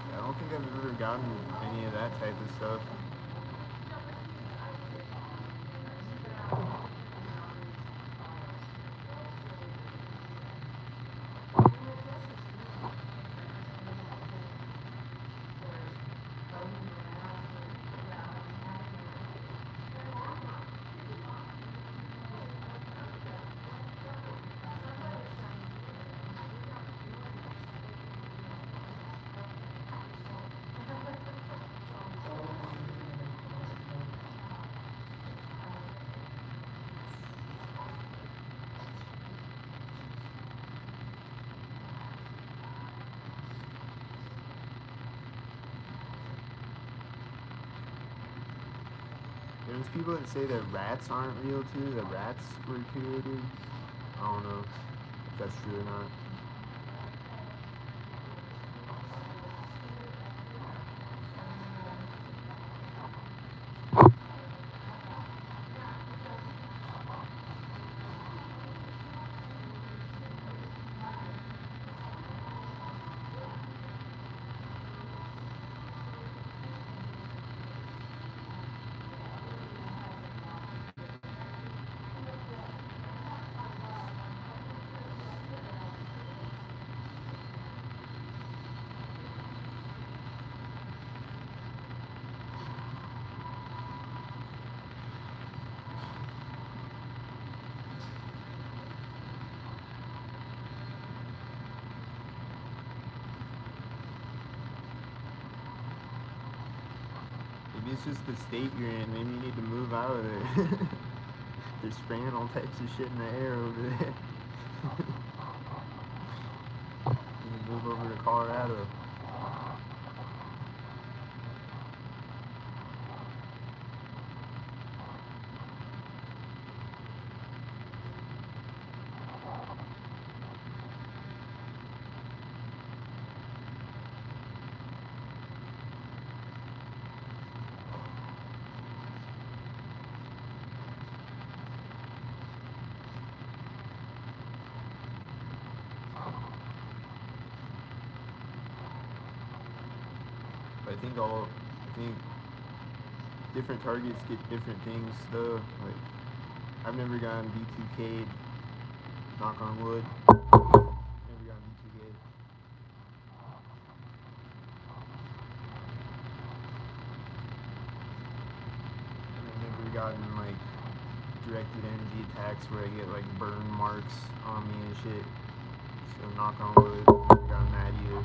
[SPEAKER 1] I don't think I've ever gotten any of that type of stuff. There's people that say that rats aren't real too, that rats were created. I don't know if that's true or not. Maybe it's just the state you're in. Maybe you need to move out of there. They're spraying all types of shit in the air over there. You need to move over to Colorado. But I think different targets get different things though. Like I've never gotten B2K'd, knock on wood. Never gotten B2K'd. And I've never gotten like directed energy attacks where I get like burn marks on me and shit. So knock on wood, never gotten that either.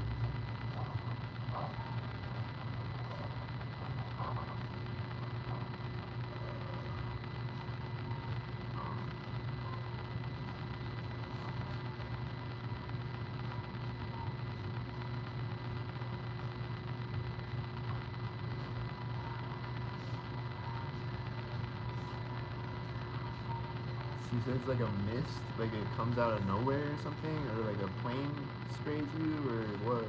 [SPEAKER 1] She says like a mist, like it comes out of nowhere or something, or like a plane sprays you, or what?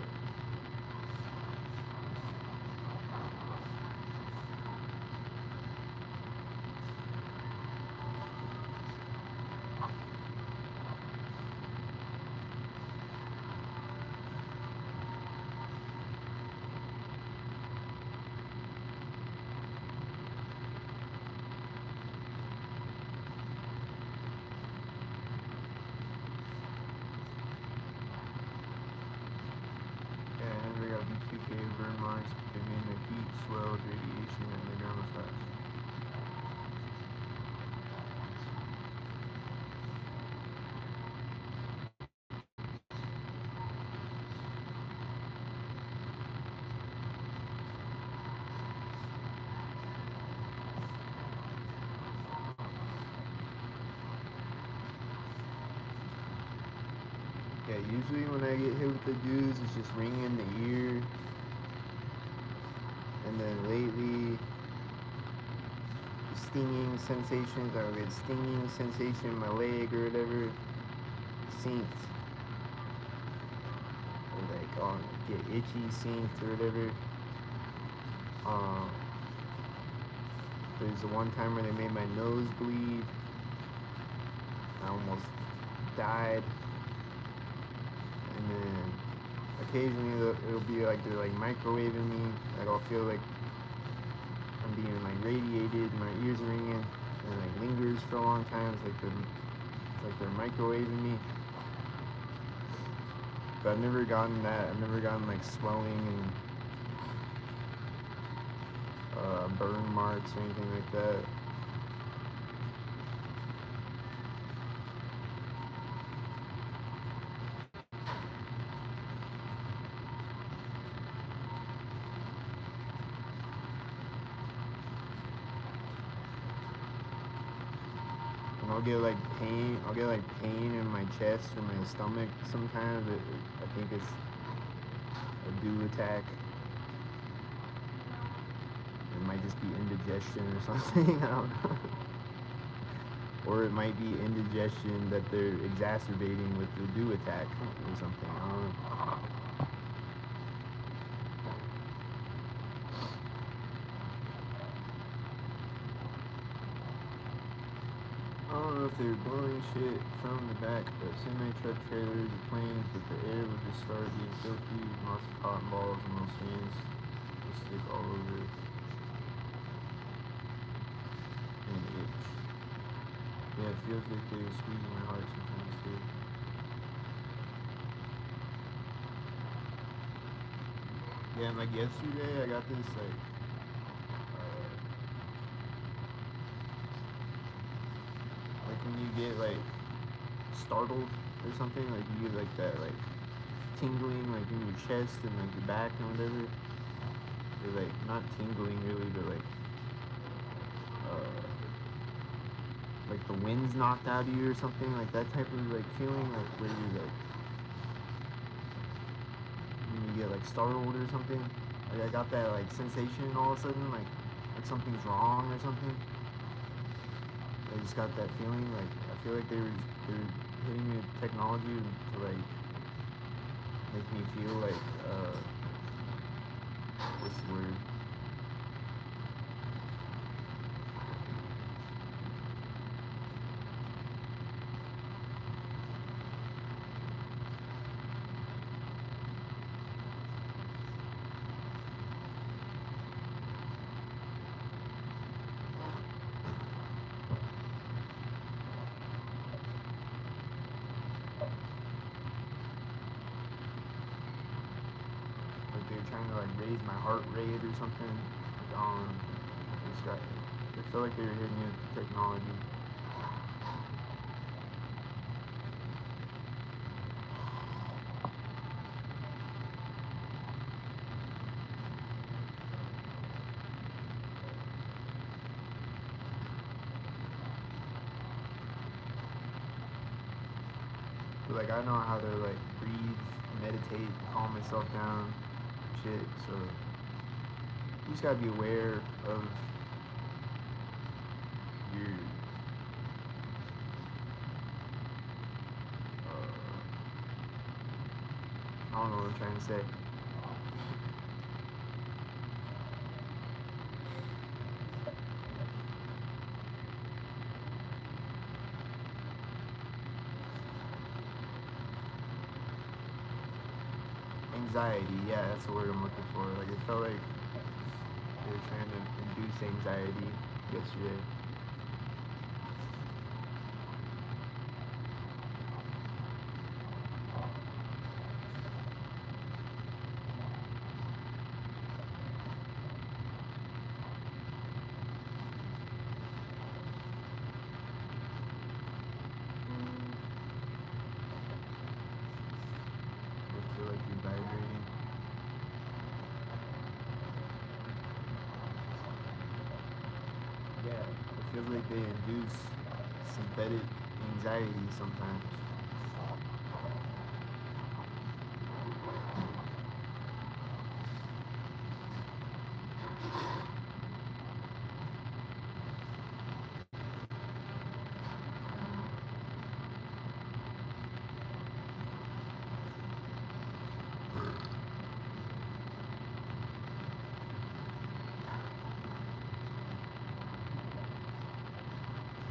[SPEAKER 1] Yeah, I never got B2K burn marks, but they made my feet swell with radiation and the ground was fast. Yeah, usually when I get hit with the goos, it's just ringing in the ear. And then lately, stinging sensations, I would get stinging sensation in my leg or whatever, synced. Or like, get itchy synced or whatever. There's the one time where they made my nose bleed. I almost died. And then occasionally it'll be like they're like microwaving me. Like I'll feel like I'm being like radiated, my ears are ringing, and it like lingers for a long time. It's like they're microwaving me. But I've never gotten that. I've never gotten like swelling and burn marks or anything like that. And I'll get like pain in my chest or my stomach sometimes. I think it's a dew attack. It might just be indigestion or something. I don't know. Or it might be indigestion that they're exacerbating with the dew attack or something. I don't know. I don't know if they were blowing shit from the back of semi-truck trailers or planes, but the air would just start being filthy, lots of cotton balls and little fans would stick all over it. And itch. Yeah, it feels like they're squeezing my heart sometimes too. Yeah, and like yesterday I got this like when you get like startled or something, like you get like that like tingling like in your chest and like your back and whatever. Or like not tingling really, but like the wind's knocked out of you or something, like that type of like feeling, like where you like when you get like startled or something. Like I got that like sensation all of a sudden, like something's wrong or something. I just got that feeling, like I feel like they're hitting me with technology to like make me feel like what's the word? like raise my heart rate or something. This guy, it felt like they were hitting me with technology. But like I know how to like breathe, meditate, calm myself down, shit. So you just gotta be aware of your I don't know what I'm trying to say. Anxiety, yeah, that's the word I'm looking for. Like it felt like they were trying to induce anxiety yesterday. I feel like you're vibrating. Yeah, it feels like they induce synthetic anxiety sometimes.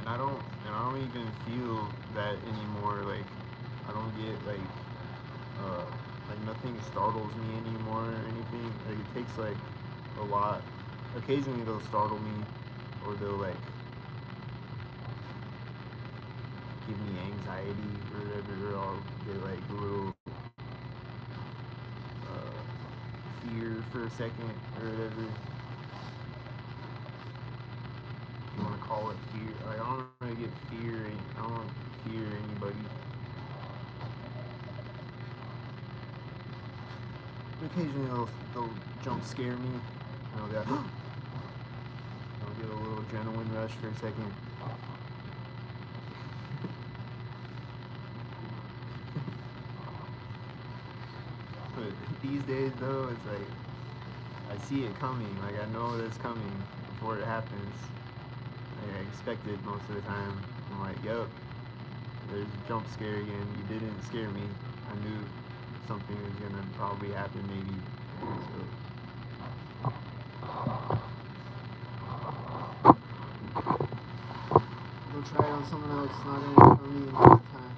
[SPEAKER 1] And I don't even feel that anymore. Like I don't get uh like nothing startles me anymore or anything. Like it takes like a lot. Occasionally they'll startle me or they'll like give me anxiety or whatever, or I'll get like a little fear for a second or whatever. If you want to call it fear. Like I don't really get fear. I don't fear anybody. Occasionally they'll jump scare me. I'll get, I'll get a little adrenaline rush for a second. But these days though, it's like I see it coming. Like I know that it's coming before it happens. Like, I expect it most of the time. I'm like, yup, there's a jump scare again. You didn't scare me. I knew something was gonna probably happen maybe. So. Go try it on someone else. It's not in for me most of the time.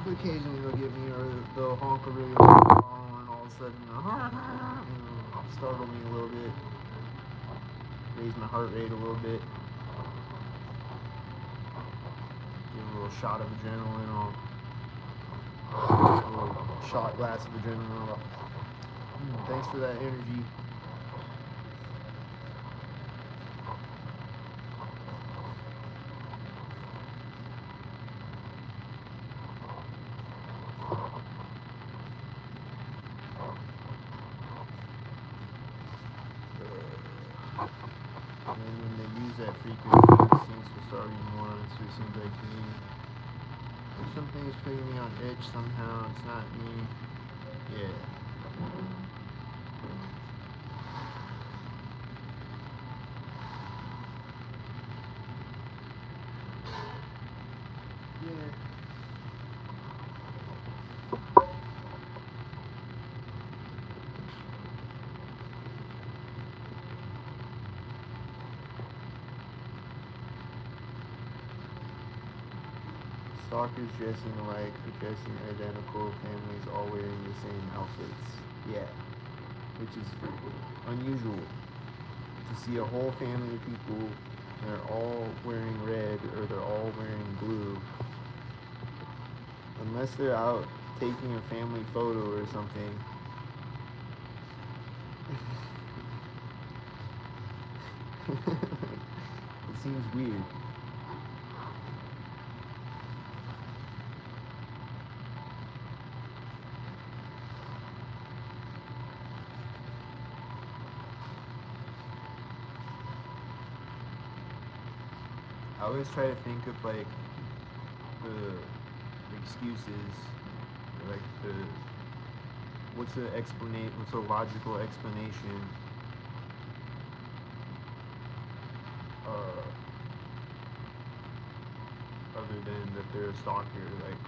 [SPEAKER 1] Occasionally they'll get me, or they'll honk a really loud horn, and all of a sudden, startle me a little bit, raise my heart rate a little bit, give a little shot of adrenaline, a little shot glass of adrenaline. Thanks for that energy. And then when they use that frequency, it seems to start me more. So it seems like to me, if something is putting me on edge somehow, it's not me. Yeah. Yeah. Stalkers dressing alike, dressing identical, families all wearing the same outfits. Yeah, which is unusual to see a whole family of people they're all wearing red or they're all wearing blue. Unless they're out taking a family photo or something. It seems weird. I always try to think of like the excuses, like the what's a logical explanation uh, other than that they're a stalker? Like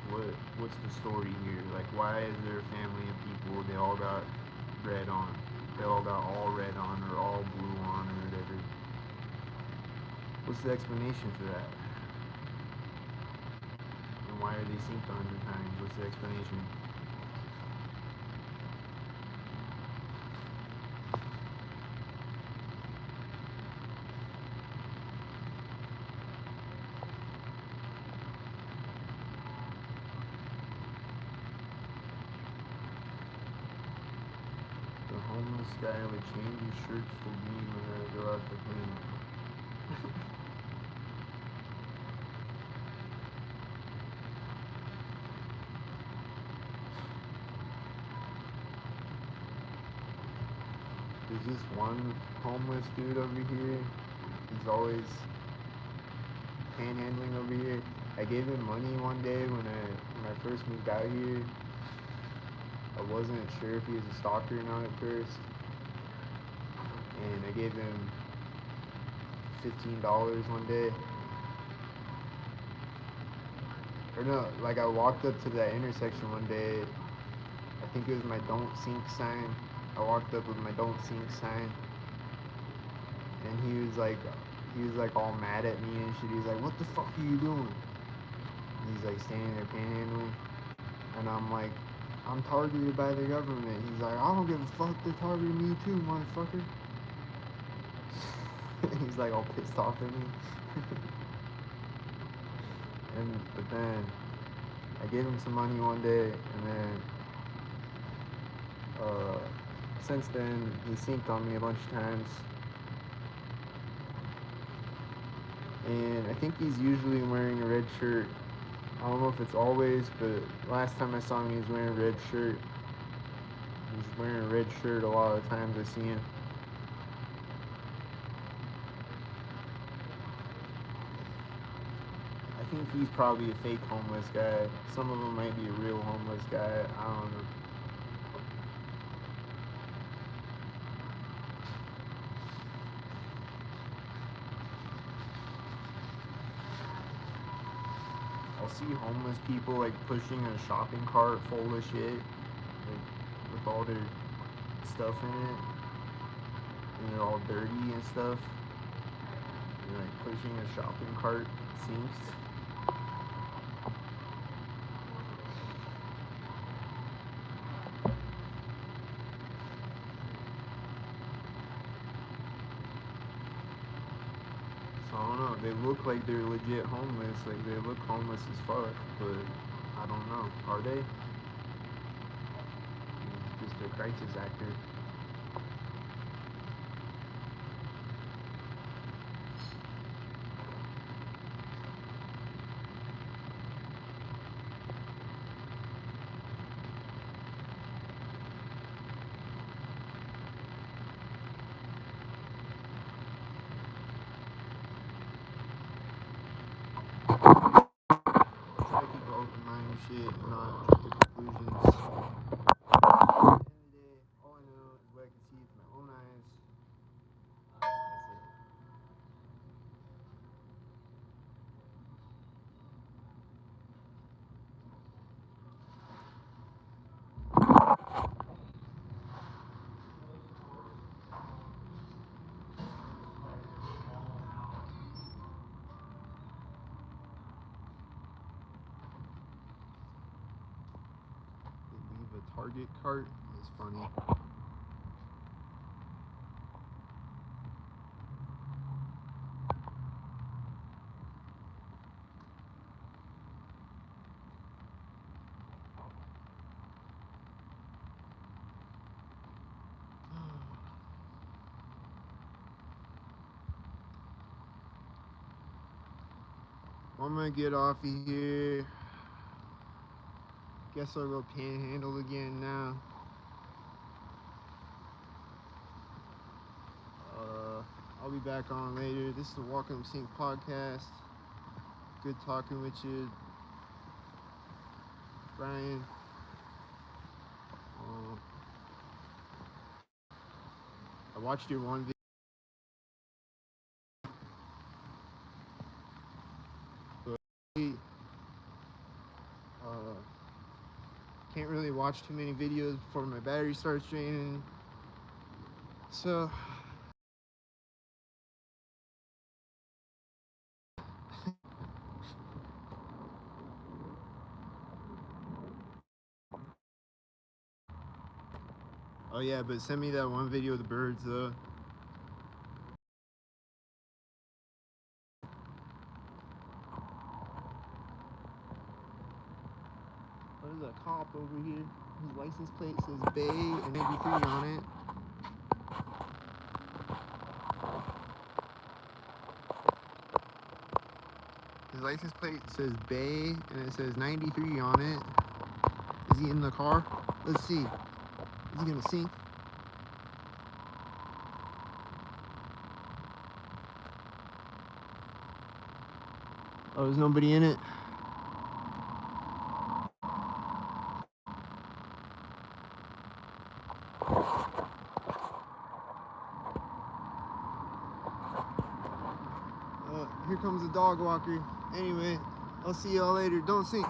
[SPEAKER 1] what's the story here? Like why is there a family of people they all got red on? They all got all red on or all blue on or whatever. What's the explanation for that? And why are they synced 100 times? What's the explanation? The homeless guy would change his shirts to green when I go out to clean. There's this one homeless dude over here. He's always panhandling over here. I gave him money one day when I first moved out here. I wasn't sure if he was a stalker or not at first. And I gave him $15 one day. Or no, like I walked up to that intersection one day. I think it was my don't sink sign. I walked up with my don't sink sign. And he was like all mad at me and shit. He was like, what the fuck are you doing? And he's like standing there panhandling. And I'm like, I'm targeted by the government. He's like, I don't give a fuck, they're targeting me too, motherfucker. He's like all pissed off at me. But then I gave him some money one day, and then since then he synced on me a bunch of times. And I think he's usually wearing a red shirt. I don't know if it's always, but last time I saw him he was wearing a red shirt. He's wearing a red shirt a lot of the times I see him. I think he's probably a fake homeless guy. Some of them might be a real homeless guy. I don't know. I'll see homeless people like pushing a shopping cart full of shit, like with all their stuff in it, and they're all dirty and stuff. And like pushing a shopping cart sinks. So I don't know. They look like they're legit homeless. Like they look homeless as fuck, but I don't know. Are they? Just a crisis actor. Try to keep an open mind and shit, and not jump to conclusions. At the end of the day, all I know is what I can see with my own eyes. That's it. They leave a Target cart. It's funny. I'm gonna get off of here. Guess I'll go panhandle again now. I'll be back on later. This is the Walk Up Sync podcast. Good talking with you, Brian. I watched your one video. Can't really watch too many videos before my battery starts draining. So oh yeah, but send me that one video of the birds though. There's a cop over here. His license plate says Bay and 83 on it. His license plate says Bay and it says 93 on it. Is he in the car? Let's see. Is he gonna sink? Oh, there's nobody in it. Here comes the dog walker. Anyway, I'll see y'all later. Don't sink.